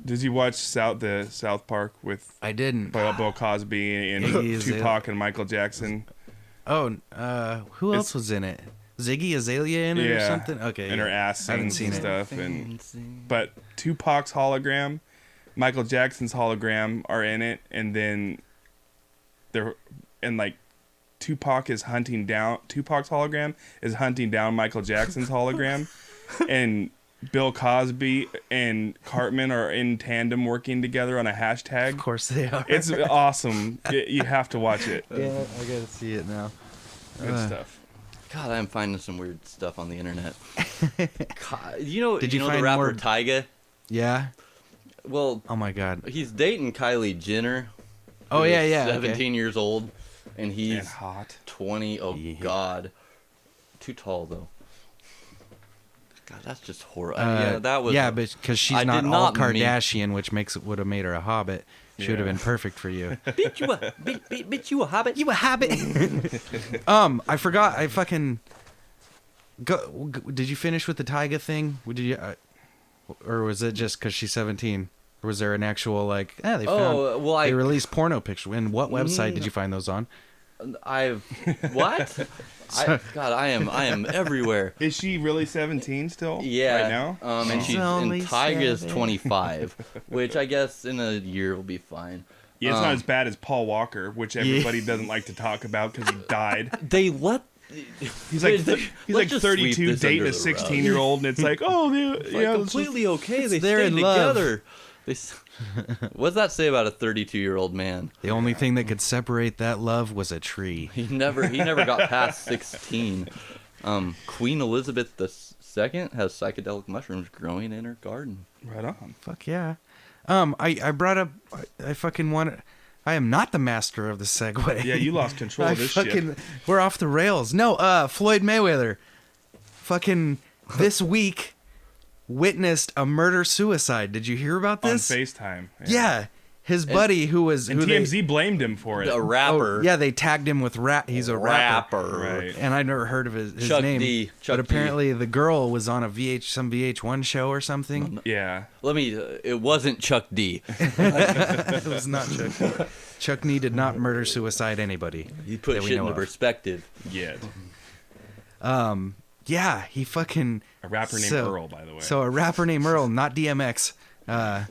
[SPEAKER 4] Did you watch the South Park with
[SPEAKER 2] I didn't.
[SPEAKER 4] Bill Cosby and
[SPEAKER 2] Iggy
[SPEAKER 4] Tupac and Michael Jackson?
[SPEAKER 2] Oh, who else was in it? Ziggy Azalea in it or something? Okay.
[SPEAKER 4] And her ass
[SPEAKER 2] Haven't
[SPEAKER 4] sings
[SPEAKER 2] seen
[SPEAKER 4] and
[SPEAKER 2] it.
[SPEAKER 4] stuff. But Tupac's hologram, Michael Jackson's hologram are in it, and then they're and like Tupac's hologram is hunting down Michael Jackson's hologram, and Bill Cosby and Cartman are in tandem working together on a hashtag.
[SPEAKER 2] Of course they are.
[SPEAKER 4] It's awesome. You have to watch it.
[SPEAKER 2] Yeah, I gotta see it now.
[SPEAKER 4] Good stuff.
[SPEAKER 3] God, I'm finding some weird stuff on the internet. God,
[SPEAKER 2] Did
[SPEAKER 3] you
[SPEAKER 2] you
[SPEAKER 3] know the
[SPEAKER 2] find
[SPEAKER 3] rapper
[SPEAKER 2] more-
[SPEAKER 3] Tyga?
[SPEAKER 2] Yeah.
[SPEAKER 3] Well,
[SPEAKER 2] Oh my God.
[SPEAKER 3] he's dating Kylie Jenner.
[SPEAKER 2] Oh
[SPEAKER 3] who
[SPEAKER 2] yeah,
[SPEAKER 3] is
[SPEAKER 2] yeah.
[SPEAKER 3] 17 years old, and he's
[SPEAKER 4] And hot.
[SPEAKER 3] 20. Oh
[SPEAKER 2] Yeah.
[SPEAKER 3] God, too tall though. God, that's just horrible.
[SPEAKER 2] Okay.
[SPEAKER 3] Yeah, that was.
[SPEAKER 2] Yeah, but because she's
[SPEAKER 3] I
[SPEAKER 2] not
[SPEAKER 3] did
[SPEAKER 2] all
[SPEAKER 3] not mean-
[SPEAKER 2] Kardashian, which would have made her a hobbit. She would have
[SPEAKER 4] Yeah.
[SPEAKER 2] been perfect for you.
[SPEAKER 3] bitch, you a hobbit.
[SPEAKER 2] You a hobbit? I forgot. I fucking. Did you finish with the Tyga thing? Did you, or was it just because she's 17? Or was there an actual like? They found.
[SPEAKER 3] Oh, well,
[SPEAKER 2] they released porno pictures. And what website did you find those on?
[SPEAKER 3] I've what? God, I am everywhere.
[SPEAKER 4] Is she really 17 still?
[SPEAKER 3] Yeah.
[SPEAKER 4] Right now?
[SPEAKER 3] And she's
[SPEAKER 2] only
[SPEAKER 3] and Tyga's
[SPEAKER 2] 7.
[SPEAKER 3] 25, which I guess in a year will be fine.
[SPEAKER 4] Yeah, it's not as bad as Paul Walker, which everybody doesn't like to talk about because he died.
[SPEAKER 3] They let.
[SPEAKER 4] He's like
[SPEAKER 3] Let's
[SPEAKER 4] he's like
[SPEAKER 3] just sweep
[SPEAKER 4] 32
[SPEAKER 3] this
[SPEAKER 4] dating
[SPEAKER 3] under
[SPEAKER 4] a
[SPEAKER 3] the rug.
[SPEAKER 4] 16-year-old, and it's like, oh,
[SPEAKER 3] It's like completely okay. They
[SPEAKER 2] they're
[SPEAKER 3] stay
[SPEAKER 2] in love.
[SPEAKER 3] together. What's that say about a 32-year-old man?
[SPEAKER 2] The only thing that could separate that love was a tree.
[SPEAKER 3] He never got past 16. Queen Elizabeth II has psychedelic mushrooms growing in her garden.
[SPEAKER 4] Right on.
[SPEAKER 2] Fuck yeah. I brought up. I fucking want. I am not the master of the segue.
[SPEAKER 4] Yeah, you lost control of this shit.
[SPEAKER 2] We're off the rails. No, Floyd Mayweather, fucking this week witnessed a murder-suicide. Did you hear about this?
[SPEAKER 4] On FaceTime.
[SPEAKER 2] Yeah, his buddy who was
[SPEAKER 4] And
[SPEAKER 2] who
[SPEAKER 4] TMZ blamed him for it.
[SPEAKER 3] A rapper.
[SPEAKER 2] yeah, they tagged him with rap. He's a rapper.
[SPEAKER 4] Right.
[SPEAKER 2] And I never heard of his
[SPEAKER 3] Chuck
[SPEAKER 2] name.
[SPEAKER 3] D.
[SPEAKER 2] But
[SPEAKER 3] Chuck
[SPEAKER 2] apparently the girl was on a some VH1 show or something.
[SPEAKER 4] Yeah.
[SPEAKER 3] It wasn't Chuck D.
[SPEAKER 2] It was not Chuck D. Chuck D did not murder suicide anybody.
[SPEAKER 3] He put
[SPEAKER 2] that we
[SPEAKER 3] shit
[SPEAKER 2] know
[SPEAKER 3] into
[SPEAKER 2] of.
[SPEAKER 3] perspective.
[SPEAKER 4] Yeah.
[SPEAKER 2] Yeah, he fucking
[SPEAKER 4] A rapper named Earl, by the way.
[SPEAKER 2] So a rapper named Earl, not DMX. God,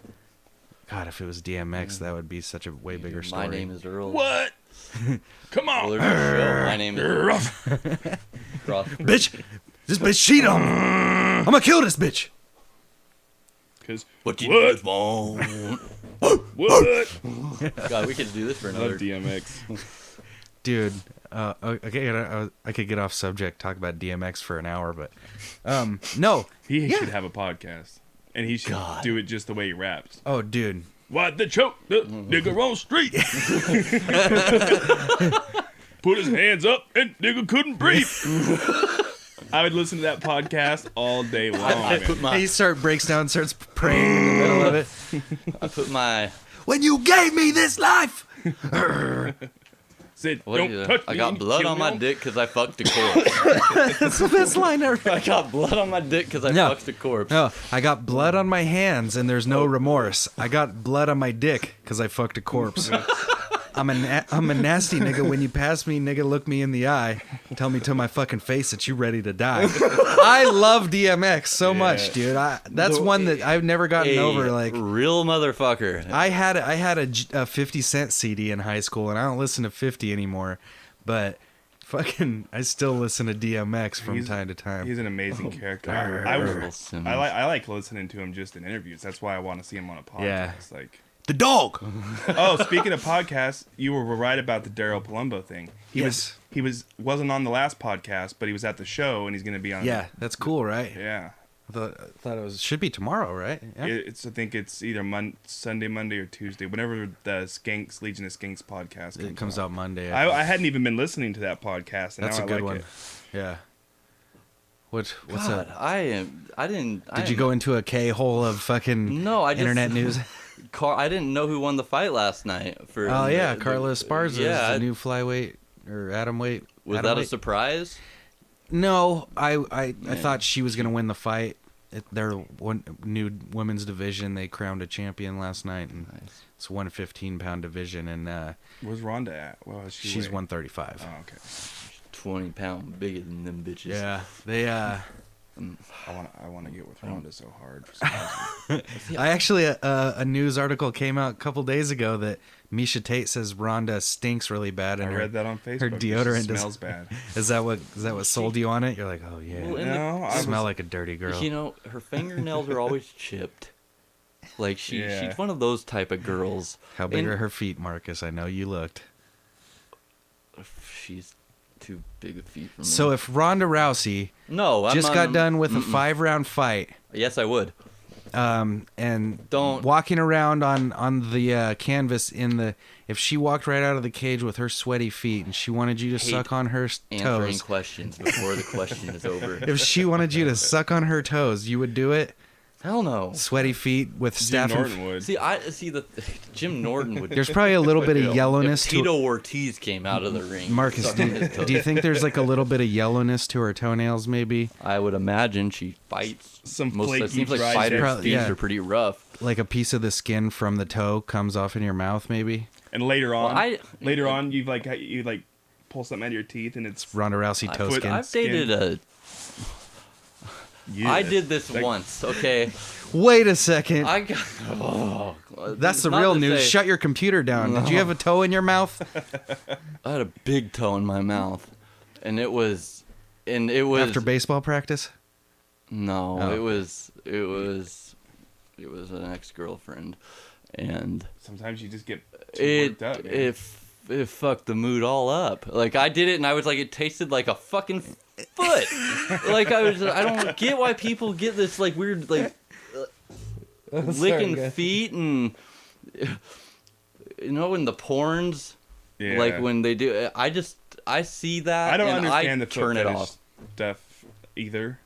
[SPEAKER 2] if it was DMX, that would be such a way bigger story.
[SPEAKER 3] My name is Earl.
[SPEAKER 4] What? Come
[SPEAKER 3] Well,
[SPEAKER 4] on.
[SPEAKER 3] there's a show. My name is Earl.
[SPEAKER 2] Bitch, this bitch cheated on me. I'm gonna kill this bitch.
[SPEAKER 4] Because
[SPEAKER 3] What you
[SPEAKER 4] What?
[SPEAKER 3] do wrong.
[SPEAKER 4] what?
[SPEAKER 3] God, we could do this for
[SPEAKER 4] Love
[SPEAKER 3] another.
[SPEAKER 4] DMX.
[SPEAKER 2] Dude, okay, I could get off subject, talk about DMX for an hour, but no.
[SPEAKER 4] He
[SPEAKER 2] Yeah.
[SPEAKER 4] should have a podcast. And he should
[SPEAKER 3] God.
[SPEAKER 4] do it just the way he raps.
[SPEAKER 2] Oh, dude.
[SPEAKER 4] What the choke? The nigga on street. Put his hands up and nigga couldn't breathe. I would listen to that podcast all day long.
[SPEAKER 3] I put
[SPEAKER 2] He breaks down, starts praying in the middle of it.
[SPEAKER 3] I put my.
[SPEAKER 2] When you gave me this life.
[SPEAKER 4] Said,
[SPEAKER 3] What
[SPEAKER 4] don't
[SPEAKER 3] is it?
[SPEAKER 4] touch
[SPEAKER 3] I
[SPEAKER 4] me
[SPEAKER 3] got
[SPEAKER 4] and
[SPEAKER 3] blood
[SPEAKER 4] kill
[SPEAKER 3] on my
[SPEAKER 4] me."
[SPEAKER 3] dick because I fucked a corpse.
[SPEAKER 2] That's the best line ever.
[SPEAKER 3] I got blood on my dick because I
[SPEAKER 2] No.
[SPEAKER 3] fucked a corpse.
[SPEAKER 2] No, I got blood on my hands and there's no remorse. I got blood on my dick because I fucked a corpse. I'm a nasty nigga. When you pass me, nigga, look me in the eye. Tell me to my fucking face that you ready to die. I love DMX so much, dude. That's one that I've never gotten
[SPEAKER 3] A
[SPEAKER 2] over. Like,
[SPEAKER 3] real motherfucker.
[SPEAKER 2] I had a 50 Cent CD in high school, and I don't listen to 50 anymore. But fucking, I still listen to DMX from time to time.
[SPEAKER 4] He's an amazing character.
[SPEAKER 3] Earl Simmons.
[SPEAKER 4] I like listening to him just in interviews. That's why I want to see him on a podcast.
[SPEAKER 2] Yeah.
[SPEAKER 4] Like,
[SPEAKER 2] The dog.
[SPEAKER 4] oh, speaking of podcasts, you were right about the Daryl Palumbo thing. He wasn't on the last podcast, but he was at the show, and he's going to be on.
[SPEAKER 2] Yeah, that's cool, right?
[SPEAKER 4] Yeah.
[SPEAKER 2] I thought it should be tomorrow, right? Yeah.
[SPEAKER 4] I think it's either Sunday, Monday, or Tuesday. Whenever the Legion of Skanks podcast
[SPEAKER 2] It comes out Monday.
[SPEAKER 4] I hadn't even been listening to that podcast, and
[SPEAKER 2] That's
[SPEAKER 4] now
[SPEAKER 2] a good
[SPEAKER 4] I like
[SPEAKER 2] one.
[SPEAKER 4] it.
[SPEAKER 2] Yeah. What's
[SPEAKER 3] God,
[SPEAKER 2] up?
[SPEAKER 3] Did
[SPEAKER 2] You go into a K-hole of fucking
[SPEAKER 3] No, I just
[SPEAKER 2] internet news?
[SPEAKER 3] I didn't know who won the fight last night.
[SPEAKER 2] Oh yeah, Carlos Esparza
[SPEAKER 3] yeah,
[SPEAKER 2] is the new flyweight or atomweight.
[SPEAKER 3] Was that a surprise?
[SPEAKER 2] No, I thought she was gonna win the fight. Their one new women's division, they crowned a champion last night, and it's a 115-pound division, and
[SPEAKER 4] Where's Rhonda at? Well,
[SPEAKER 2] she's 135.
[SPEAKER 4] Oh, okay.
[SPEAKER 3] 20-pound bigger than them bitches.
[SPEAKER 2] Yeah,
[SPEAKER 4] I want to get with Rhonda so hard. For some reason.
[SPEAKER 2] I actually a news article came out a couple days ago that Misha Tate says Rhonda stinks really bad, and
[SPEAKER 4] I read that on Facebook.
[SPEAKER 2] her deodorant
[SPEAKER 4] smells bad.
[SPEAKER 2] Is that what sold you on it? You're like, oh yeah,
[SPEAKER 3] Well,
[SPEAKER 4] No, I
[SPEAKER 2] smell
[SPEAKER 4] was,
[SPEAKER 2] like a dirty girl.
[SPEAKER 3] You know, her fingernails are always chipped. Like
[SPEAKER 4] Yeah.
[SPEAKER 3] she's one of those type of girls.
[SPEAKER 2] How big
[SPEAKER 3] And
[SPEAKER 2] are her feet, Marcus? I know you looked.
[SPEAKER 3] She's too big a feet for me.
[SPEAKER 2] So if Ronda Rousey
[SPEAKER 3] no, I'm
[SPEAKER 2] just
[SPEAKER 3] not,
[SPEAKER 2] got done with a 5-round fight,
[SPEAKER 3] Yes, I would.
[SPEAKER 2] and
[SPEAKER 3] Don't-
[SPEAKER 2] walking around on the canvas if she walked right out of the cage with her sweaty feet and she wanted you to
[SPEAKER 3] Hate
[SPEAKER 2] suck on her
[SPEAKER 3] Answering
[SPEAKER 2] toes,
[SPEAKER 3] questions before the question is over.
[SPEAKER 2] if she wanted you to suck on her toes, you would do it?
[SPEAKER 3] Hell no.
[SPEAKER 2] Sweaty feet with
[SPEAKER 4] Jim
[SPEAKER 2] staff and
[SPEAKER 4] Norton would.
[SPEAKER 3] See the Jim Norton would.
[SPEAKER 2] there's probably a little bit of yellowness
[SPEAKER 3] If
[SPEAKER 2] to
[SPEAKER 3] Tito Ortiz came out of the ring.
[SPEAKER 2] Marcus.
[SPEAKER 3] sucking his toes.
[SPEAKER 2] Do you think there's like a little bit of yellowness to her toenails? Maybe
[SPEAKER 3] I would imagine she fights.
[SPEAKER 4] Some
[SPEAKER 3] Most
[SPEAKER 4] flaky
[SPEAKER 3] it seems like
[SPEAKER 4] dry
[SPEAKER 3] fighters'
[SPEAKER 2] Probably-
[SPEAKER 3] feet
[SPEAKER 2] yeah.
[SPEAKER 3] are pretty rough.
[SPEAKER 2] like a piece of the skin from the toe comes off in your mouth. Maybe
[SPEAKER 4] And later on,
[SPEAKER 3] Well,
[SPEAKER 4] you pull something out of your teeth and it's
[SPEAKER 2] Ronda Rousey toe
[SPEAKER 4] put-
[SPEAKER 2] skin.
[SPEAKER 3] I've dated a.
[SPEAKER 4] yeah.
[SPEAKER 3] I did this
[SPEAKER 4] Like-
[SPEAKER 3] once. Okay,
[SPEAKER 2] Wait a second.
[SPEAKER 3] I got. Oh,
[SPEAKER 2] That's the
[SPEAKER 3] not
[SPEAKER 2] real
[SPEAKER 3] to
[SPEAKER 2] news.
[SPEAKER 3] say-
[SPEAKER 2] Shut your computer down. Did you have a toe in your mouth
[SPEAKER 3] I had a big toe in my mouth, and it was.
[SPEAKER 2] after baseball practice?
[SPEAKER 3] No,
[SPEAKER 2] Oh.
[SPEAKER 3] it was an ex-girlfriend, and
[SPEAKER 4] Sometimes you just get too worked up. Man.
[SPEAKER 3] it fucked the mood all up. Like I did it, and I was like, it tasted like a fucking foot. Like I don't get why people get this like weird like licking feet and in the porns.
[SPEAKER 4] Yeah.
[SPEAKER 3] Like when they do, I see that.
[SPEAKER 4] I don't
[SPEAKER 3] and
[SPEAKER 4] understand
[SPEAKER 3] I
[SPEAKER 4] the
[SPEAKER 3] turn
[SPEAKER 4] foot
[SPEAKER 3] it
[SPEAKER 4] fetish
[SPEAKER 3] off.
[SPEAKER 4] stuff either.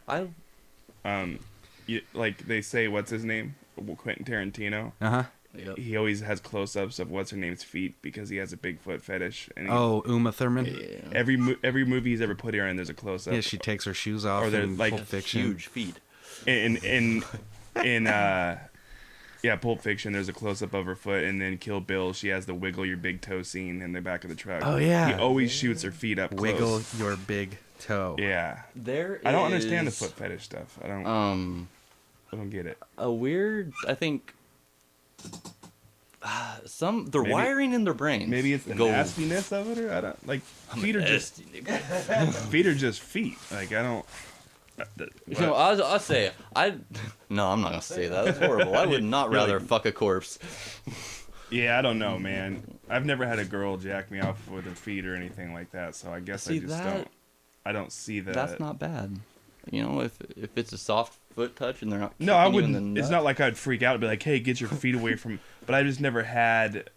[SPEAKER 4] Like they say, what's his name? Quentin Tarantino.
[SPEAKER 2] Uh-huh.
[SPEAKER 3] Yep.
[SPEAKER 4] He always has close-ups of what's her name's feet because he has a big foot fetish. And
[SPEAKER 2] Oh, Uma Thurman.
[SPEAKER 3] Yeah.
[SPEAKER 4] every movie he's ever put her in, there's a close-up.
[SPEAKER 2] Yeah, she takes her shoes off
[SPEAKER 4] Or they're
[SPEAKER 2] in
[SPEAKER 4] like
[SPEAKER 2] Pulp Fiction.
[SPEAKER 3] Huge feet.
[SPEAKER 4] in Pulp Fiction, there's a close-up of her foot, and then Kill Bill, she has the wiggle your big toe scene in the back of the truck.
[SPEAKER 2] Oh, yeah.
[SPEAKER 4] He always shoots her feet up close.
[SPEAKER 2] Wiggle your big toe.
[SPEAKER 4] Yeah.
[SPEAKER 3] I
[SPEAKER 4] don't understand the foot fetish stuff. I don't get it.
[SPEAKER 3] A weird, I think, they're
[SPEAKER 4] Maybe-
[SPEAKER 3] wiring in their brains.
[SPEAKER 4] Maybe it's the
[SPEAKER 3] go,
[SPEAKER 4] nastiness of it, or I don't like. Feet are just
[SPEAKER 3] nasty, nigga.
[SPEAKER 4] feet are just feet. Like I don't.
[SPEAKER 3] You know, I'll say no, I'm not gonna say that. That's horrible. I would not
[SPEAKER 4] You're
[SPEAKER 3] rather
[SPEAKER 4] like-
[SPEAKER 3] fuck a corpse.
[SPEAKER 4] Yeah, I don't know, man. I've never had a girl jack me off with her feet or anything like that, so I guess I
[SPEAKER 3] See,
[SPEAKER 4] just
[SPEAKER 3] that-
[SPEAKER 4] don't. I don't see that.
[SPEAKER 3] That's not bad. You know, if it's a soft foot touch and they're not.
[SPEAKER 4] No, I
[SPEAKER 3] kicking you in
[SPEAKER 4] wouldn't.
[SPEAKER 3] the
[SPEAKER 4] It's
[SPEAKER 3] nut.
[SPEAKER 4] not like I'd freak out and be like, "Hey, get your feet away from." But I just never had.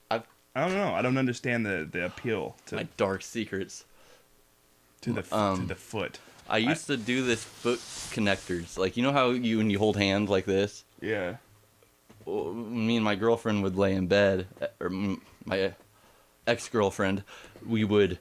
[SPEAKER 4] I don't know. I don't understand the appeal to
[SPEAKER 3] My dark secrets.
[SPEAKER 4] to the foot.
[SPEAKER 3] I used to do this foot connectors. Like, you know how when you hold hands like this?
[SPEAKER 4] Yeah.
[SPEAKER 3] Well, me and my girlfriend would lay in bed, or my ex-girlfriend, we would,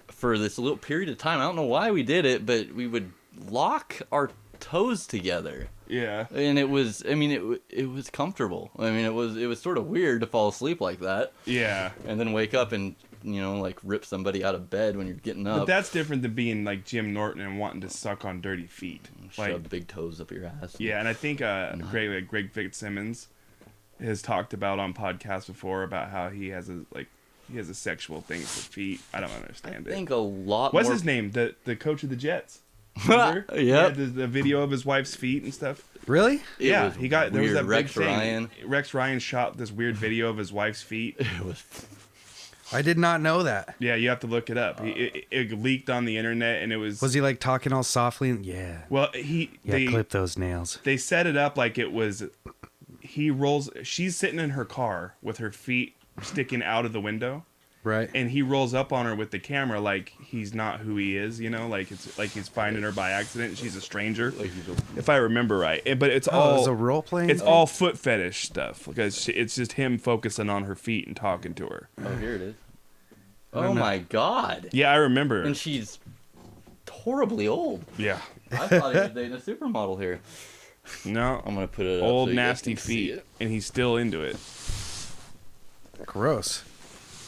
[SPEAKER 3] for this little period of time, I don't know why we did it, but we would lock our toes together.
[SPEAKER 4] Yeah.
[SPEAKER 3] And it was, I mean, it was comfortable. I mean, it was sort of weird to fall asleep like that,
[SPEAKER 4] Yeah.
[SPEAKER 3] and then wake up and, like rip somebody out of bed when you're getting up.
[SPEAKER 4] But that's different than being like Jim Norton and wanting to suck on dirty feet.
[SPEAKER 3] Shove
[SPEAKER 4] Like,
[SPEAKER 3] big toes up your ass.
[SPEAKER 4] yeah, and I think Greg Fitzsimmons has talked about on podcasts before about how he has a sexual thing for feet. I don't
[SPEAKER 3] I
[SPEAKER 4] understand
[SPEAKER 3] think
[SPEAKER 4] it.
[SPEAKER 3] a lot
[SPEAKER 4] What's
[SPEAKER 3] more.
[SPEAKER 4] his name? The coach of the Jets. Remember?
[SPEAKER 3] Yep.
[SPEAKER 4] He had the video of his wife's feet and stuff.
[SPEAKER 2] Really?
[SPEAKER 3] It
[SPEAKER 4] Yeah,
[SPEAKER 3] was
[SPEAKER 4] he got there was
[SPEAKER 3] weird.
[SPEAKER 4] that
[SPEAKER 3] Rex
[SPEAKER 4] big thing.
[SPEAKER 3] Ryan.
[SPEAKER 4] Rex Ryan shot this weird video of his wife's feet.
[SPEAKER 3] It was.
[SPEAKER 2] I did not know that.
[SPEAKER 4] Yeah, you have to look it up. It leaked on the internet, and it was.
[SPEAKER 2] Was he like talking all softly? And, yeah.
[SPEAKER 4] Well,
[SPEAKER 2] Clip those nails.
[SPEAKER 4] they set it up like it was. She's sitting in her car with her feet sticking out of the window,
[SPEAKER 2] Right.
[SPEAKER 4] and he rolls up on her with the camera like he's not who he is, like it's like he's finding her by accident and she's a stranger, if I remember right. But it's
[SPEAKER 2] Oh,
[SPEAKER 4] all
[SPEAKER 2] it was a role playing.
[SPEAKER 4] it's all foot fetish stuff because it's just him focusing on her feet and talking to her.
[SPEAKER 3] Oh, here it is.
[SPEAKER 2] don't
[SPEAKER 3] Oh
[SPEAKER 2] know.
[SPEAKER 3] my god.
[SPEAKER 4] Yeah, I remember.
[SPEAKER 3] And she's horribly old.
[SPEAKER 4] Yeah,
[SPEAKER 3] I thought he was dating a supermodel here.
[SPEAKER 4] no,
[SPEAKER 3] I'm gonna put it up
[SPEAKER 4] old
[SPEAKER 3] so you guys
[SPEAKER 4] nasty
[SPEAKER 3] can see
[SPEAKER 4] feet,
[SPEAKER 3] it.
[SPEAKER 4] and he's still into it.
[SPEAKER 2] Gross.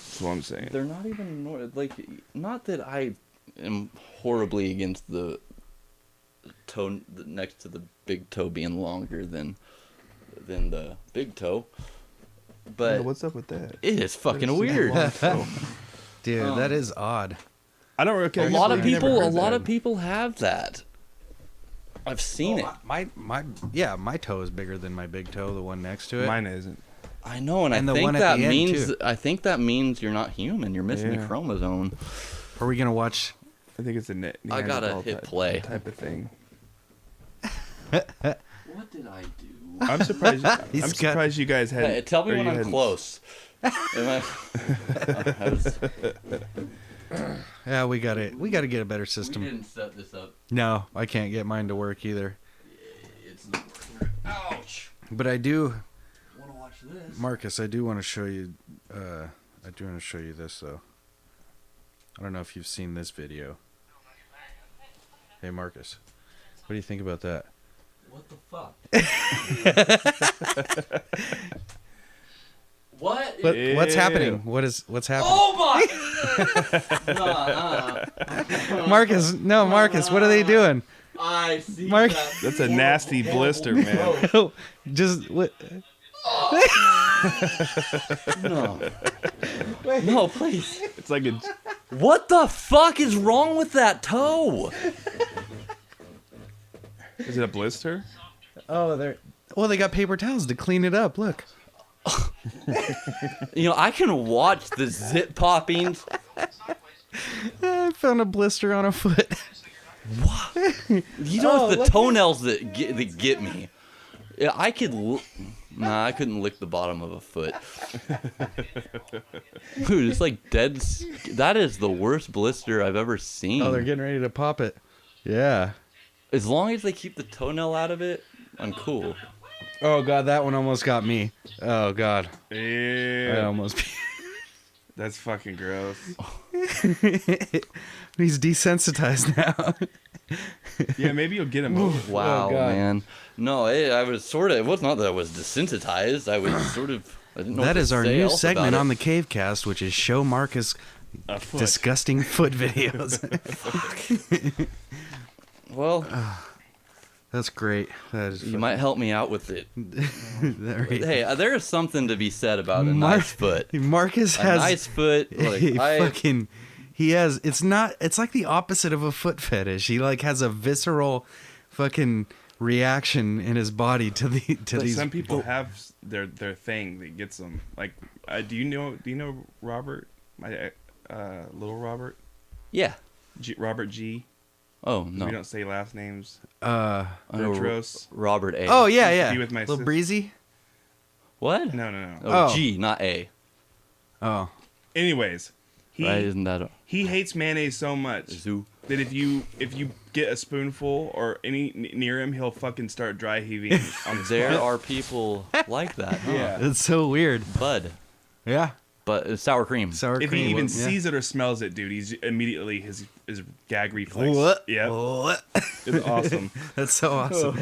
[SPEAKER 4] That's what I'm saying.
[SPEAKER 3] They're not even like. Not that I am horribly against the toe next to the big toe being longer than the big toe. But
[SPEAKER 4] what's up with that?
[SPEAKER 3] it is fucking
[SPEAKER 4] That is
[SPEAKER 3] weird.
[SPEAKER 4] a long toe.
[SPEAKER 2] Dude, that is odd.
[SPEAKER 4] I don't really.
[SPEAKER 3] A lot of people have that. I've seen it.
[SPEAKER 2] My toe is bigger than my big toe, the one next to it.
[SPEAKER 4] Mine isn't.
[SPEAKER 3] I know, and
[SPEAKER 2] And
[SPEAKER 3] I
[SPEAKER 2] the
[SPEAKER 3] think
[SPEAKER 2] one at
[SPEAKER 3] that
[SPEAKER 2] the end,
[SPEAKER 3] means
[SPEAKER 2] too.
[SPEAKER 3] I think that means you're not human. You're missing a chromosome.
[SPEAKER 2] Are we gonna watch?
[SPEAKER 4] I think it's a net.
[SPEAKER 3] I gotta
[SPEAKER 4] Neanderthal
[SPEAKER 3] hit
[SPEAKER 4] type,
[SPEAKER 3] play.
[SPEAKER 4] type of thing.
[SPEAKER 3] What did I do?
[SPEAKER 4] I'm surprised.
[SPEAKER 2] He's
[SPEAKER 4] I'm
[SPEAKER 2] got-
[SPEAKER 4] surprised you guys had.
[SPEAKER 3] Hey, tell me
[SPEAKER 4] or
[SPEAKER 3] when
[SPEAKER 4] you
[SPEAKER 3] I'm
[SPEAKER 4] hadn't-
[SPEAKER 3] close. Am I was-
[SPEAKER 2] Yeah, we got it. We got to get a better
[SPEAKER 3] we
[SPEAKER 2] system.
[SPEAKER 3] didn't set this up.
[SPEAKER 2] No, I can't get mine to work either.
[SPEAKER 3] It's not working. Ouch.
[SPEAKER 2] But I do,
[SPEAKER 3] Want to watch this?
[SPEAKER 2] Marcus. I do want to show you. I do want to show you this though. I don't know if you've seen this video. Hey, Marcus, what do you think about that?
[SPEAKER 3] What the fuck? What?
[SPEAKER 2] What's happening? What's happening?
[SPEAKER 3] Oh my! Nah.
[SPEAKER 2] Marcus, no, Marcus, what are they doing?
[SPEAKER 3] I see
[SPEAKER 2] Mark-
[SPEAKER 3] that.
[SPEAKER 4] That's a nasty blister, man.
[SPEAKER 2] Just what?
[SPEAKER 3] No. No, please.
[SPEAKER 4] It's like a.
[SPEAKER 3] What the fuck is wrong with that toe?
[SPEAKER 4] Is it a blister?
[SPEAKER 2] Oh, they got paper towels to clean it up. Look.
[SPEAKER 3] You know, I can watch the zip poppings.
[SPEAKER 2] I found a blister on a foot.
[SPEAKER 3] You know,
[SPEAKER 2] Oh,
[SPEAKER 3] it's the
[SPEAKER 2] look.
[SPEAKER 3] toenails that get me. Yeah, I could. Nah, I couldn't lick the bottom of a foot. Dude, it's like dead. That is the worst blister I've ever seen.
[SPEAKER 2] Oh, they're getting ready to pop it. Yeah.
[SPEAKER 3] As long as they keep the toenail out of it, I'm cool.
[SPEAKER 2] Oh god, that one almost got me. Oh god, I
[SPEAKER 4] Ew.
[SPEAKER 2] almost.
[SPEAKER 4] That's fucking gross.
[SPEAKER 2] He's desensitized now.
[SPEAKER 4] Yeah, maybe you'll get him over.
[SPEAKER 3] Wow,
[SPEAKER 2] God.
[SPEAKER 3] man. No, I was sort of. It was not that I was desensitized. I was sort of. I didn't know what
[SPEAKER 2] That
[SPEAKER 3] to
[SPEAKER 2] is our
[SPEAKER 3] say
[SPEAKER 2] new
[SPEAKER 3] else
[SPEAKER 2] segment
[SPEAKER 3] about
[SPEAKER 2] on the
[SPEAKER 3] it.
[SPEAKER 2] CaveCast, which is show Marcus
[SPEAKER 4] A foot.
[SPEAKER 2] disgusting foot videos.
[SPEAKER 3] Well,
[SPEAKER 2] That's great. That is.
[SPEAKER 3] you might help me out with it.
[SPEAKER 2] Right.
[SPEAKER 3] Hey, there is something to be said about a
[SPEAKER 2] Mar-
[SPEAKER 3] nice foot.
[SPEAKER 2] Marcus
[SPEAKER 3] A
[SPEAKER 2] has
[SPEAKER 3] nice foot. Like,
[SPEAKER 2] he has. It's like the opposite of a foot fetish. He like has a visceral, fucking reaction in his body to
[SPEAKER 4] Like
[SPEAKER 2] these.
[SPEAKER 4] some people have their thing that gets them. Like, do you know Robert? My little Robert.
[SPEAKER 3] Yeah.
[SPEAKER 4] Robert G.
[SPEAKER 3] Oh no.
[SPEAKER 4] We don't say last names.
[SPEAKER 3] I know
[SPEAKER 4] Bertros.
[SPEAKER 3] Robert A.
[SPEAKER 2] Oh yeah,
[SPEAKER 4] Used to
[SPEAKER 2] yeah.
[SPEAKER 4] be with my
[SPEAKER 2] Little
[SPEAKER 4] sis-
[SPEAKER 2] breezy.
[SPEAKER 3] What?
[SPEAKER 4] No.
[SPEAKER 3] Oh,
[SPEAKER 2] Oh.
[SPEAKER 3] G, not A.
[SPEAKER 2] Oh.
[SPEAKER 4] Anyways,
[SPEAKER 3] Right? Isn't that a
[SPEAKER 4] he hates mayonnaise so much
[SPEAKER 3] zoo?
[SPEAKER 4] that if you get a spoonful or any near him, he'll fucking start dry heaving on the
[SPEAKER 3] There
[SPEAKER 4] spot.
[SPEAKER 3] are people like that. Huh?
[SPEAKER 4] Yeah.
[SPEAKER 2] It's so weird.
[SPEAKER 3] Bud.
[SPEAKER 2] Yeah.
[SPEAKER 3] But it's sour cream.
[SPEAKER 2] Sour
[SPEAKER 4] If
[SPEAKER 2] cream.
[SPEAKER 4] he even
[SPEAKER 2] yeah.
[SPEAKER 4] sees it or smells it, dude, he's immediately his gag reflex.
[SPEAKER 2] What?
[SPEAKER 4] Yeah,
[SPEAKER 2] What?
[SPEAKER 4] it's awesome.
[SPEAKER 2] That's so awesome.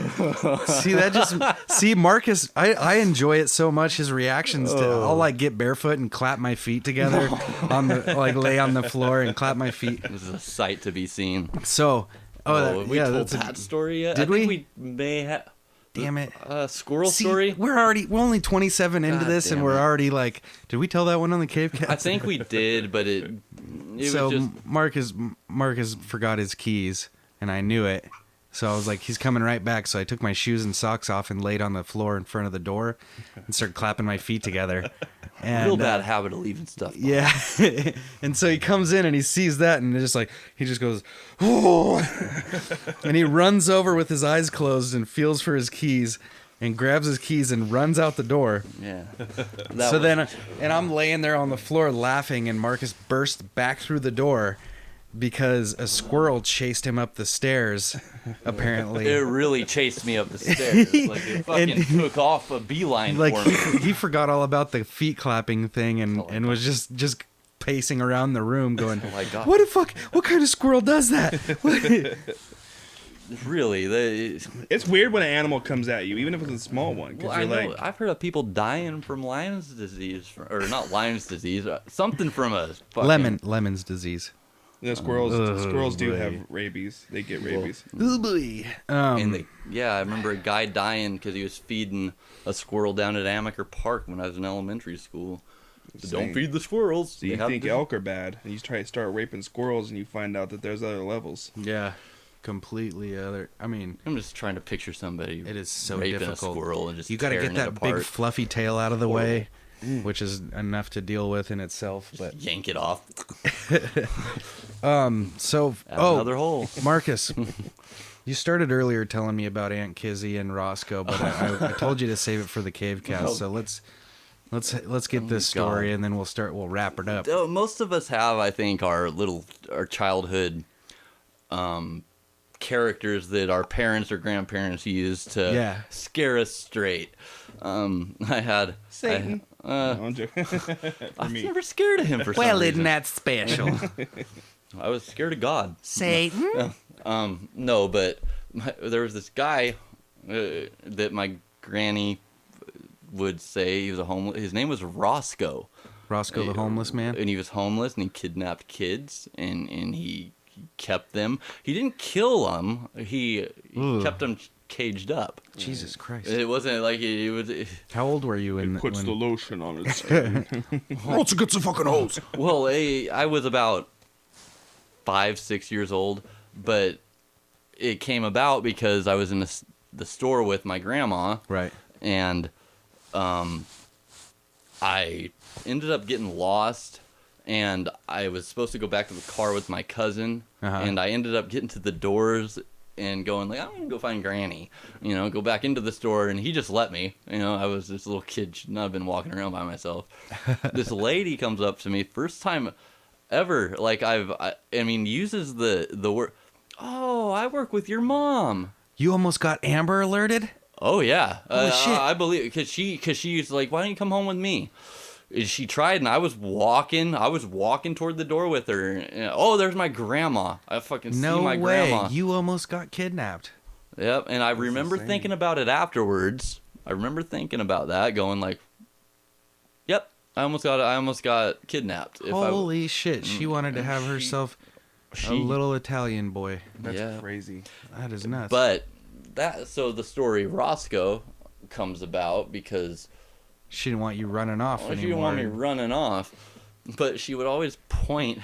[SPEAKER 2] See Marcus, I enjoy it so much. His reactions to I'll like get barefoot and clap my feet together on the like lay on the floor and clap my feet.
[SPEAKER 3] This is a sight to be seen.
[SPEAKER 2] So
[SPEAKER 3] Have we told
[SPEAKER 2] that's
[SPEAKER 3] that story yet?
[SPEAKER 2] Did
[SPEAKER 3] I think
[SPEAKER 2] we?
[SPEAKER 3] we may have.
[SPEAKER 2] damn it.
[SPEAKER 3] Squirrel
[SPEAKER 2] See,
[SPEAKER 3] story?
[SPEAKER 2] we're only 27 into
[SPEAKER 3] God
[SPEAKER 2] this and
[SPEAKER 3] damn
[SPEAKER 2] we're
[SPEAKER 3] it.
[SPEAKER 2] already like, did we tell that one on the CaveCast?
[SPEAKER 3] I think we did, but it
[SPEAKER 2] So
[SPEAKER 3] was just.
[SPEAKER 2] Marcus forgot his keys and I knew it. So I was like, he's coming right back. So I took my shoes and socks off and laid on the floor in front of the door and started clapping my feet together. And,
[SPEAKER 3] Real bad habit of leaving stuff.
[SPEAKER 2] Yeah. And so he comes in and he sees that and it's just like, he just goes, oh, and he runs over with his eyes closed and feels for his keys and grabs his keys and runs out the door.
[SPEAKER 3] Yeah.
[SPEAKER 2] And I'm laying there on the floor laughing and Marcus burst back through the door because a squirrel chased him up the stairs, apparently.
[SPEAKER 3] It really chased me up the stairs. Like it fucking took off a beeline
[SPEAKER 2] Like
[SPEAKER 3] for me.
[SPEAKER 2] he forgot all about the feet clapping thing and was just pacing around the room going,
[SPEAKER 3] Oh my God.
[SPEAKER 2] what the fuck? What kind of squirrel does that?
[SPEAKER 3] Really,
[SPEAKER 4] It's weird when an animal comes at you, even if it's a small one. Because
[SPEAKER 3] well, I
[SPEAKER 4] you're
[SPEAKER 3] know.
[SPEAKER 4] like,
[SPEAKER 3] I've heard of people dying from Lyme's disease, or not Lyme's disease, something from a fucking,
[SPEAKER 2] Lemon's disease.
[SPEAKER 4] The squirrels do
[SPEAKER 2] boy.
[SPEAKER 4] have rabies. They get rabies.
[SPEAKER 2] Oh boy.
[SPEAKER 3] And I remember a guy dying because he was feeding a squirrel down at Amaker Park when I was in elementary school. So don't feed the squirrels.
[SPEAKER 4] So you think elk are bad, and you try to start raping squirrels, and you find out that there's other levels.
[SPEAKER 2] Yeah, completely other. I mean,
[SPEAKER 3] I'm just trying to picture somebody.
[SPEAKER 2] it is so
[SPEAKER 3] raping
[SPEAKER 2] difficult.
[SPEAKER 3] a squirrel and just
[SPEAKER 2] you got to get
[SPEAKER 3] tearing it
[SPEAKER 2] that big
[SPEAKER 3] apart.
[SPEAKER 2] fluffy tail out of the way, which is enough to deal with in itself. But
[SPEAKER 3] Yank it off.
[SPEAKER 2] so
[SPEAKER 3] Add another hole.
[SPEAKER 2] Marcus, you started earlier telling me about Aunt Kizzy and Roscoe, but I told you to save it for the CaveCast. So let's get this story, and then we'll wrap it up.
[SPEAKER 3] Most of us have, I think, our childhood characters that our parents or grandparents used to scare us straight. I had
[SPEAKER 4] Satan. No, I'm joking.
[SPEAKER 3] I was never scared of him for some reason.
[SPEAKER 2] isn't that special?
[SPEAKER 3] I was scared of God.
[SPEAKER 2] Satan?
[SPEAKER 3] No, but there was this guy that my granny would say he was a homeless. His name was Roscoe.
[SPEAKER 2] Roscoe the homeless man?
[SPEAKER 3] And he was homeless, and he kidnapped kids, and he kept them. He didn't kill them. He kept them caged up.
[SPEAKER 2] Jesus Christ.
[SPEAKER 3] It wasn't like it was.
[SPEAKER 2] How old were you in
[SPEAKER 4] Puts the lotion on its skin.
[SPEAKER 2] Also get some fucking holes.
[SPEAKER 3] Well, I was about 5-6 years old, but it came about because I was in the store with my grandma.
[SPEAKER 2] Right.
[SPEAKER 3] And I ended up getting lost, and I was supposed to go back to the car with my cousin, and I ended up getting to the doors and going like, I'm gonna go find Granny, go back into the store, and he just let me. I was this little kid, should not have been walking around by myself. This lady comes up to me, first time ever, like I uses the word, oh, I work with your mom.
[SPEAKER 2] You almost got Amber alerted?
[SPEAKER 3] Oh yeah,
[SPEAKER 2] Holy shit.
[SPEAKER 3] I believe because she's like, why don't you come home with me? And she tried, and I was walking toward the door with her. And, oh, there's my grandma. I fucking see my grandma.
[SPEAKER 2] You almost got kidnapped.
[SPEAKER 3] Yep, and I remember
[SPEAKER 4] insane.
[SPEAKER 3] thinking about it afterwards. I remember thinking about that, going like, yep, I almost got kidnapped.
[SPEAKER 2] Holy shit! She wanted to have herself a little Italian boy.
[SPEAKER 4] That's crazy.
[SPEAKER 2] That is nuts.
[SPEAKER 3] But so the story Roscoe comes about because
[SPEAKER 2] she didn't want you running off anymore.
[SPEAKER 3] She didn't want me running off, but she would always point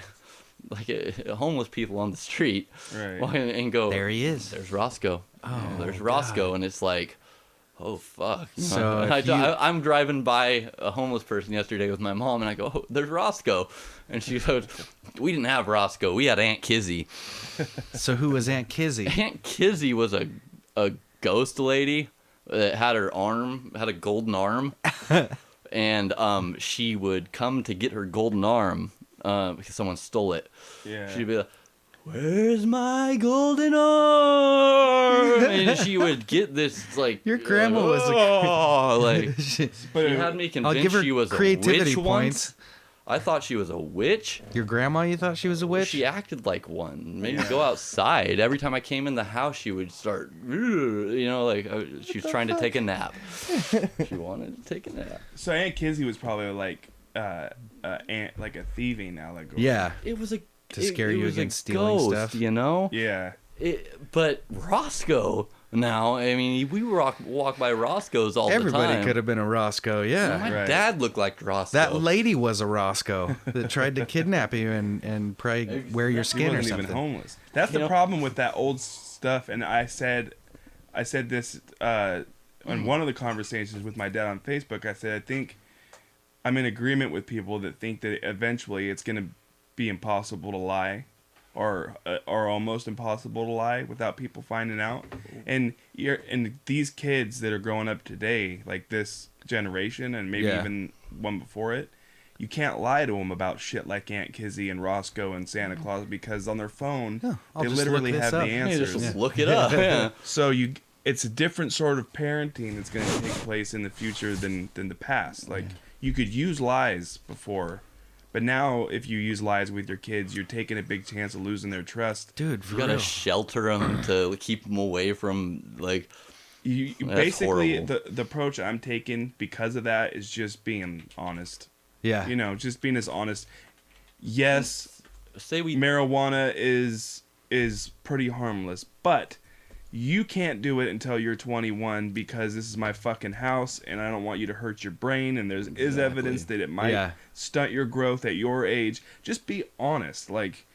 [SPEAKER 3] like at homeless people on the street,
[SPEAKER 4] Right.
[SPEAKER 3] and go,
[SPEAKER 2] There he is.
[SPEAKER 3] There's Roscoe.
[SPEAKER 2] Oh,
[SPEAKER 3] there's Roscoe,
[SPEAKER 2] God.
[SPEAKER 3] and it's like, oh fuck.
[SPEAKER 2] So
[SPEAKER 3] I'm driving by a homeless person yesterday with my mom, and I go, oh, there's Roscoe, and she goes, we didn't have Roscoe, we had Aunt Kizzy.
[SPEAKER 2] So who was Aunt Kizzy?
[SPEAKER 3] Aunt Kizzy was a ghost lady that had a golden arm, and she would come to get her golden arm because someone stole it.
[SPEAKER 4] Yeah.
[SPEAKER 3] She'd be like, where's my golden arm? And she would get this like,
[SPEAKER 2] Your grandma was
[SPEAKER 3] she had me
[SPEAKER 2] I'll give
[SPEAKER 3] convinced
[SPEAKER 2] her
[SPEAKER 3] she was a
[SPEAKER 2] creativity
[SPEAKER 3] witch
[SPEAKER 2] points.
[SPEAKER 3] once. I thought she was a witch.
[SPEAKER 2] Your grandma, you thought she was a witch?
[SPEAKER 3] She acted like one. Made me go outside. Every time I came in the house, she would start, she was trying to take a nap. She wanted to take a nap.
[SPEAKER 4] So Aunt Kizzy was probably like a thieving allegory.
[SPEAKER 2] Yeah.
[SPEAKER 3] It was
[SPEAKER 2] To scare you
[SPEAKER 3] was a
[SPEAKER 2] against stealing
[SPEAKER 3] ghost,
[SPEAKER 2] stuff?
[SPEAKER 4] Yeah.
[SPEAKER 3] But Roscoe, now, we walk by Roscoe's all the time.
[SPEAKER 2] Everybody could have been a Roscoe, yeah.
[SPEAKER 3] My
[SPEAKER 4] Right.
[SPEAKER 3] dad looked like Roscoe.
[SPEAKER 2] That lady was a Roscoe that tried to kidnap you and probably wear your
[SPEAKER 4] He
[SPEAKER 2] skin or
[SPEAKER 4] wasn't
[SPEAKER 2] something.
[SPEAKER 4] even homeless. That's the problem with that old stuff. And I said this in one of the conversations with my dad on Facebook. I said, I think I'm in agreement with people that think that eventually it's going to be impossible to lie, or almost impossible to lie without people finding out. And these kids that are growing up today, like this generation, and maybe even one before it, you can't lie to them about shit like Aunt Kizzy and Roscoe and Santa Claus, because on their phone
[SPEAKER 2] I'll
[SPEAKER 4] they
[SPEAKER 2] just
[SPEAKER 4] literally
[SPEAKER 2] look this
[SPEAKER 4] have
[SPEAKER 2] up.
[SPEAKER 4] the
[SPEAKER 3] You
[SPEAKER 4] answers.
[SPEAKER 3] just look it up. Yeah.
[SPEAKER 4] So it's a different sort of parenting that's going to take place in the future than the past. Like you could use lies before, but now if you use lies with your kids, you're taking a big chance of losing their trust.
[SPEAKER 2] Dude, for
[SPEAKER 3] You gotta
[SPEAKER 2] real.
[SPEAKER 3] shelter them to keep them away from
[SPEAKER 4] You
[SPEAKER 3] That's
[SPEAKER 4] basically
[SPEAKER 3] horrible.
[SPEAKER 4] the approach I'm taking because of that is just being honest.
[SPEAKER 2] Yeah.
[SPEAKER 4] Just being as honest. Yes, marijuana is pretty harmless, but you can't do it until you're 21 because this is my fucking house and I don't want you to hurt your brain, and is evidence that it might stunt your growth at your age. Just be honest, like,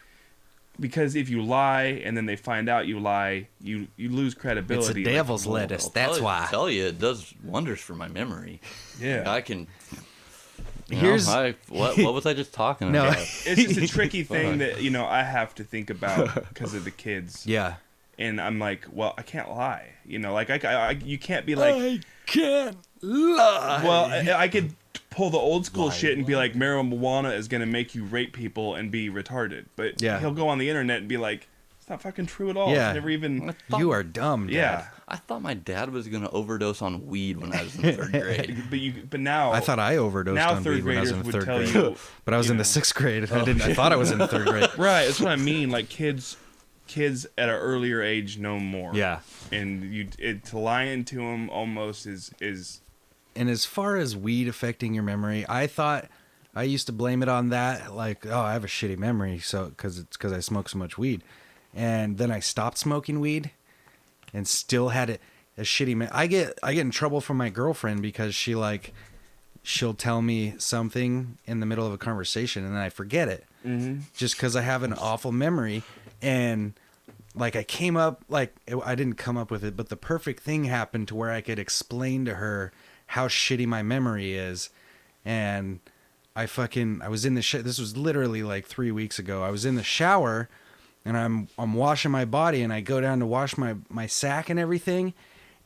[SPEAKER 4] because if you lie and then they find out you lie, you lose credibility.
[SPEAKER 5] It's a devil's lettuce. That's why.
[SPEAKER 3] I tell you, it does wonders for my memory.
[SPEAKER 4] Yeah.
[SPEAKER 3] I can... what was I just talking about?
[SPEAKER 4] It's just a tricky thing that, I have to think about because of the kids.
[SPEAKER 5] Yeah.
[SPEAKER 4] And I'm like, well, I can't lie. You can't be like...
[SPEAKER 5] I can't lie.
[SPEAKER 4] Well, I could pull the old school shit and be like, marijuana is going to make you rape people and be retarded. But he'll go on the internet and be like, it's not fucking true at all.
[SPEAKER 5] Yeah.
[SPEAKER 4] It's never even...
[SPEAKER 5] You are dumb, Dad.
[SPEAKER 4] Yeah.
[SPEAKER 3] I thought my dad was going to overdose on weed when I was in third grade.
[SPEAKER 4] But now...
[SPEAKER 5] I thought I overdosed on weed when I was in third grade. But I was in the 6th grade. I thought I was in the 3rd grade.
[SPEAKER 4] Right, that's what I mean. Like, kids at an earlier age know more.
[SPEAKER 5] Yeah.
[SPEAKER 4] And to lie into them almost is...
[SPEAKER 5] And as far as weed affecting your memory, I thought I used to blame it on that. Like, oh, I have a shitty memory because I smoke so much weed. And then I stopped smoking weed and still had a shitty I get in trouble from my girlfriend because she'll tell me something in the middle of a conversation and then I forget it. Mm-hmm. Just because I have an awful memory. And like I didn't come up with it, but the perfect thing happened to where I could explain to her how shitty my memory is. And I was in the this was literally like 3 weeks ago. I was in the shower and I'm washing my body and I go down to wash my sack and everything.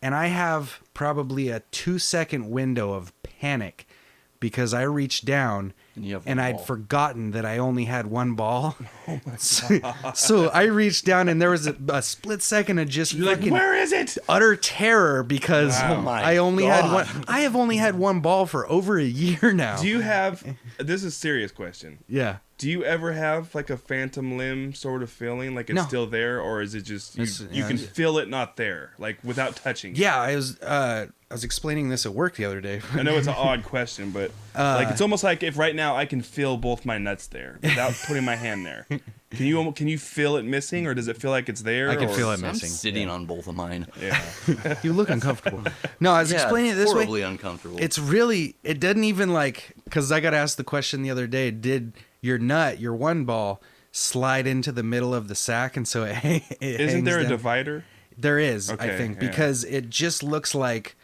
[SPEAKER 5] And I have probably a 2-second window of panic because I reached down and I'd forgotten that I only had one ball. Oh my God. So I reached down and there was a split second of just fucking
[SPEAKER 4] where is it?
[SPEAKER 5] Utter terror because I have only had one ball for over a year now.
[SPEAKER 4] Do you have, this is a serious question.
[SPEAKER 5] Yeah.
[SPEAKER 4] Do you ever have like a phantom limb sort of feeling, like it's still there, or is it just you can feel it not there, like without touching it?
[SPEAKER 5] Yeah, I was explaining this at work the other day.
[SPEAKER 4] I know it's an odd question, but like it's almost like if right now I can feel both my nuts there without putting my hand there. Can you feel it missing, or does it feel like it's there?
[SPEAKER 5] I can feel it
[SPEAKER 3] I'm
[SPEAKER 5] missing.
[SPEAKER 3] sitting on both of mine.
[SPEAKER 4] Yeah.
[SPEAKER 5] You look uncomfortable. No, I was explaining it this way.
[SPEAKER 3] Horribly uncomfortable.
[SPEAKER 5] It doesn't even because I got asked the question the other day, did your one ball slide into the middle of the sack and so it
[SPEAKER 4] Isn't there a
[SPEAKER 5] down?
[SPEAKER 4] divider?
[SPEAKER 5] There is,
[SPEAKER 4] okay,
[SPEAKER 5] I think, because it just looks like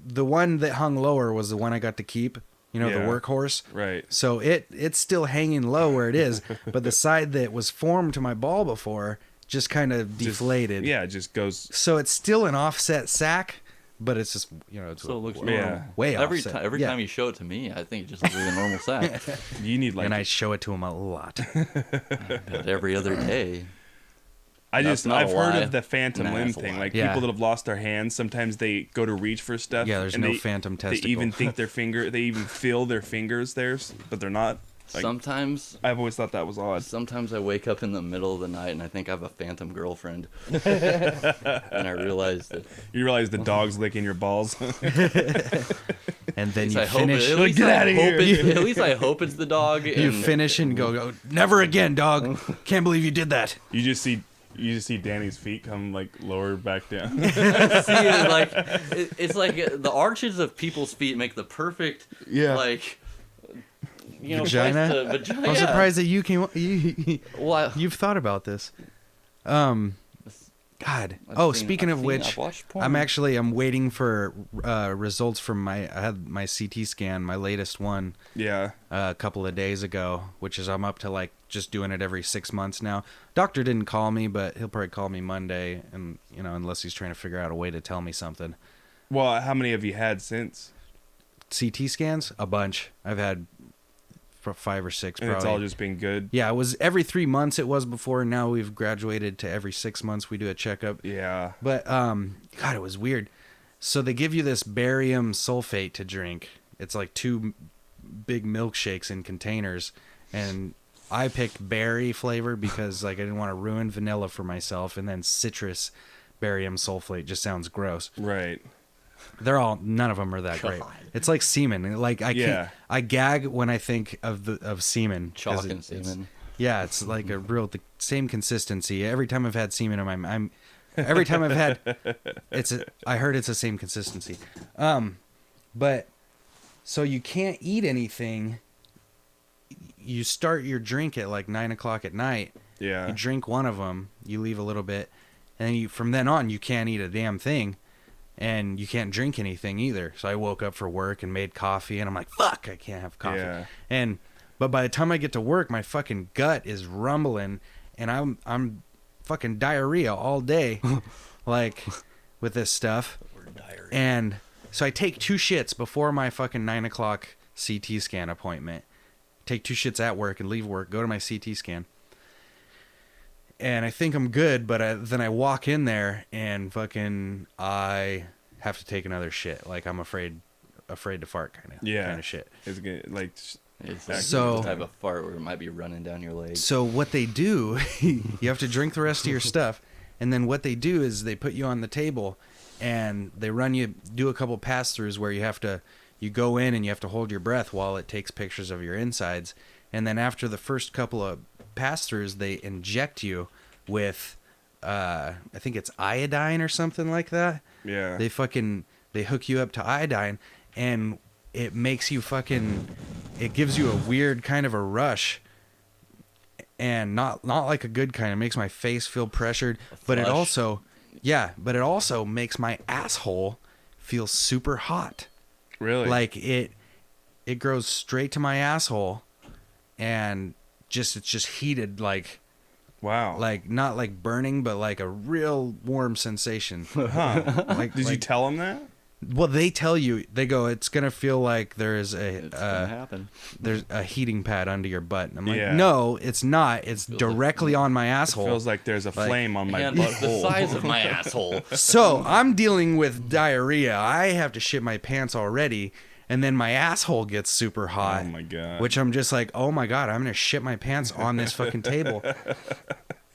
[SPEAKER 5] the one that hung lower was the one I got to keep, the workhorse.
[SPEAKER 4] Right.
[SPEAKER 5] So it's still hanging low where it is, but the side that was formed to my ball before just kind of deflated.
[SPEAKER 4] It just goes.
[SPEAKER 5] So it's still an offset sack, but it's just, it's
[SPEAKER 3] so it looks
[SPEAKER 5] way
[SPEAKER 3] every
[SPEAKER 5] offset.
[SPEAKER 3] Every time you show it to me, I think it just looks like a normal sack.
[SPEAKER 4] You need
[SPEAKER 5] and I show it to him a lot.
[SPEAKER 3] But every other day.
[SPEAKER 4] I've heard of the phantom limb thing. Like people that have lost their hands, sometimes they go to reach for stuff.
[SPEAKER 5] Yeah, there's no phantom testicle.
[SPEAKER 4] They even think they even feel their fingers there, but they're not. Like,
[SPEAKER 3] sometimes
[SPEAKER 4] I've always thought that was odd.
[SPEAKER 3] Sometimes I wake up in the middle of the night and I think I have a phantom girlfriend, and I realize that
[SPEAKER 4] you realize the dog's licking your balls,
[SPEAKER 5] and then you finish.
[SPEAKER 4] Get out of here!
[SPEAKER 3] At least I hope it's the dog.
[SPEAKER 5] You finish and go, never again, dog. Can't believe you did that.
[SPEAKER 4] You just see Danny's feet come like lower back down.
[SPEAKER 3] It's like the arches of people's feet make the perfect
[SPEAKER 5] vagina.
[SPEAKER 3] Vagina.
[SPEAKER 5] I'm surprised that you came. You've thought about this. God. Speaking of which, I'm waiting for results from I had my CT scan, my latest one.
[SPEAKER 4] Yeah.
[SPEAKER 5] A couple of days ago, which is I'm up to just doing it every 6 months now. Doctor didn't call me, but he'll probably call me Monday, and unless he's trying to figure out a way to tell me something.
[SPEAKER 4] Well, how many have you had since?
[SPEAKER 5] CT scans? A bunch. I've had 5 or 6
[SPEAKER 4] and
[SPEAKER 5] probably.
[SPEAKER 4] It's all just been good?
[SPEAKER 5] Yeah, it was every 3 months it was before, and now we've graduated to every 6 months we do a checkup.
[SPEAKER 4] Yeah.
[SPEAKER 5] But, God, it was weird. So they give you this barium sulfate to drink. It's like 2 big milkshakes in containers, and I picked berry flavor because I didn't want to ruin vanilla for myself, and then citrus barium sulfate just sounds gross.
[SPEAKER 4] Right.
[SPEAKER 5] None of them are that great. It's like semen. I gag when I think of semen.
[SPEAKER 3] Chalk and semen.
[SPEAKER 5] Yeah, it's like the same consistency. Every time I've had semen in my, every time I've had, I heard it's the same consistency. But so you can't eat anything. You start your drink at like 9 o'clock at night.
[SPEAKER 4] Yeah.
[SPEAKER 5] You drink one of them, you leave a little bit, and then from then on you can't eat a damn thing, and you can't drink anything either. So I woke up for work and made coffee, and I'm like, fuck, I can't have coffee.
[SPEAKER 4] Yeah.
[SPEAKER 5] But by the time I get to work, my fucking gut is rumbling, and I'm fucking diarrhea all day, like with this stuff. And so I take 2 shits before my fucking 9 o'clock CT scan appointment. Take 2 shits at work and leave work, go to my CT scan. And I think I'm good, but then I walk in there and fucking I have to take another shit. Like I'm afraid to fart kind of shit.
[SPEAKER 4] It's good. Like
[SPEAKER 3] It's
[SPEAKER 5] So-
[SPEAKER 3] the type of fart where it might be running down your leg.
[SPEAKER 5] So what they do, you have to drink the rest of your stuff, and then what they do is they put you on the table, and they do a couple pass-throughs where you go in and you have to hold your breath while it takes pictures of your insides, and then after the first couple of pass-throughs, they inject you with, I think it's iodine or something like that.
[SPEAKER 4] Yeah.
[SPEAKER 5] They hook you up to iodine, and it makes you it gives you a weird kind of a rush, and not like a good kind. It makes my face feel pressured, but it also makes my asshole feel super hot.
[SPEAKER 4] Really?
[SPEAKER 5] Like it grows straight to my asshole, and it's just heated, like
[SPEAKER 4] wow.
[SPEAKER 5] like not like burning, but like a real warm sensation.
[SPEAKER 4] Huh.
[SPEAKER 5] Like,
[SPEAKER 4] Did you tell them that?
[SPEAKER 5] Well, they tell you, they go, it's gonna feel like there's
[SPEAKER 3] It's gonna happen.
[SPEAKER 5] there's a heating pad under your butt. And I'm like,
[SPEAKER 4] Yeah.
[SPEAKER 5] no, it's not. It's directly on my asshole.
[SPEAKER 4] Feels like there's a flame on my
[SPEAKER 3] And the
[SPEAKER 4] butthole.
[SPEAKER 3] size of my asshole.
[SPEAKER 5] So I'm dealing with diarrhea. I have to shit my pants already, and then my asshole gets super hot.
[SPEAKER 4] Oh my god.
[SPEAKER 5] Which I'm just like, oh my god, I'm gonna shit my pants on this fucking table.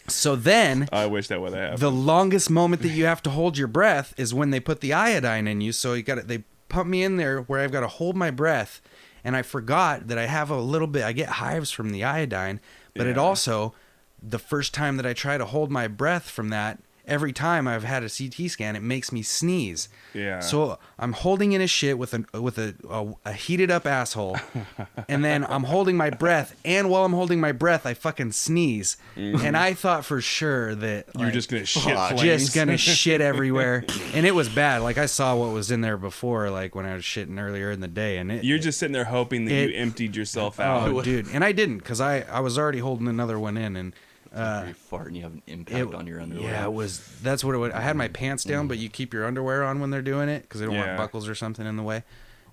[SPEAKER 5] So then,
[SPEAKER 4] I wish that would have happened.
[SPEAKER 5] the longest moment that you have to hold your breath is when they put the iodine in you. So they pump me in there where I've got to hold my breath, and I forgot that I have a little bit. I get hives from the iodine, but it
[SPEAKER 4] Yeah.
[SPEAKER 5] also, the first time that I try to hold my breath from that, every time I've had a CT scan, it makes me sneeze.
[SPEAKER 4] Yeah.
[SPEAKER 5] So I'm holding in a shit with a heated up asshole, and then I'm holding my breath, and while I'm holding my breath, I fucking sneeze. And I thought for sure that
[SPEAKER 4] You're
[SPEAKER 5] like,
[SPEAKER 4] just gonna shit flames.
[SPEAKER 5] just gonna shit everywhere, and it was bad. Like I saw what was in there before, like when I was shitting earlier in the day, and
[SPEAKER 4] You're just sitting there hoping that you emptied yourself out.
[SPEAKER 5] oh dude, and I didn't, because I was already holding another one in, and
[SPEAKER 3] You fart and you have an impact on your underwear.
[SPEAKER 5] yeah, that's what it was. I had my pants down, but you keep your underwear on when they're doing it because they don't
[SPEAKER 4] Yeah.
[SPEAKER 5] want buckles or something in the way.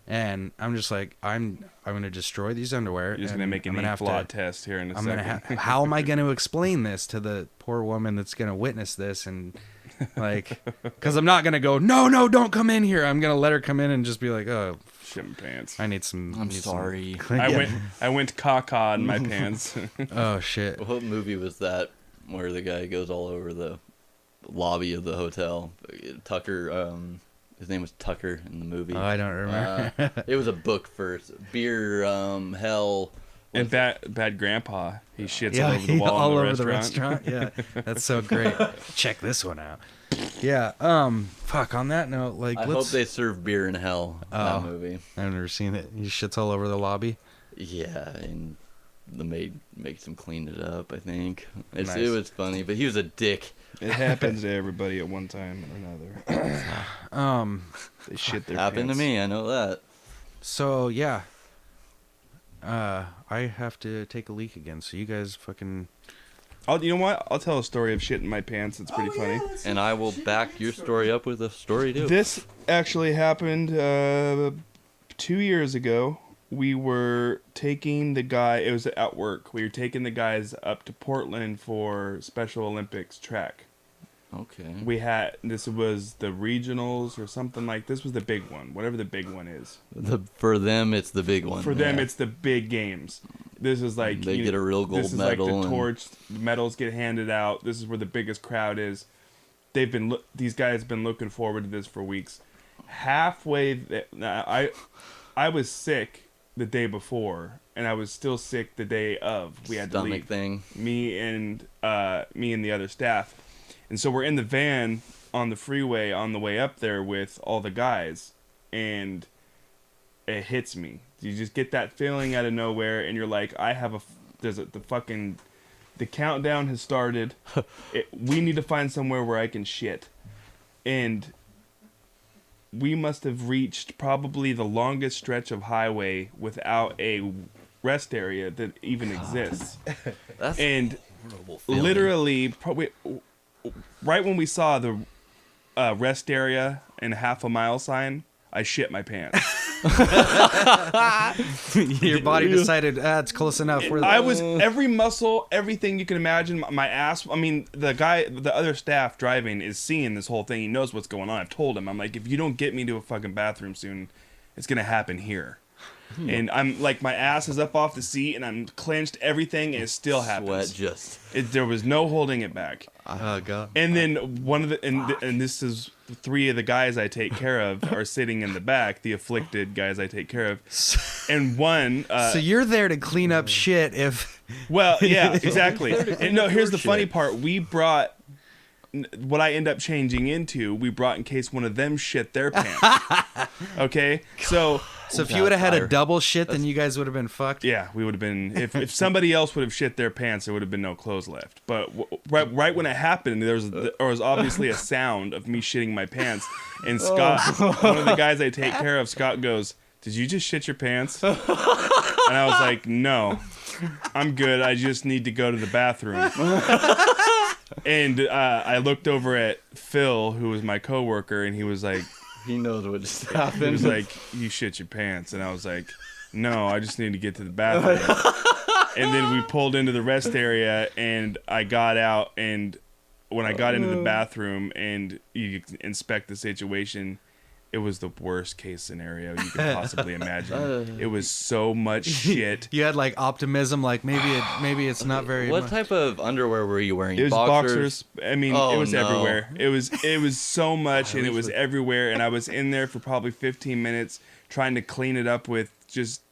[SPEAKER 5] And I'm just like, I'm gonna destroy these underwear.
[SPEAKER 4] You're just
[SPEAKER 5] and
[SPEAKER 4] gonna make an
[SPEAKER 5] I'm
[SPEAKER 4] ink blot test here in a
[SPEAKER 5] I'm
[SPEAKER 4] second.
[SPEAKER 5] gonna how am I gonna explain this to the poor woman that's gonna witness this, and like, because I'm not gonna go, no, don't come in here. I'm gonna let her come in and just be like, oh,
[SPEAKER 4] Shit my pants.
[SPEAKER 5] I need some.
[SPEAKER 3] I'm
[SPEAKER 5] need some-
[SPEAKER 3] sorry.
[SPEAKER 4] I went caca in my pants.
[SPEAKER 5] Oh shit.
[SPEAKER 3] What movie was that where the guy goes all over the lobby of the hotel? Tucker, his name was Tucker in the movie.
[SPEAKER 5] Oh, I don't remember.
[SPEAKER 3] It was a book first. Beer, hell.
[SPEAKER 4] And bad grandpa, he shits
[SPEAKER 5] Yeah,
[SPEAKER 4] all over the wall
[SPEAKER 5] all
[SPEAKER 4] in
[SPEAKER 5] over
[SPEAKER 4] the
[SPEAKER 5] the
[SPEAKER 4] restaurant.
[SPEAKER 5] restaurant. Yeah, that's so great. Check this one out. Yeah. Fuck. On that note, like,
[SPEAKER 3] I hope they serve beer in hell in that movie.
[SPEAKER 5] I've never seen it. He shits all over the lobby.
[SPEAKER 3] Yeah, and the maid makes him clean it up. I think it
[SPEAKER 5] Nice.
[SPEAKER 3] was funny, but he was a dick.
[SPEAKER 4] It happens to everybody at one time or another. They shit their
[SPEAKER 3] Happened
[SPEAKER 4] pants.
[SPEAKER 3] to me. I know that.
[SPEAKER 5] So yeah. I have to take a leak again. So you guys fucking.
[SPEAKER 4] You know what? I'll tell a story of shit in my pants. It's pretty funny.
[SPEAKER 3] And I will back your story up with a story too.
[SPEAKER 4] This actually happened 2 years ago. We were taking the guy. It was at work. We were taking the guys up to Portland for Special Olympics track.
[SPEAKER 3] Okay.
[SPEAKER 4] This was the regionals or something like. This was the big one, whatever the big one is.
[SPEAKER 3] For them, it's the big one.
[SPEAKER 4] For them,
[SPEAKER 3] yeah.
[SPEAKER 4] it's the big games. This is like
[SPEAKER 3] They get a real gold
[SPEAKER 4] this is
[SPEAKER 3] medal
[SPEAKER 4] Like
[SPEAKER 3] and-
[SPEAKER 4] the torch medals get handed out. This is where the biggest crowd is. These guys have been looking forward to this for weeks. Halfway, I was sick the day before, and I was still sick the day of. We had to
[SPEAKER 3] Stomach
[SPEAKER 4] leave.
[SPEAKER 3] thing.
[SPEAKER 4] Me and the other staff, and so we're in the van on the freeway on the way up there with all the guys, and it hits me. You just get that feeling out of nowhere, and you're like, the countdown has started. We need to find somewhere where I can shit. And we must have reached probably the longest stretch of highway without a rest area that even exists.
[SPEAKER 3] That's
[SPEAKER 4] And
[SPEAKER 3] horrible feeling.
[SPEAKER 4] literally, probably right when we saw the rest area and a half a mile sign, I shit my pants.
[SPEAKER 5] Your body decided, it's close enough.
[SPEAKER 4] I was every muscle, everything you can imagine. My ass. I mean, the other staff driving is seeing this whole thing. He knows what's going on. I've told him. I'm like, if you don't get me to a fucking bathroom soon, it's gonna happen here. And I'm like, my ass is up off the seat, and I'm clenched. Everything, and it still happens.
[SPEAKER 3] Sweat just.
[SPEAKER 4] There was no holding it back.
[SPEAKER 5] Oh god.
[SPEAKER 4] And then one of the and this is 3 of the guys I take care of are sitting in the back, the afflicted guys I take care of, and one.
[SPEAKER 5] So you're there to clean up shit if.
[SPEAKER 4] Well, yeah, exactly. And no, here's the funny part. We brought what I end up changing into. We brought in case one of them shit their pants. Okay, so
[SPEAKER 5] if you would have had a double shit, then you guys would have been fucked.
[SPEAKER 4] yeah, we would have been. If somebody else would have shit their pants, there would have been no clothes left. But right when it happened, there was obviously a sound of me shitting my pants. And Scott, one of the guys I take care of, Scott goes, "Did you just shit your pants?" And I was like, "No, I'm good. I just need to go to the bathroom." And I looked over at Phil, who was my coworker, and he was like,
[SPEAKER 3] He knows what just
[SPEAKER 4] he
[SPEAKER 3] happened.
[SPEAKER 4] was like, "You shit your pants," and I was like, "No, I just need to get to the bathroom." And then we pulled into the rest area, and I got out, and when I got into the bathroom and you inspect the situation, it was the worst case scenario you could possibly imagine. It was so much shit.
[SPEAKER 5] You had like optimism, like maybe it's not very.
[SPEAKER 3] What
[SPEAKER 5] much.
[SPEAKER 3] type of underwear were you wearing?
[SPEAKER 4] It was boxers. I mean,
[SPEAKER 3] Oh,
[SPEAKER 4] it was
[SPEAKER 3] no.
[SPEAKER 4] everywhere. It was so much, and it was everywhere. And I was in there for probably 15 minutes trying to clean it up with just.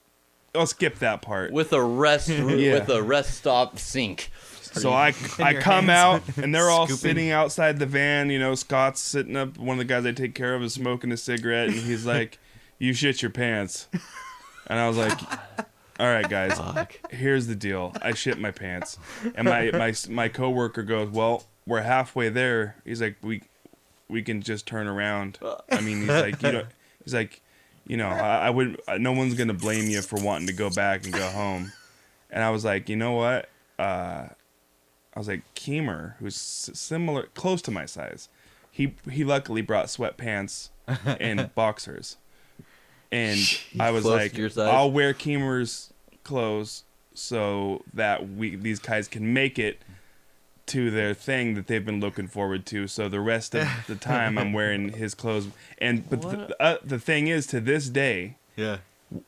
[SPEAKER 4] I'll skip that part.
[SPEAKER 3] With a rest with a rest stop sink.
[SPEAKER 4] So I
[SPEAKER 5] your
[SPEAKER 4] come
[SPEAKER 5] hands
[SPEAKER 4] out, and they're all
[SPEAKER 5] scooping.
[SPEAKER 4] sitting outside the van. You know, Scott's sitting up. One of the guys I take care of is smoking a cigarette, and he's like, "You shit your pants." And I was like, "All right, guys, here's the deal. I shit my pants." And my coworker goes, "Well, we're halfway there." He's like, "We can just turn around." I mean, he's like, I wouldn't. No one's gonna blame you for wanting to go back and go home. And I was like, you know what? I was like, Keemer, who's similar, close to my size, he luckily brought sweatpants and boxers, and I was
[SPEAKER 3] Close
[SPEAKER 4] like,
[SPEAKER 3] to your size?
[SPEAKER 4] I'll wear Keemer's clothes so that these guys can make it to their thing that they've been looking forward to. So the rest of the time, I'm wearing his clothes. But the thing is, to this day,
[SPEAKER 5] Yeah.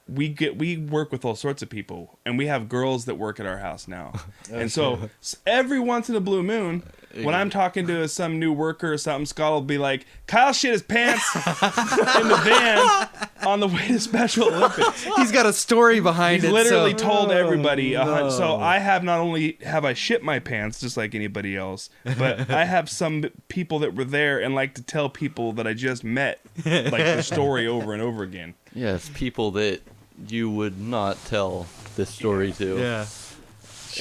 [SPEAKER 4] we work with all sorts of people, and we have girls that work at our house now. And so every once in a blue moon, when I'm talking to some new worker or something, Scott will be like, "Kyle shit his pants in the van on the way to Special Olympics."
[SPEAKER 5] He's got a story behind
[SPEAKER 4] He's
[SPEAKER 5] it.
[SPEAKER 4] literally
[SPEAKER 5] so.
[SPEAKER 4] told everybody. So I have not only have I shit my pants just like anybody else, but I have some people that were there and like to tell people that I just met like the story over and over again.
[SPEAKER 3] Yes, people that you would not tell this story to.
[SPEAKER 5] Yeah.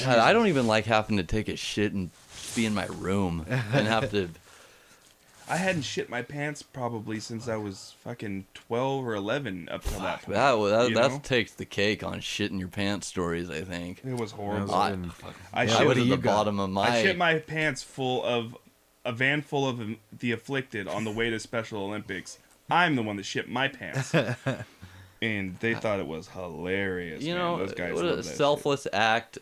[SPEAKER 3] God, I don't even like having to take a shit and be in my room and have to.
[SPEAKER 4] I hadn't shit my pants probably since I was fucking 12 or 11 up till that point.
[SPEAKER 3] That
[SPEAKER 4] you know?
[SPEAKER 3] takes the cake on shitting your pants stories, I think.
[SPEAKER 4] It was horrible.
[SPEAKER 3] I
[SPEAKER 4] I
[SPEAKER 3] was
[SPEAKER 4] shit,
[SPEAKER 3] at the
[SPEAKER 5] you got?
[SPEAKER 3] bottom of my.
[SPEAKER 4] I shit my pants full of a van full of the afflicted on the way to Special Olympics. I'm the one that shit my pants. And they thought it was hilarious.
[SPEAKER 3] You
[SPEAKER 4] man.
[SPEAKER 3] know,
[SPEAKER 4] Those guys
[SPEAKER 3] what
[SPEAKER 4] love
[SPEAKER 3] a
[SPEAKER 4] that shit.
[SPEAKER 3] selfless act.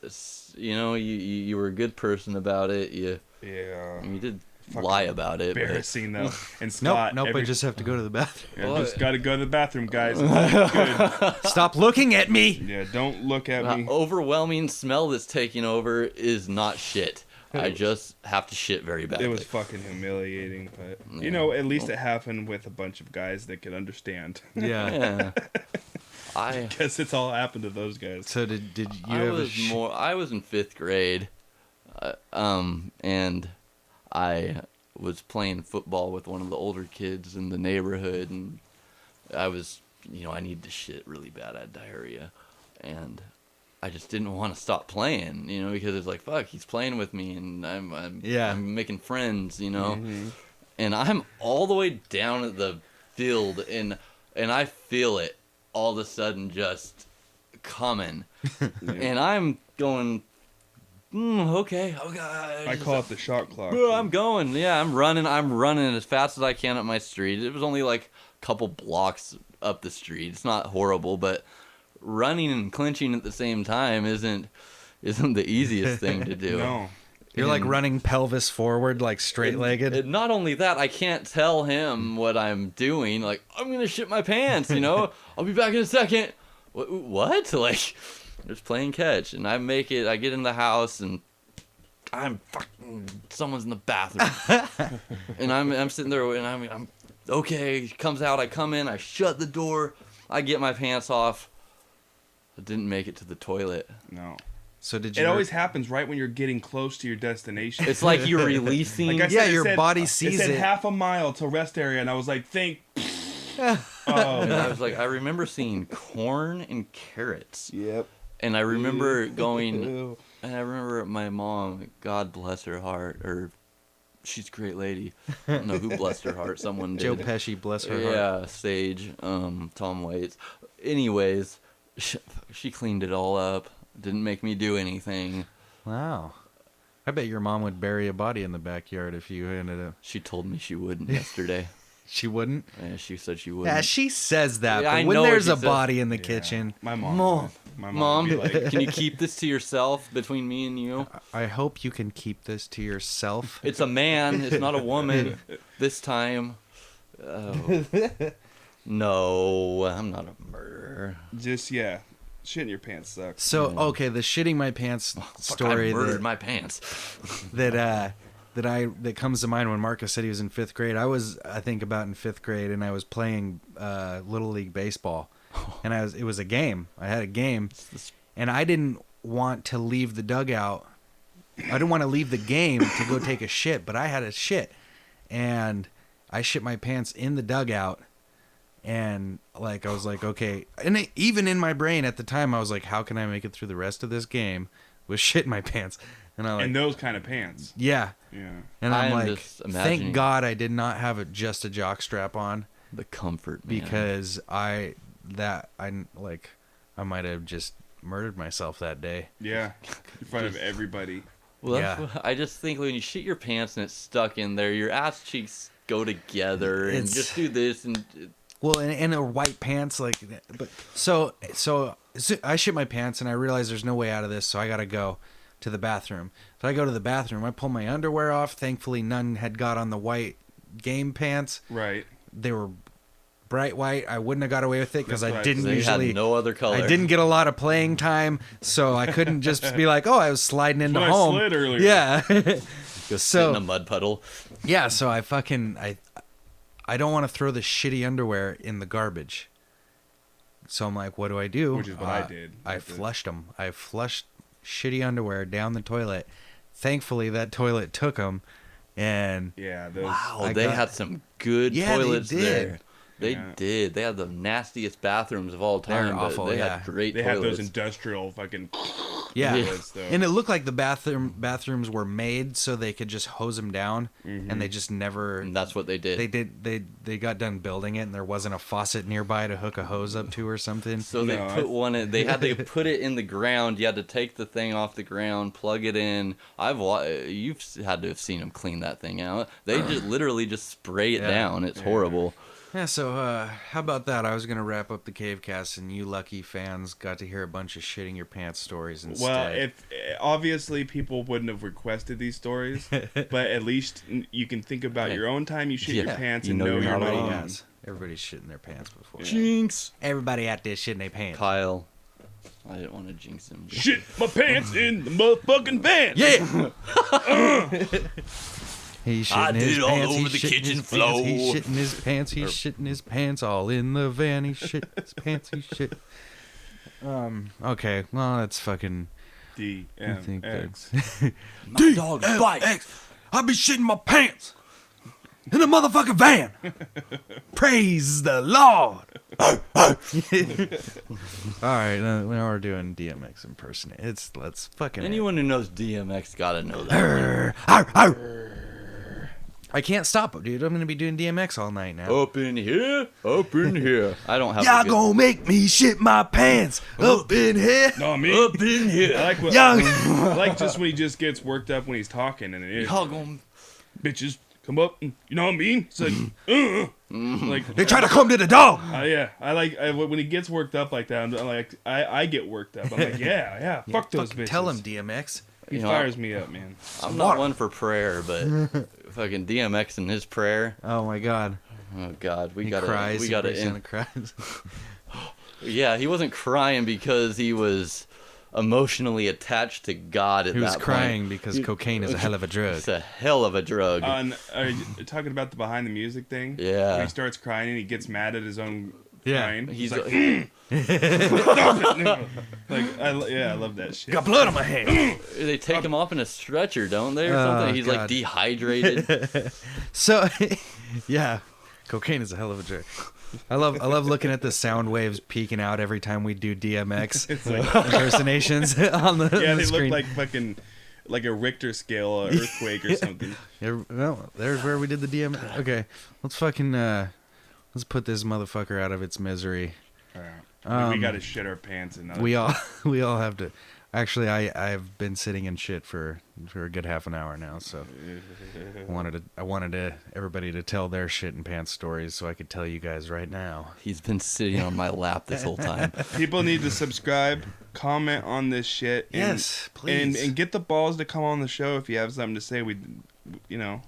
[SPEAKER 3] You know, you were a good person about it. You did lie about it. But
[SPEAKER 4] Embarrassing though. And Scott,
[SPEAKER 5] Nope. I just have to go to the bathroom.
[SPEAKER 4] yeah, just got to go to the bathroom, guys. Good.
[SPEAKER 5] Stop looking at me.
[SPEAKER 4] Yeah, don't look at
[SPEAKER 3] the
[SPEAKER 4] me.
[SPEAKER 3] overwhelming smell that's taking over is not shit. I just have to shit very badly.
[SPEAKER 4] It was fucking humiliating, but you know, at least it happened with a bunch of guys that could understand.
[SPEAKER 5] Yeah.
[SPEAKER 3] Yeah. I
[SPEAKER 4] Guess it's all happened to those guys.
[SPEAKER 5] So did you
[SPEAKER 3] I
[SPEAKER 5] have
[SPEAKER 3] was I was in 5th grade, and I was playing football with one of the older kids in the neighborhood, and I was, I needed to shit really bad. I had diarrhea, and I just didn't want to stop playing, because it's like, fuck, he's playing with me, and I'm making friends,
[SPEAKER 4] Mm-hmm.
[SPEAKER 3] and I'm all the way down at the field, and I feel it all of a sudden just coming, and I'm going, okay,
[SPEAKER 4] I call it the shot clock.
[SPEAKER 3] bro, I'm going, I'm running as fast as I can up my street. It was only like a couple blocks up the street. It's not horrible, but running and clinching at the same time isn't the easiest thing to do.
[SPEAKER 4] No.
[SPEAKER 5] You're like running pelvis forward, like straight-legged.
[SPEAKER 3] And not only that, I can't tell him what I'm doing. Like, I'm gonna shit my pants, I'll be back in a second. What? Like, just playing catch, and I make it. I get in the house, and I'm fucking. Someone's in the bathroom, and I'm sitting there, and I'm okay. He comes out. I come in. I shut the door. I get my pants off. I didn't make it to the toilet.
[SPEAKER 4] No.
[SPEAKER 5] So did you?
[SPEAKER 4] It always happens right when you're getting close to your destination.
[SPEAKER 3] It's like you're releasing.
[SPEAKER 4] Like I said,
[SPEAKER 5] Yeah,
[SPEAKER 4] it
[SPEAKER 5] your
[SPEAKER 4] said-
[SPEAKER 5] body sees
[SPEAKER 4] it. said
[SPEAKER 5] it.
[SPEAKER 4] half a mile to rest area, and I was like,
[SPEAKER 3] And
[SPEAKER 4] oh.
[SPEAKER 3] I was like, I remember seeing corn and carrots.
[SPEAKER 4] Yep.
[SPEAKER 3] And I remember going, and I remember my mom, God bless her heart, or she's a great lady. I don't know who blessed her heart. Someone did.
[SPEAKER 5] Joe Pesci, bless her heart.
[SPEAKER 3] Yeah, Sage, Tom Waits. Anyways, she cleaned it all up. Didn't make me do anything.
[SPEAKER 5] Wow. I bet your mom would bury a body in the backyard if you ended up.
[SPEAKER 3] She told me she wouldn't yesterday.
[SPEAKER 5] She wouldn't?
[SPEAKER 3] Yeah, she said she wouldn't.
[SPEAKER 5] Yeah, she says that,
[SPEAKER 3] Yeah,
[SPEAKER 5] but
[SPEAKER 3] I
[SPEAKER 5] when
[SPEAKER 3] know what
[SPEAKER 5] there's
[SPEAKER 3] she
[SPEAKER 5] a
[SPEAKER 3] says.
[SPEAKER 5] body in the kitchen,
[SPEAKER 4] My mom.
[SPEAKER 5] Mom.
[SPEAKER 4] My
[SPEAKER 3] Mom,
[SPEAKER 4] would be like,
[SPEAKER 3] can you keep this to yourself between me and you?
[SPEAKER 5] I hope you can keep this to yourself.
[SPEAKER 3] It's a man. It's not a woman. This time. Oh. No, I'm not a murderer.
[SPEAKER 4] just, shitting your pants sucks.
[SPEAKER 5] So, okay, the shitting my pants
[SPEAKER 3] Fuck,
[SPEAKER 5] story
[SPEAKER 3] I murdered
[SPEAKER 5] that,
[SPEAKER 3] my pants.
[SPEAKER 5] that comes to mind when Marcus said he was in 5th grade. I was, I think, about in 5th grade, and I was playing Little League Baseball. And it was a game. I had a game, and I didn't want to leave the dugout. I didn't want to leave the game to go take a shit, but I had a shit. And I shit my pants in the dugout. And like I was like, okay, and even in my brain at the time, I was like, how can I make it through the rest of this game with shit in my pants? And I like,
[SPEAKER 4] And those kind of pants.
[SPEAKER 5] yeah,
[SPEAKER 4] Yeah.
[SPEAKER 5] and I'm
[SPEAKER 3] I'm
[SPEAKER 5] like,
[SPEAKER 3] just imagining-
[SPEAKER 5] thank God I did not have just a jock strap on,
[SPEAKER 3] The comfort, man.
[SPEAKER 5] because I might have just murdered myself that day.
[SPEAKER 4] Yeah. In front of everybody.
[SPEAKER 3] Well,
[SPEAKER 5] Yeah.
[SPEAKER 3] I just think when you shit your pants and it's stuck in there, your ass cheeks go together, and
[SPEAKER 5] It's-
[SPEAKER 3] just do this and.
[SPEAKER 5] Well, and white pants, like, but so I shit my pants and I realize there's no way out of this, so I gotta go to the bathroom. So I go to the bathroom. I pull my underwear off. Thankfully, none had got on the white game pants.
[SPEAKER 4] Right.
[SPEAKER 5] They were bright white. I wouldn't have got away with it because
[SPEAKER 4] That's
[SPEAKER 5] I
[SPEAKER 4] right.
[SPEAKER 5] didn't
[SPEAKER 3] They
[SPEAKER 5] usually.
[SPEAKER 3] had no other color.
[SPEAKER 5] I didn't get a lot of playing time, so I couldn't just be like, "Oh, I was sliding into
[SPEAKER 4] When I
[SPEAKER 5] home."
[SPEAKER 4] slid earlier.
[SPEAKER 5] Yeah.
[SPEAKER 3] Go sit in
[SPEAKER 5] so
[SPEAKER 3] a mud puddle.
[SPEAKER 5] yeah, so I don't want to throw the shitty underwear in the garbage. So I'm like, what do I do?
[SPEAKER 4] Which is what I did.
[SPEAKER 5] I
[SPEAKER 4] With the-
[SPEAKER 5] flushed them. I flushed shitty underwear down the toilet. Thankfully, that toilet took them, and
[SPEAKER 4] Yeah. Those.
[SPEAKER 3] Wow,
[SPEAKER 5] I
[SPEAKER 3] they
[SPEAKER 5] got-
[SPEAKER 3] had some good
[SPEAKER 5] Yeah, they
[SPEAKER 3] toilets
[SPEAKER 5] did.
[SPEAKER 3] there. They
[SPEAKER 4] Yeah.
[SPEAKER 3] did. They had the nastiest bathrooms of all
[SPEAKER 5] They're
[SPEAKER 3] time, but
[SPEAKER 5] awful,
[SPEAKER 3] they
[SPEAKER 5] yeah.
[SPEAKER 3] had great
[SPEAKER 4] They have
[SPEAKER 3] toilets.
[SPEAKER 4] those industrial fucking.
[SPEAKER 5] yeah.
[SPEAKER 4] toilets, though.
[SPEAKER 5] And it looked like the bathrooms were made so they could just hose them down, and they just never.
[SPEAKER 3] And that's what they did.
[SPEAKER 5] They got done building it, and there wasn't a faucet nearby to hook a hose up to or something.
[SPEAKER 3] So they
[SPEAKER 4] No,
[SPEAKER 3] put one in. They had to put it in the ground. You had to take the thing off the ground, plug it in. You've had to have seen them clean that thing out. They just literally just spray it
[SPEAKER 5] Yeah.
[SPEAKER 3] down. It's horrible.
[SPEAKER 5] Yeah, so how about that? I was going to wrap up the CaveCast, and you lucky fans got to hear a bunch of shitting your pants stories instead.
[SPEAKER 4] Well, if obviously people wouldn't have requested these stories, but at least you can think about
[SPEAKER 3] Hey.
[SPEAKER 4] your own time you shit your
[SPEAKER 3] Yeah,
[SPEAKER 4] pants
[SPEAKER 3] you
[SPEAKER 4] and
[SPEAKER 3] know
[SPEAKER 4] know
[SPEAKER 3] you're
[SPEAKER 4] you're
[SPEAKER 3] not
[SPEAKER 4] not
[SPEAKER 3] alone.
[SPEAKER 4] alone.
[SPEAKER 5] Yes. Everybody's shitting their pants before.
[SPEAKER 3] Jinx.
[SPEAKER 5] Everybody out there shitting their pants.
[SPEAKER 3] Kyle. I didn't want to jinx him.
[SPEAKER 4] Shit my pants in the motherfucking van.
[SPEAKER 5] Yeah! He's
[SPEAKER 3] I
[SPEAKER 5] shitting
[SPEAKER 3] did
[SPEAKER 5] his
[SPEAKER 3] it all
[SPEAKER 5] pants.
[SPEAKER 3] over
[SPEAKER 5] He's
[SPEAKER 3] the
[SPEAKER 5] shitting
[SPEAKER 3] kitchen
[SPEAKER 5] his pants.
[SPEAKER 3] floor.
[SPEAKER 5] He's shitting his pants. He's shitting his pants all in the van. He's shitting his pants. He's shit. Okay. Well, that's fucking.
[SPEAKER 4] DMX.
[SPEAKER 3] My dog bites.
[SPEAKER 5] I be shitting my pants in the motherfucking van. Praise the Lord. All right, now we're doing DMX impersonate. Let's fucking.
[SPEAKER 3] Anyone who knows DMX gotta know that.
[SPEAKER 5] I can't stop, dude. I'm gonna be doing DMX all night now.
[SPEAKER 3] Up in here, up in here. I don't have.
[SPEAKER 5] Y'all gonna make me shit my pants up in here.
[SPEAKER 4] No, me.
[SPEAKER 3] Up in here.
[SPEAKER 4] I like what.
[SPEAKER 5] Young.
[SPEAKER 4] I like just when he just gets worked up when he's talking and it is.
[SPEAKER 3] Y'all gonna.
[SPEAKER 4] Bitches come up. And, you know what I mean? It's like, like
[SPEAKER 5] They try to come to the dog.
[SPEAKER 4] yeah. I like when he gets worked up like that. I'm like, I get worked up. I'm like, yeah. Fuck those bitches.
[SPEAKER 5] Tell him, DMX.
[SPEAKER 4] He
[SPEAKER 3] You know,
[SPEAKER 4] fires me up, man.
[SPEAKER 3] I'm not one for prayer, but fucking DMX and his prayer.
[SPEAKER 5] Oh my God.
[SPEAKER 3] Oh God,
[SPEAKER 5] He cries.
[SPEAKER 3] we gotta
[SPEAKER 5] He
[SPEAKER 3] end.
[SPEAKER 5] cries.
[SPEAKER 3] Yeah, he wasn't crying because he was emotionally attached to God at
[SPEAKER 5] He was
[SPEAKER 3] that
[SPEAKER 5] crying
[SPEAKER 3] point.
[SPEAKER 5] because cocaine is a hell of a drug.
[SPEAKER 3] It's a hell of a drug.
[SPEAKER 4] And are you talking about the behind the music thing?
[SPEAKER 3] Yeah.
[SPEAKER 4] Where he starts crying and he gets mad at his own
[SPEAKER 5] Yeah.
[SPEAKER 4] crying.
[SPEAKER 3] He's
[SPEAKER 4] like, I love that shit.
[SPEAKER 5] Got blood on my hand.
[SPEAKER 3] they take him off in a stretcher, don't they, or
[SPEAKER 5] Oh,
[SPEAKER 3] something? He's like
[SPEAKER 5] God.
[SPEAKER 3] dehydrated.
[SPEAKER 5] So, yeah, cocaine is a hell of a drug. I love looking at the sound waves peeking out every time we do DMX
[SPEAKER 4] It's like,
[SPEAKER 5] impersonations on the,
[SPEAKER 4] yeah,
[SPEAKER 5] the
[SPEAKER 4] they
[SPEAKER 5] screen.
[SPEAKER 4] look like fucking like a Richter scale earthquake or something.
[SPEAKER 5] Yeah, well, there's where we did the DMX. Okay, let's fucking let's put this motherfucker out of its misery.
[SPEAKER 4] We got to shit our pants and
[SPEAKER 5] We all have to. Actually, I've been sitting in shit for a good half an hour now, so I wanted everybody to tell their shit and pants stories, so I could tell you guys right now.
[SPEAKER 3] He's been sitting on my lap this whole time.
[SPEAKER 4] People need to subscribe, comment on this shit. And,
[SPEAKER 5] Yes, please.
[SPEAKER 4] And get the balls to come on the show if you have something to say.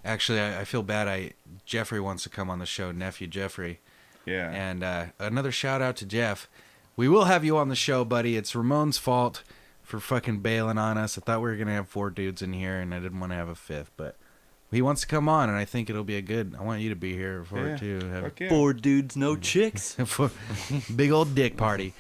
[SPEAKER 5] Actually, I feel bad. Jeffrey wants to come on the show, nephew Jeffrey.
[SPEAKER 4] Yeah.
[SPEAKER 5] And another shout out to Jeff. We will have you on the show, buddy. It's Ramon's fault for fucking bailing on us. I thought we were going to have 4 dudes in here, and I didn't want to have a 5th, but he wants to come on, and I think it'll be I want you to be here for it, too.
[SPEAKER 4] Fuck yeah.
[SPEAKER 3] 4 dudes, no chicks.
[SPEAKER 5] Big old dick party.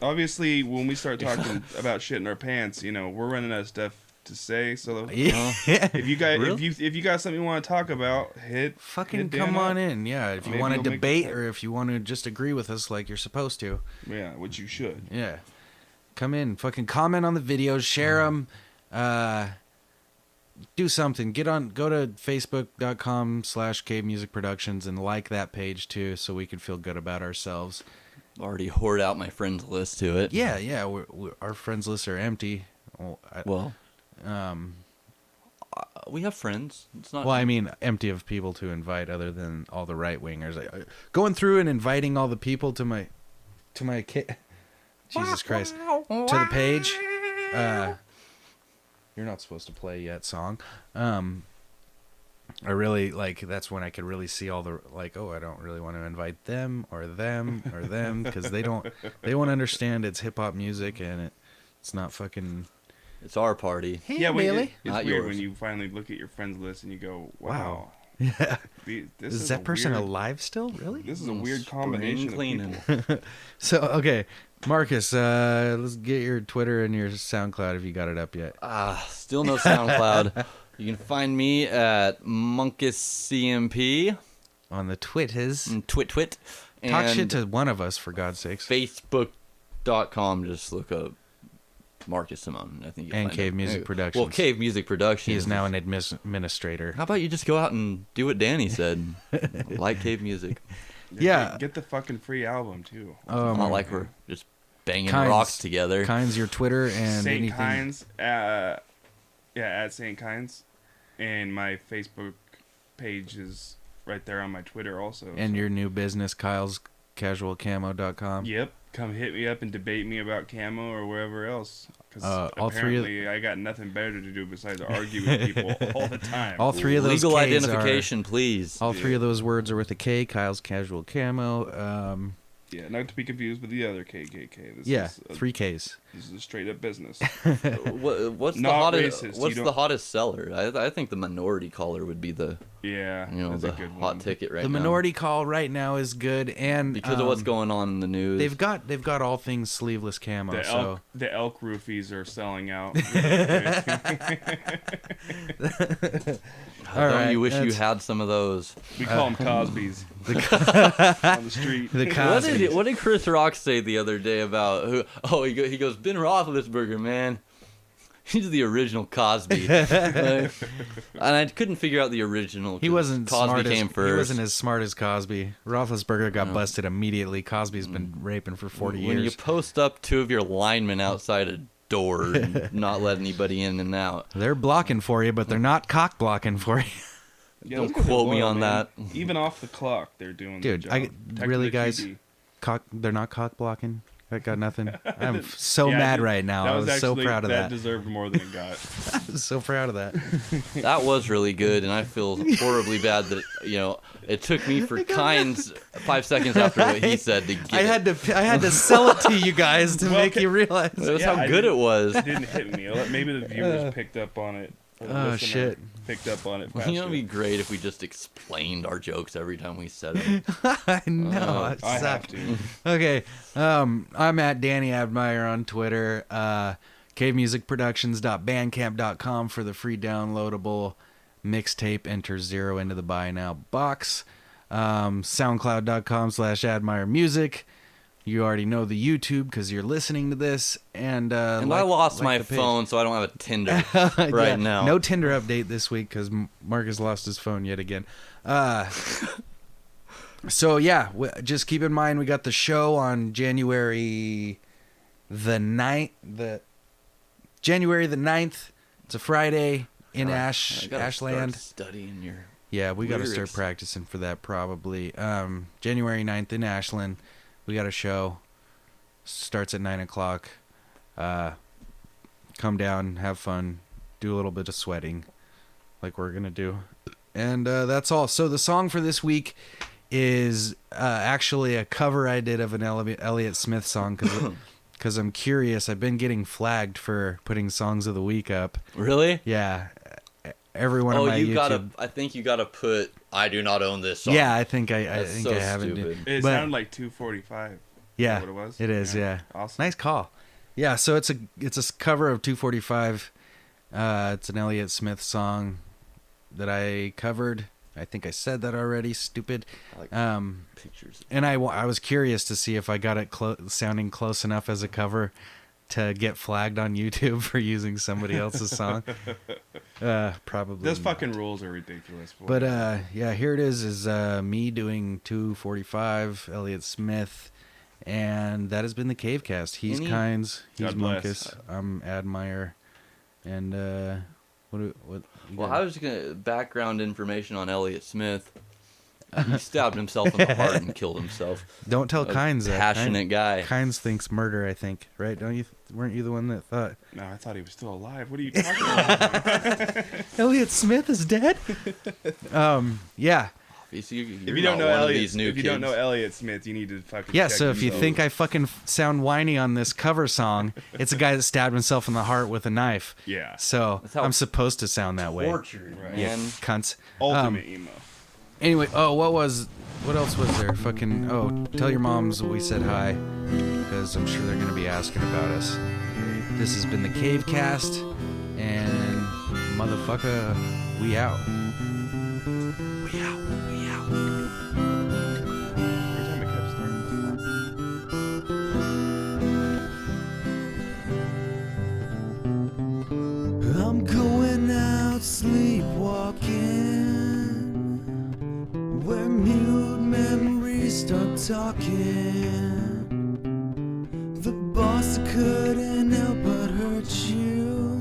[SPEAKER 4] Obviously, when we start talking about shit in our pants, we're running out of stuff to say. So
[SPEAKER 5] Yeah.
[SPEAKER 4] if you guys,
[SPEAKER 3] Really?
[SPEAKER 4] if you got something you want to talk about,
[SPEAKER 5] Fucking
[SPEAKER 4] hit
[SPEAKER 5] come
[SPEAKER 4] Dan
[SPEAKER 5] on
[SPEAKER 4] up.
[SPEAKER 5] in. Yeah, if you
[SPEAKER 4] Maybe
[SPEAKER 5] want to
[SPEAKER 4] we'll make
[SPEAKER 5] debate
[SPEAKER 4] it
[SPEAKER 5] or if you want to just agree with us like you're supposed to.
[SPEAKER 4] Yeah, which you should.
[SPEAKER 5] Yeah. Come in, fucking comment on the videos, share them, do something. Go to facebook.com/cavemusicproductions and like that page too, so we can feel good about ourselves.
[SPEAKER 3] Already hoard out my friends list to it.
[SPEAKER 5] Yeah, our friends lists are empty.
[SPEAKER 3] We have friends. It's not.
[SPEAKER 5] Well, I mean, empty of people to invite other than all the right wingers. Going through and inviting all the people to my Jesus Christ, to the page. You're not supposed to play yet song. I really that's when I could really see all the I don't really want to invite them or them because they won't understand it's hip hop music and it's not fucking.
[SPEAKER 3] It's our party.
[SPEAKER 5] Hey,
[SPEAKER 4] Yeah,
[SPEAKER 5] Bailey.
[SPEAKER 4] it's
[SPEAKER 3] Not
[SPEAKER 4] weird
[SPEAKER 3] yours.
[SPEAKER 4] when you finally look at your friends list and you go, "Wow,
[SPEAKER 5] Yeah.
[SPEAKER 4] this
[SPEAKER 5] Is that person
[SPEAKER 4] weird,
[SPEAKER 5] alive still? Really?
[SPEAKER 4] This is a weird
[SPEAKER 3] Spring
[SPEAKER 4] combination
[SPEAKER 3] cleaning.
[SPEAKER 4] of people."
[SPEAKER 5] So okay, Marcus, let's get your Twitter and your SoundCloud if you got it up yet.
[SPEAKER 3] Still no SoundCloud. You can find me at Munkus CMP
[SPEAKER 5] On the Twitters.
[SPEAKER 3] and Twit.
[SPEAKER 5] Talk
[SPEAKER 3] And
[SPEAKER 5] shit to one of us, for God's sakes.
[SPEAKER 3] Facebook.com. Just look up Marcus Simone. I think you'll
[SPEAKER 5] And
[SPEAKER 3] find
[SPEAKER 5] Cave
[SPEAKER 3] it.
[SPEAKER 5] Music Productions.
[SPEAKER 3] Well, Cave Music Productions.
[SPEAKER 5] He is now an administrator.
[SPEAKER 3] How about you just go out and do what Danny said? Like Cave Music.
[SPEAKER 5] Yeah.
[SPEAKER 4] Get the fucking free album too.
[SPEAKER 3] Not like we're just banging
[SPEAKER 5] Kynes-
[SPEAKER 3] rocks together.
[SPEAKER 5] Kynes, your Twitter and
[SPEAKER 4] St.
[SPEAKER 5] anything.
[SPEAKER 4] Kynes, at St. Kynes, and my Facebook page is right there on my Twitter also.
[SPEAKER 5] And your new business, Kyle's casualcamo.com.
[SPEAKER 4] Yep. Come hit me up and debate me about camo or wherever else. Because
[SPEAKER 5] all three of-
[SPEAKER 4] apparently I got nothing better to do besides argue with people all the time.
[SPEAKER 5] All three of those
[SPEAKER 3] Legal
[SPEAKER 5] Ks
[SPEAKER 3] identification, please.
[SPEAKER 5] All 3 of those words are with a K. Kyle's Casual Camo.
[SPEAKER 4] Yeah, not to be confused with the other KKK. This
[SPEAKER 5] Yeah,
[SPEAKER 4] is
[SPEAKER 5] 3Ks.
[SPEAKER 4] This is a straight up business.
[SPEAKER 3] What's the
[SPEAKER 4] Not
[SPEAKER 3] hottest?
[SPEAKER 4] racist,
[SPEAKER 3] What's
[SPEAKER 4] you
[SPEAKER 3] the hottest seller? I think the minority caller would be the
[SPEAKER 4] Yeah,
[SPEAKER 3] that's
[SPEAKER 4] that's
[SPEAKER 3] the
[SPEAKER 4] a good
[SPEAKER 3] hot
[SPEAKER 4] one.
[SPEAKER 3] ticket right
[SPEAKER 5] The
[SPEAKER 3] now.
[SPEAKER 5] minority call right now is good, and
[SPEAKER 3] because of what's going on in the news.
[SPEAKER 5] They've got all things sleeveless camo.
[SPEAKER 4] The elk roofies are selling out.
[SPEAKER 5] All
[SPEAKER 3] Don't
[SPEAKER 5] right,
[SPEAKER 3] you wish you
[SPEAKER 5] that's-
[SPEAKER 3] had some of those?
[SPEAKER 4] We call them Cosbys on the street.
[SPEAKER 5] The
[SPEAKER 3] What did Chris Rock say the other day about who? Oh, he goes Ben Roethlisberger, man. He's the original Cosby. And I couldn't figure out the original.
[SPEAKER 5] He wasn't
[SPEAKER 3] Cosby
[SPEAKER 5] smart
[SPEAKER 3] came
[SPEAKER 5] as,
[SPEAKER 3] first.
[SPEAKER 5] He wasn't as smart as Cosby. Roethlisberger got busted immediately. Cosby's been raping for 40 years.
[SPEAKER 3] When you post up two of your linemen outside a door and not let anybody in and out.
[SPEAKER 5] They're blocking for you, but they're not cock blocking for you.
[SPEAKER 4] Yeah,
[SPEAKER 3] Don't
[SPEAKER 4] those guys are
[SPEAKER 3] quote me
[SPEAKER 4] loyal,
[SPEAKER 3] on
[SPEAKER 4] man.
[SPEAKER 3] that.
[SPEAKER 4] Even off the clock, they're doing
[SPEAKER 5] Dude,
[SPEAKER 4] the job. Protecting
[SPEAKER 5] really,
[SPEAKER 4] the
[SPEAKER 5] guys?
[SPEAKER 4] QB.
[SPEAKER 5] They're not cock blocking. I got nothing. I'm so
[SPEAKER 4] Yeah,
[SPEAKER 5] mad
[SPEAKER 4] dude,
[SPEAKER 5] right now.
[SPEAKER 4] that
[SPEAKER 5] I was so
[SPEAKER 4] actually-
[SPEAKER 5] proud of that.
[SPEAKER 4] deserved more than it got.
[SPEAKER 5] I was so proud of that.
[SPEAKER 3] That was really good, and I feel horribly bad that it took me for kinds 5 seconds after what he said to get.
[SPEAKER 5] I had to sell it to you guys to
[SPEAKER 4] Well,
[SPEAKER 5] make you realize.
[SPEAKER 3] That's
[SPEAKER 4] Yeah,
[SPEAKER 3] how
[SPEAKER 4] I
[SPEAKER 3] good
[SPEAKER 4] didn't-
[SPEAKER 3] it was.
[SPEAKER 4] It didn't hit me. Maybe the viewers picked up on it. Or the
[SPEAKER 5] Oh,
[SPEAKER 4] listener
[SPEAKER 5] shit.
[SPEAKER 4] Picked up on it faster.
[SPEAKER 3] It'd be great if we just explained our jokes every time we said them.
[SPEAKER 5] I know. It
[SPEAKER 4] I have
[SPEAKER 5] sucked.
[SPEAKER 4] to.
[SPEAKER 5] Okay. I'm at Danny Admire on Twitter. cavemusicproductions.bandcamp.com for the free downloadable mixtape. Enter 0 into the buy now box. SoundCloud.com/AdmireMusic. You already know the YouTube because you're listening to this. And
[SPEAKER 3] I lost my
[SPEAKER 5] the page.
[SPEAKER 3] phone, so I don't have a Tinder right
[SPEAKER 5] Yeah,
[SPEAKER 3] now.
[SPEAKER 5] No Tinder update this week because Marcus lost his phone yet again. So yeah, just keep in mind we got the show on January the 9th. January the 9th. It's a Friday in
[SPEAKER 3] I gotta
[SPEAKER 5] Ashland.
[SPEAKER 3] start studying your.
[SPEAKER 5] Yeah, we got to start
[SPEAKER 3] lyrics.
[SPEAKER 5] practicing for that probably. January 9th in Ashland. We got a show. Starts at 9 o'clock. Come down, have fun, do a little bit of sweating like we're going to do. And that's all. So the song for this week is actually a cover I did of an Elliot Smith song because I'm curious. I've been getting flagged for putting songs of the week up.
[SPEAKER 3] Really?
[SPEAKER 5] Yeah. Every one of my YouTube.
[SPEAKER 3] I think you gotta put. I do not own this song.
[SPEAKER 5] Yeah, I think I
[SPEAKER 3] That's
[SPEAKER 5] think
[SPEAKER 3] so
[SPEAKER 5] I haven't.
[SPEAKER 3] stupid.
[SPEAKER 4] It
[SPEAKER 5] But-
[SPEAKER 4] sounded like 245.
[SPEAKER 5] Yeah,
[SPEAKER 4] What it was?
[SPEAKER 5] it is. Yeah.
[SPEAKER 4] Awesome.
[SPEAKER 5] Nice call. Yeah, so it's a cover of 245. It's an Elliot Smith song that I covered. I think I said that already. Stupid.
[SPEAKER 3] I like pictures.
[SPEAKER 5] And I was curious to see if I got it sounding close enough as a cover to get flagged on YouTube for using somebody else's song. Probably.
[SPEAKER 4] Those
[SPEAKER 5] not.
[SPEAKER 4] fucking rules are ridiculous.
[SPEAKER 5] But yeah, here it is me doing 245, Elliot Smith, and that has been the CaveCast. He's Kynes, he's
[SPEAKER 4] God bless.
[SPEAKER 5] Munkus, I'm Admire, and what you
[SPEAKER 3] Well,
[SPEAKER 5] got?
[SPEAKER 3] I was gonna background information on Elliot Smith. He stabbed himself in the heart and killed himself.
[SPEAKER 5] Don't tell
[SPEAKER 3] A
[SPEAKER 5] Kynes that.
[SPEAKER 3] passionate guy.
[SPEAKER 5] Kynes thinks murder, I think, right? Don't you? Weren't you the one that thought
[SPEAKER 4] No, I thought he was still alive. What are you talking about?
[SPEAKER 5] Elliot Smith is dead? Yeah.
[SPEAKER 3] Obviously, you're
[SPEAKER 4] If you don't know
[SPEAKER 3] not one of
[SPEAKER 4] Elliot,
[SPEAKER 3] these new
[SPEAKER 4] if you don't
[SPEAKER 3] kids.
[SPEAKER 4] know Elliot Smith, you need to fucking.
[SPEAKER 5] Yeah,
[SPEAKER 4] check
[SPEAKER 5] so if you
[SPEAKER 4] yourself.
[SPEAKER 5] think I fucking sound whiny on this cover song, it's a guy that stabbed himself in the heart with a knife.
[SPEAKER 4] Yeah.
[SPEAKER 5] So
[SPEAKER 3] That's how
[SPEAKER 5] I'm supposed to sound that way.
[SPEAKER 3] Tortured,
[SPEAKER 4] Right.
[SPEAKER 5] Yeah,
[SPEAKER 3] man.
[SPEAKER 5] cunts.
[SPEAKER 4] Ultimate emo.
[SPEAKER 5] Anyway, what else was there? Fucking, tell your moms we said hi, because I'm sure they're going to be asking about us. This has been the CaveCast, and motherfucker, we out. We out. We out.
[SPEAKER 4] Every time it kept starting.
[SPEAKER 6] I'm going out sleepwalking, where mute memories start talking. The boss couldn't help but hurt you.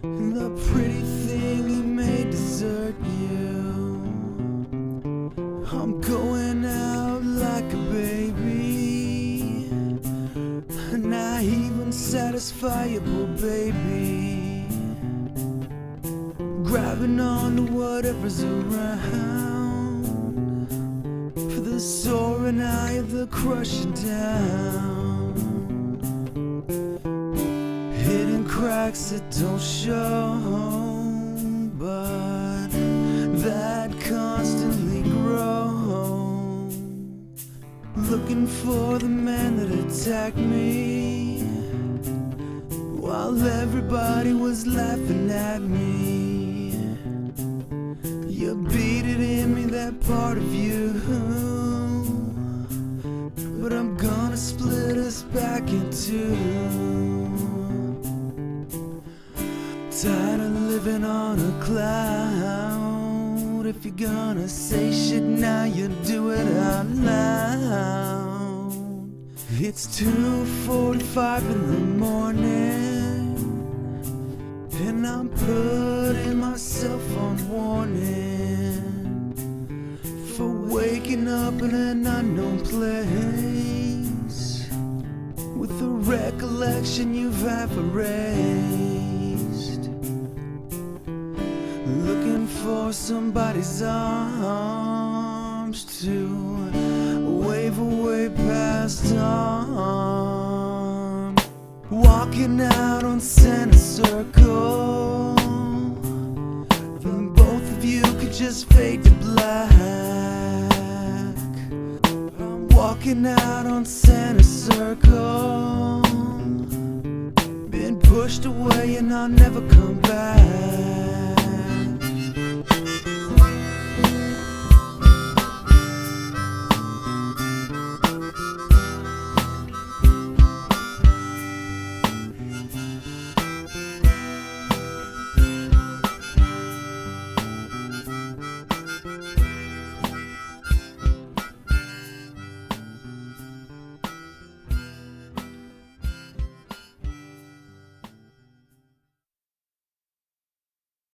[SPEAKER 6] The pretty thing he made desert you. I'm going out like a baby, naive and satisfiable baby, grabbing on to whatever's around for the sorrow fear and I of the crushing down, hidden cracks that don't show, but that constantly grow. Looking for the man that attacked me while everybody was laughing at me. You beat it in me, that part of you, but I'm gonna split us back in two. Tired of living on a cloud. If you're gonna say shit now, you do it out loud. It's 2:45 in the morning, and I'm putting myself on warning for waking up in an unknown place with a recollection you've half erased. Looking for somebody's arms to wave away past harm. Walking out on center circle, and both of you could just fade to black. I'm walking out on center circle, been pushed away and I'll never come back.